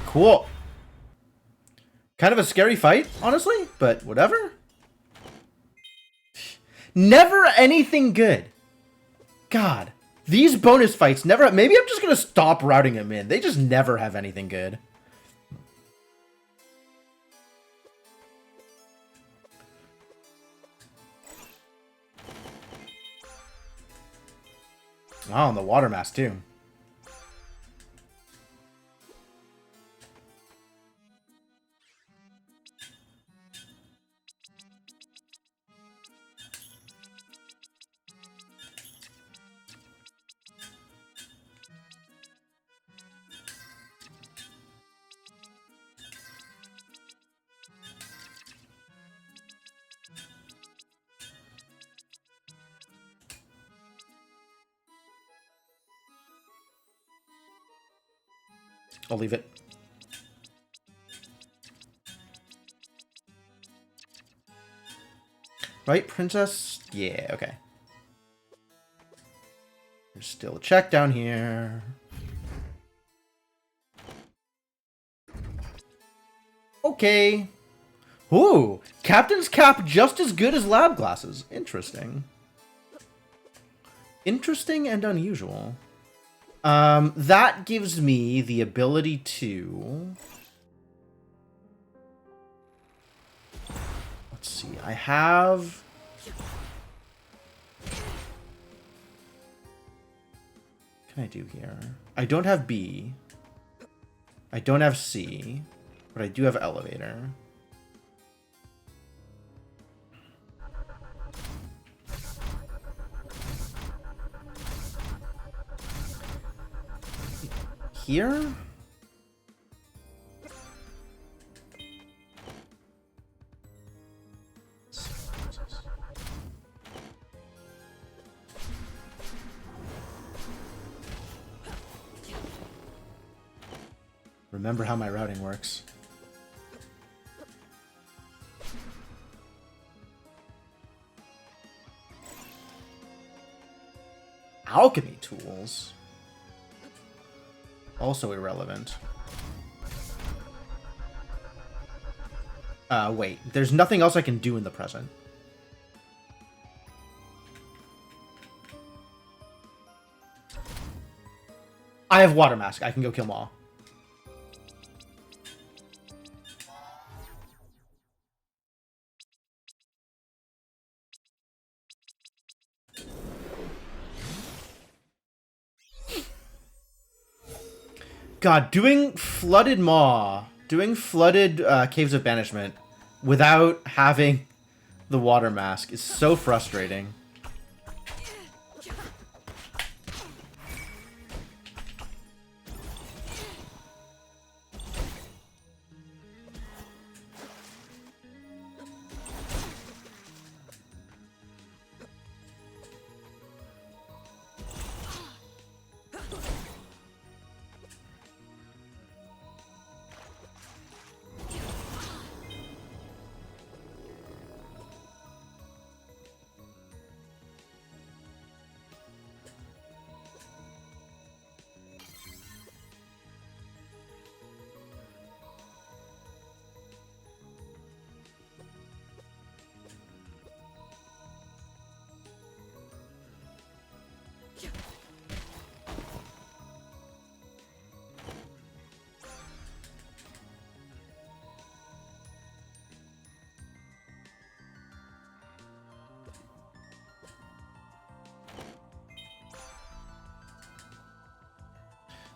Cool. Kind of a scary fight, honestly, but whatever. Never anything good. God, these bonus fights never... Maybe I'm just going to stop routing them in. They just never have anything good. Wow, and the water mask, too. I'll leave it. Right, princess? Yeah, okay. There's still a check down here. Okay. Ooh, Captain's Cap just as good as lab glasses. Interesting. Interesting and unusual. That gives me the ability to... Let's see, I have... What can I do here? I don't have B. I don't have C. But I do have elevator. Here? Remember how my routing works. Alchemy tools? Also irrelevant. Wait. There's nothing else I can do in the present. I have Water Mask. I can go kill Maw. God, doing Flooded Maw, doing Flooded Caves of Banishment without having the Water Mask is so frustrating.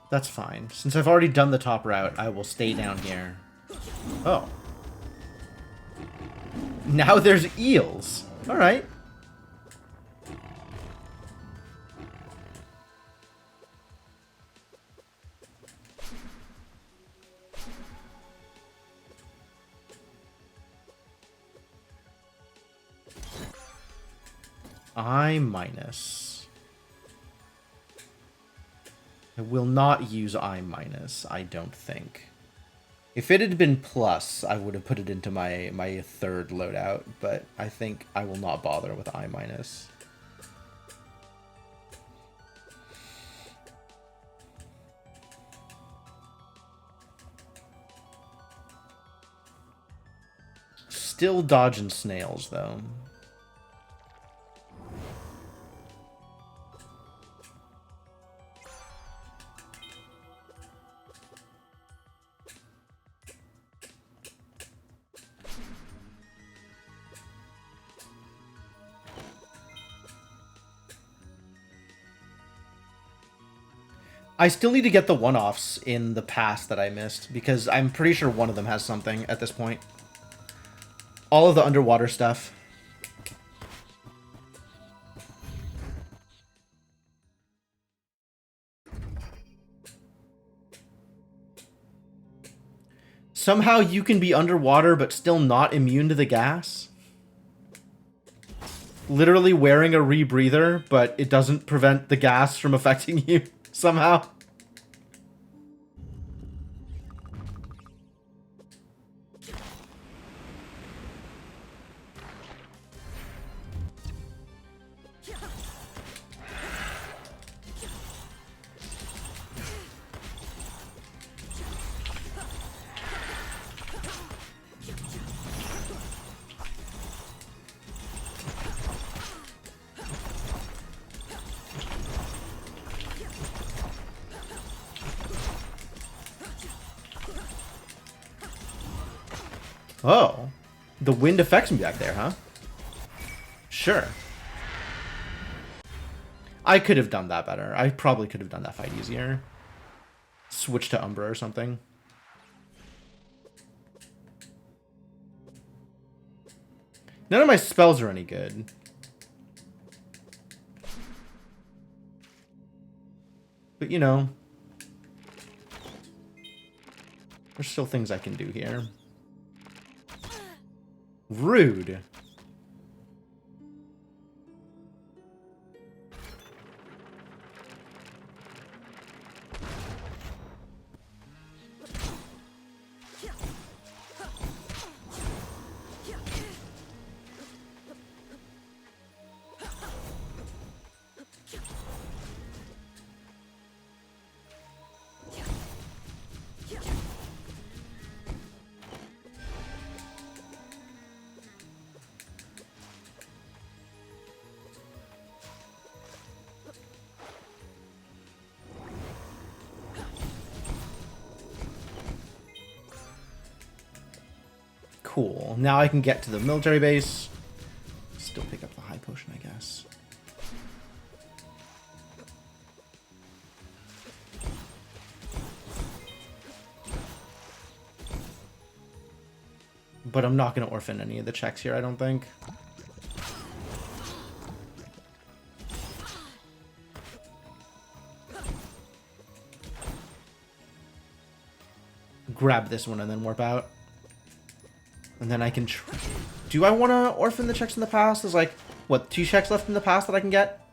That's fine. Since I've already done the top route, I will stay down here. Oh. Now there's eels. Alright. I minus. I will not use I minus, I don't think. If it had been plus, I would have put it into my third loadout, but I think I will not bother with I minus. Still dodging snails, though. I still need to get the one-offs in the past that I missed, because I'm pretty sure one of them has something at this point. All of the underwater stuff. Somehow you can be underwater but still not immune to the gas? Literally wearing a rebreather, but it doesn't prevent the gas from affecting you somehow. Oh. The wind affects me back there, huh? Sure. I could have done that better. I probably could have done that fight easier. Switch to Umbra or something. None of my spells are any good. But, you know, there's still things I can do here. Rude. Cool. Now I can get to the military base. Still pick up the high potion, I guess. But I'm not going to orphan any of the checks here, I don't think. Grab this one and then warp out. And then I can do I want to orphan the checks in the past? There's like, what, 2 checks left in the past that I can get?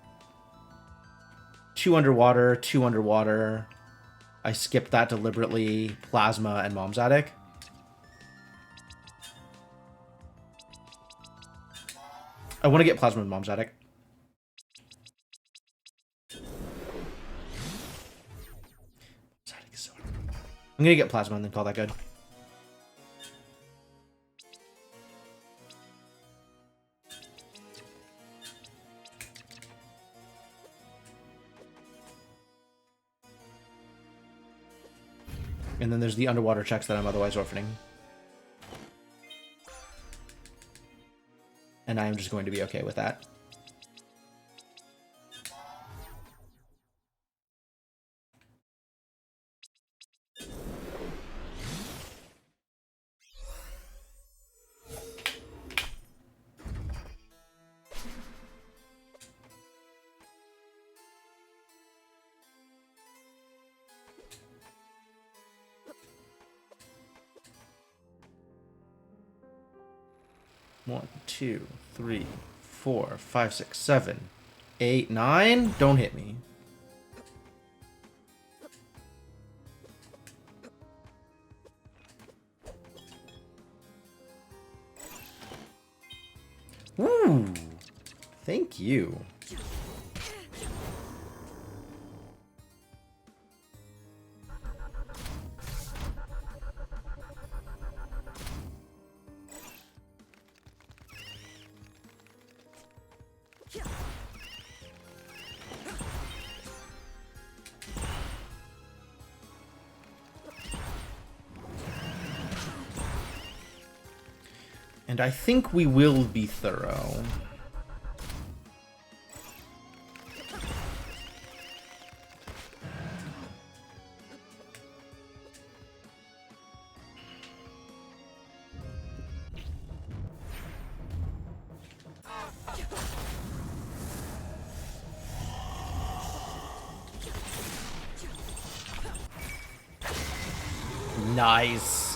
2 underwater, 2 underwater. I skipped that deliberately. Plasma and Mom's Attic. I want to get Plasma and Mom's Attic. I'm going to get Plasma and then call that good. And then there's the underwater checks that I'm otherwise orphaning. And I am just going to be okay with that. One, 2, 3, 4, 5, 6, 7, 8, 9. Don't hit me. Ooh. Thank you. And I think we will be thorough. Nice.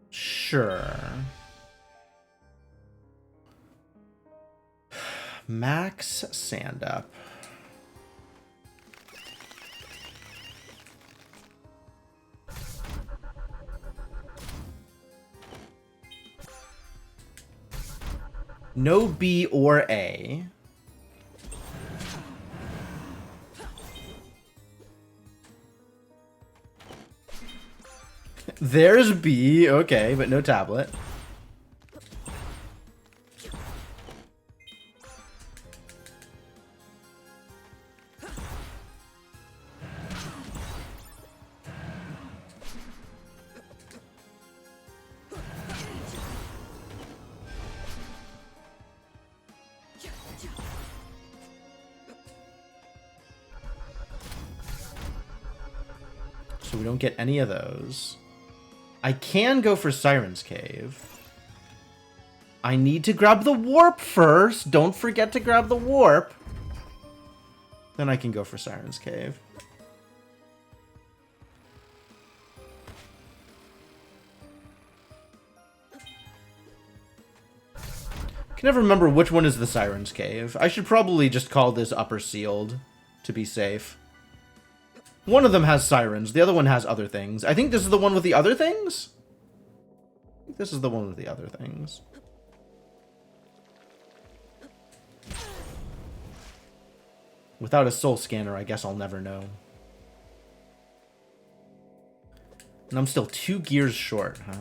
Sure. Max sand up. No B or A. There's B, okay, but no tablet. So we don't get any of those. I can go for Siren's Cave. I need to grab the warp first. Don't forget to grab the warp. Then I can go for Siren's Cave. I can never remember which one is the Siren's Cave. I should probably just call this Upper Sealed to be safe. One of them has sirens. The other one has other things. I think this is the one with the other things? I think this is the one with the other things. Without a soul scanner, I guess I'll never know. And I'm still 2 gears short, huh?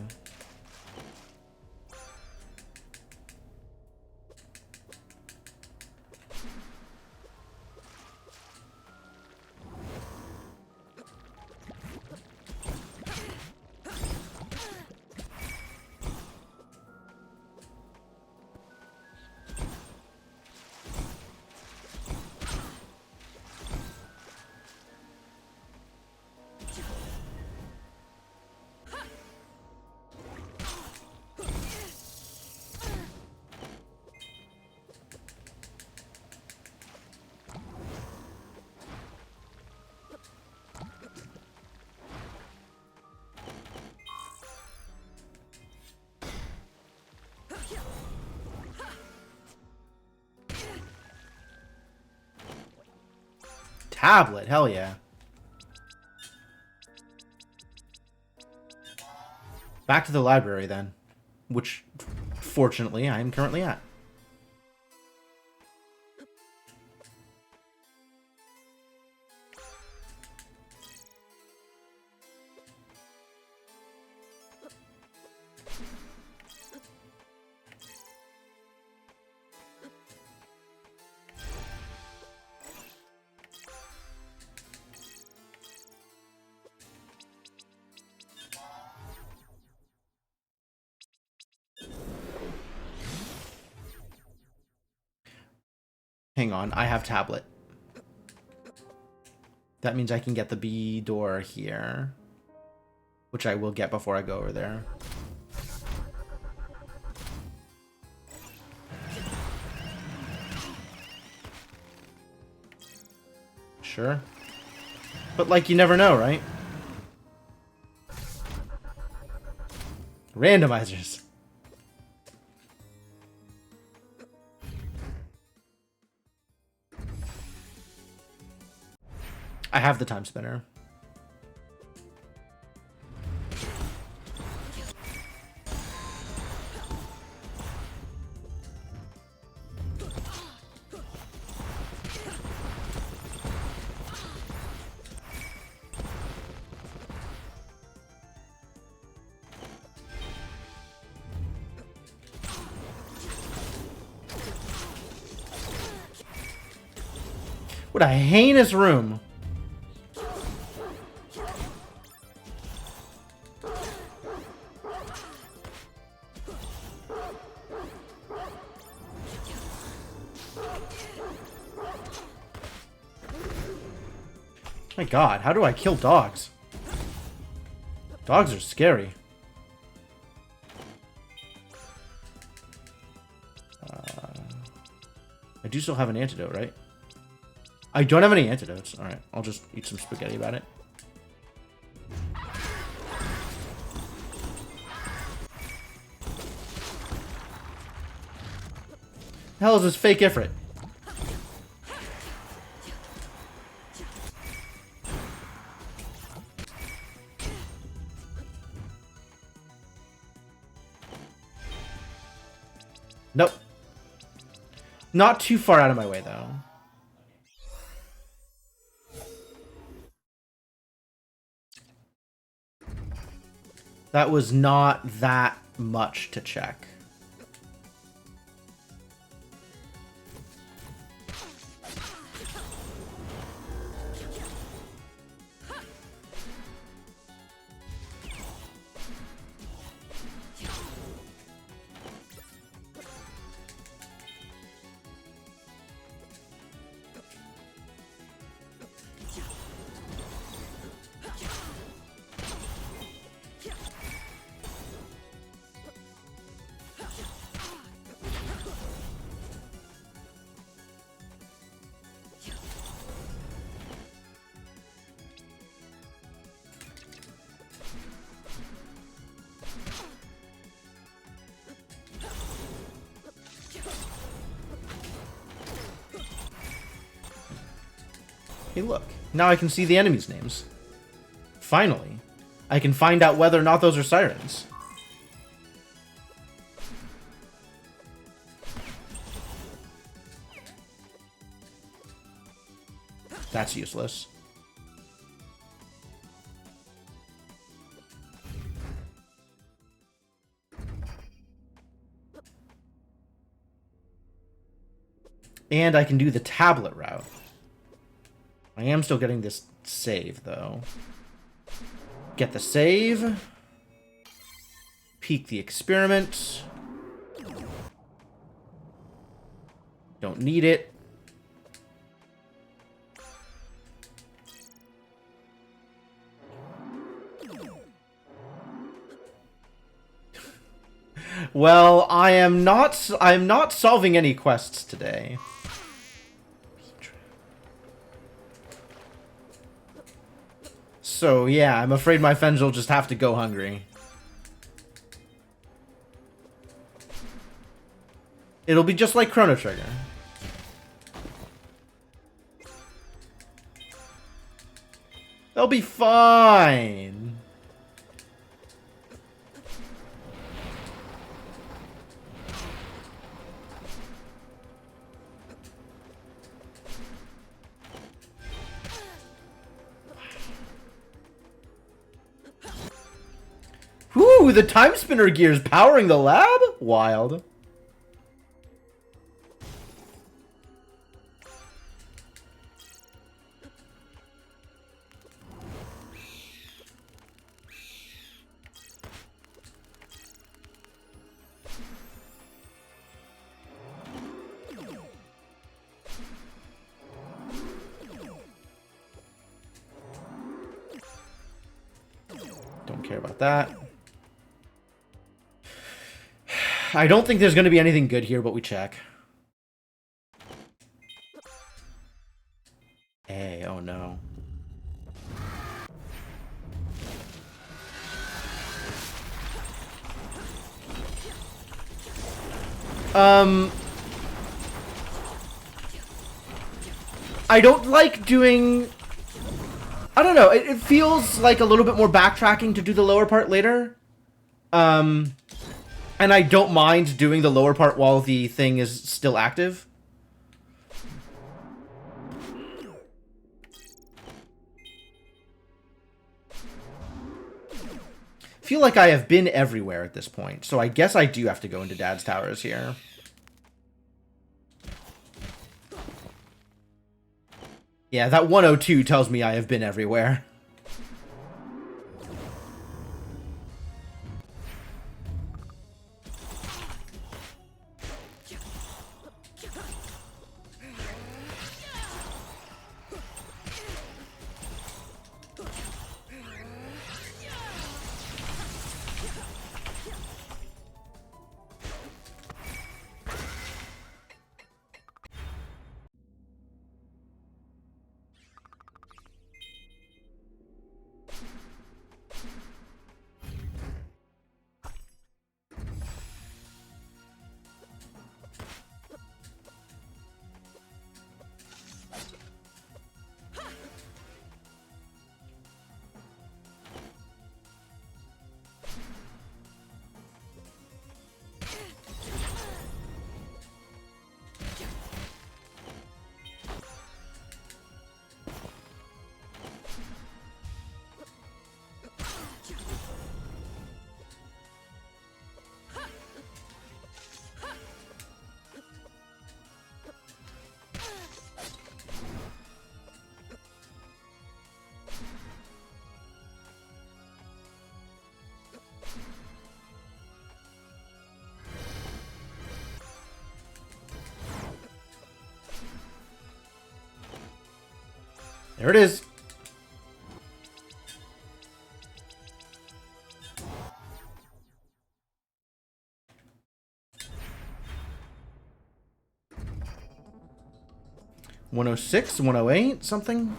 Tablet, hell yeah. Back to the library then, which fortunately I am currently at. Hang on, I have tablet. That means I can get the B door here, which I will get before I go over there. Sure. But, like, you never know, right? Randomizers. I have the time spinner. What a heinous room. My god, how do I kill dogs? Dogs are scary. I do still have an antidote, right? I don't have any antidotes. Alright, I'll just eat some spaghetti about it. The hell is this fake Ifrit? Nope. Not too far out of my way, though. That was not that much to check. Hey, look. Now I can see the enemies' names. Finally. I can find out whether or not those are sirens. That's useless. And I can do the tablet route. I am still getting this save, though. Get the save. Peek the experiment. Don't need it. Well, I'm not solving any quests today. So, yeah, I'm afraid my friends will just have to go hungry. It'll be just like Chrono Trigger. They'll be fine. Whoo, the Timespinner gear's powering the lab? Wild. Don't care about that. I don't think there's going to be anything good here, but we check. Hey, oh no. I don't like doing... I don't know, it feels like a little bit more backtracking to do the lower part later. And I don't mind doing the lower part while the thing is still active. Feel like I have been everywhere at this point, so I guess I do have to go into Dad's Towers here. Yeah, that 102 tells me I have been everywhere. There it is. $106, 108, something?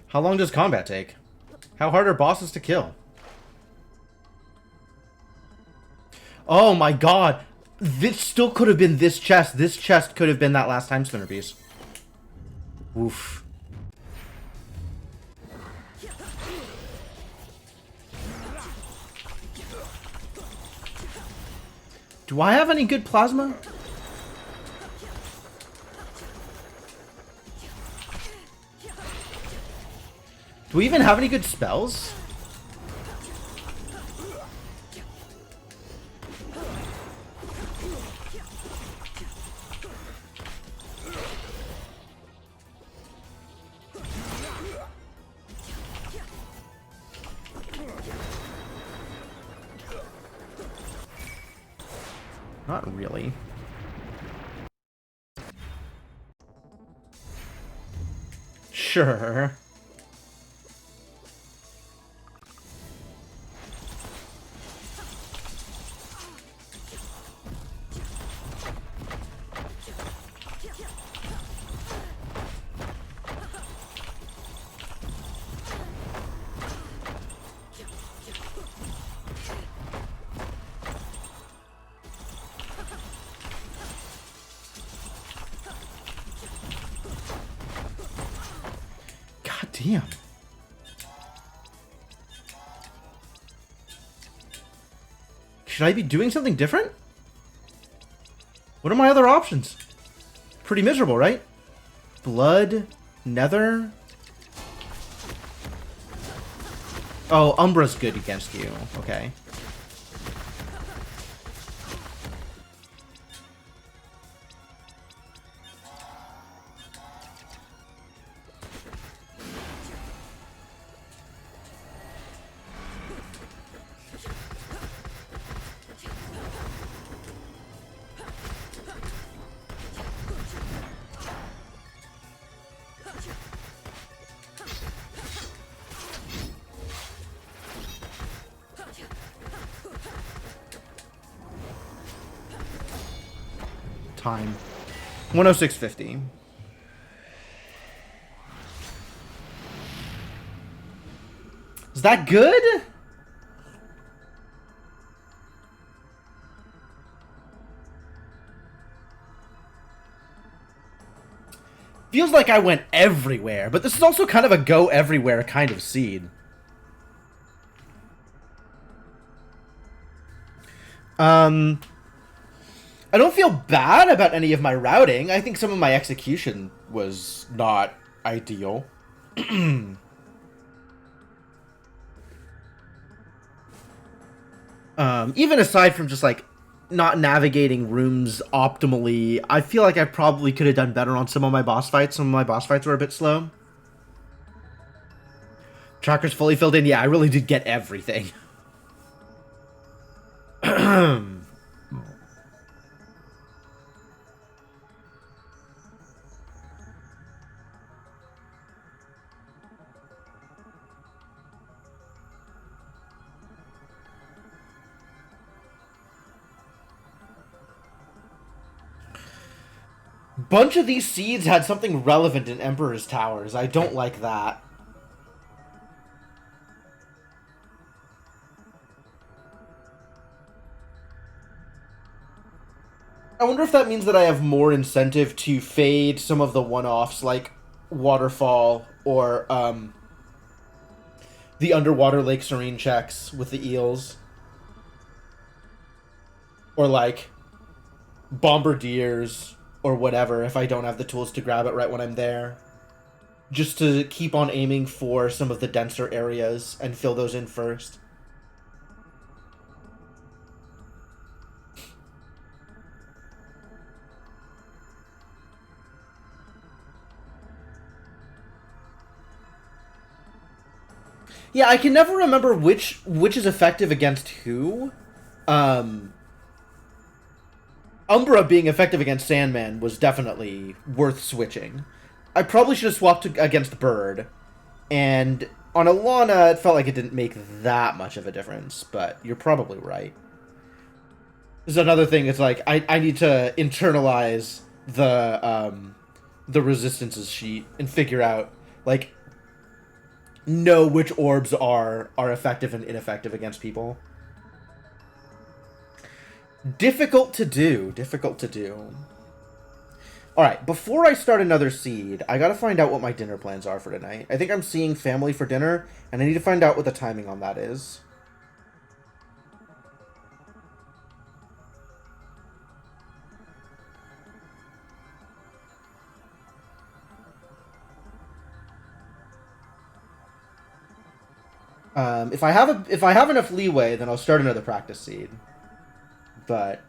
How long does combat take? How hard are bosses to kill? Oh my god! This still could have been this chest. This chest could have been that last Timespinner piece. Oof. Do I have any good plasma? Do we even have any good spells? Not really. Sure. God damn. Should I be doing something different? What are my other options? Pretty miserable, right? Blood, Nether. Oh, Umbra's good against you. Okay. Time. 106.50. Is that good? Feels like I went everywhere, but this is also kind of a go everywhere kind of seed. I don't feel bad about any of my routing. I think some of my execution was not ideal. Even aside from just, like, not navigating rooms optimally, I feel like I probably could have done better on some of my boss fights. Some of my boss fights were a bit slow. Tracker's fully filled in. Yeah, I really did get everything. Bunch of these seeds had something relevant in Emperor's Towers. I don't like that. I wonder if that means that I have more incentive to fade some of the one-offs, like Waterfall or the Underwater Lake Serene checks with the eels. Or, like, Bombardiers or whatever if I don't have the tools to grab it right when I'm there. Just to keep on aiming for some of the denser areas and fill those in first. Yeah, I can never remember which is effective against who. Umbra being effective against Sandman was definitely worth switching. I probably should have swapped against Bird. And on Alana, it felt like it didn't make that much of a difference, but you're probably right. This is another thing, it's like, I need to internalize the resistances sheet and figure out, like, know which orbs are effective and ineffective against people. Difficult to do. Difficult to do. All right, before I start another seed, I gotta find out what my dinner plans are for tonight. I think I'm seeing family for dinner, and I need to find out what the timing on that is. If I have enough leeway, then I'll start another practice seed. But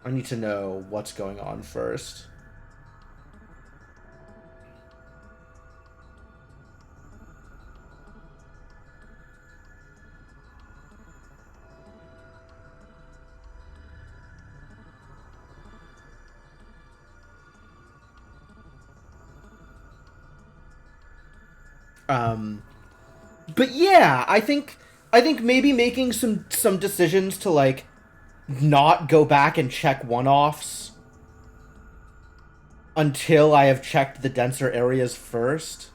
I need to know what's going on first. But yeah, I think maybe making some decisions to like not go back and check one-offs until I have checked the denser areas first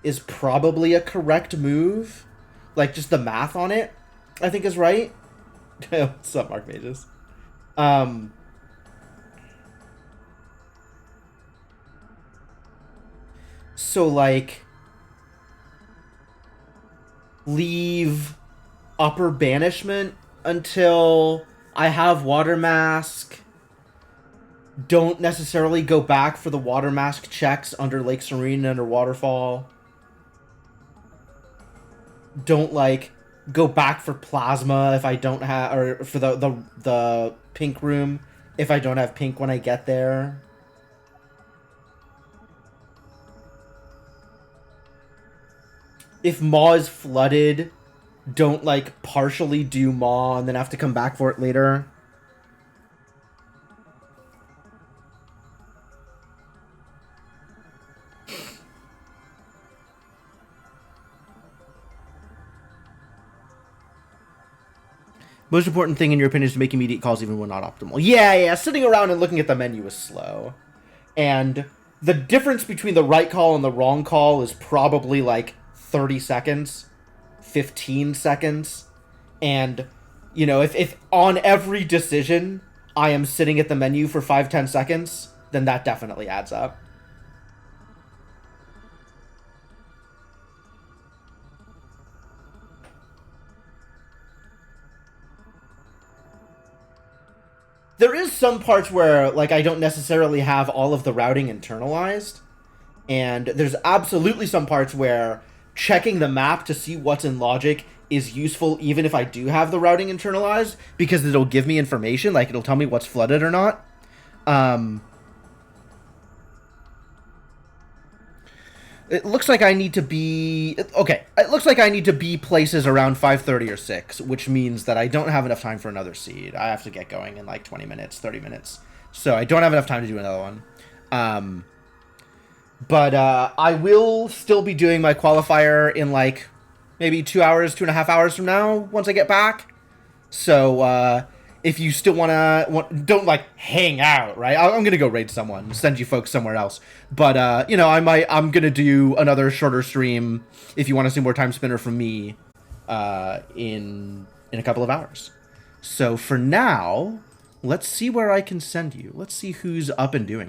is probably a correct move. Like, just the math on it, I think, is right. What's up, Mark Mages? So, like, leave upper banishment until I have water mask. Don't necessarily go back for the water mask checks under Lake Serene and under Waterfall. Don't, like, go back for plasma if I don't have, or for the pink room if I don't have pink when I get there. If Maw is flooded, don't, like, partially do Maw and then have to come back for it later. Most important thing in your opinion is to make immediate calls even when not optimal. Yeah, sitting around and looking at the menu is slow. And the difference between the right call and the wrong call is probably like 30 seconds, 15 seconds. And, you know, if on every decision I am sitting at the menu for 5-10 seconds, then that definitely adds up. There is some parts where, like, I don't necessarily have all of the routing internalized. And there's absolutely some parts where checking the map to see what's in logic is useful even if I do have the routing internalized, because it'll give me information, like it'll tell me what's flooded or not. It looks like I need to be... Okay, it looks like I need to be places around 5:30 or 6, which means that I don't have enough time for another seed. I have to get going in like 20 minutes, 30 minutes. So I don't have enough time to do another one. But I will still be doing my qualifier in like maybe 2 hours, 2.5 hours from now once I get back. So if you still don't like hang out, right? I'm gonna go raid someone, send you folks somewhere else. But you know, I'm gonna do another shorter stream if you want to see more Timespinner from me in a couple of hours. So for now, let's see where I can send you. Let's see who's up and doing.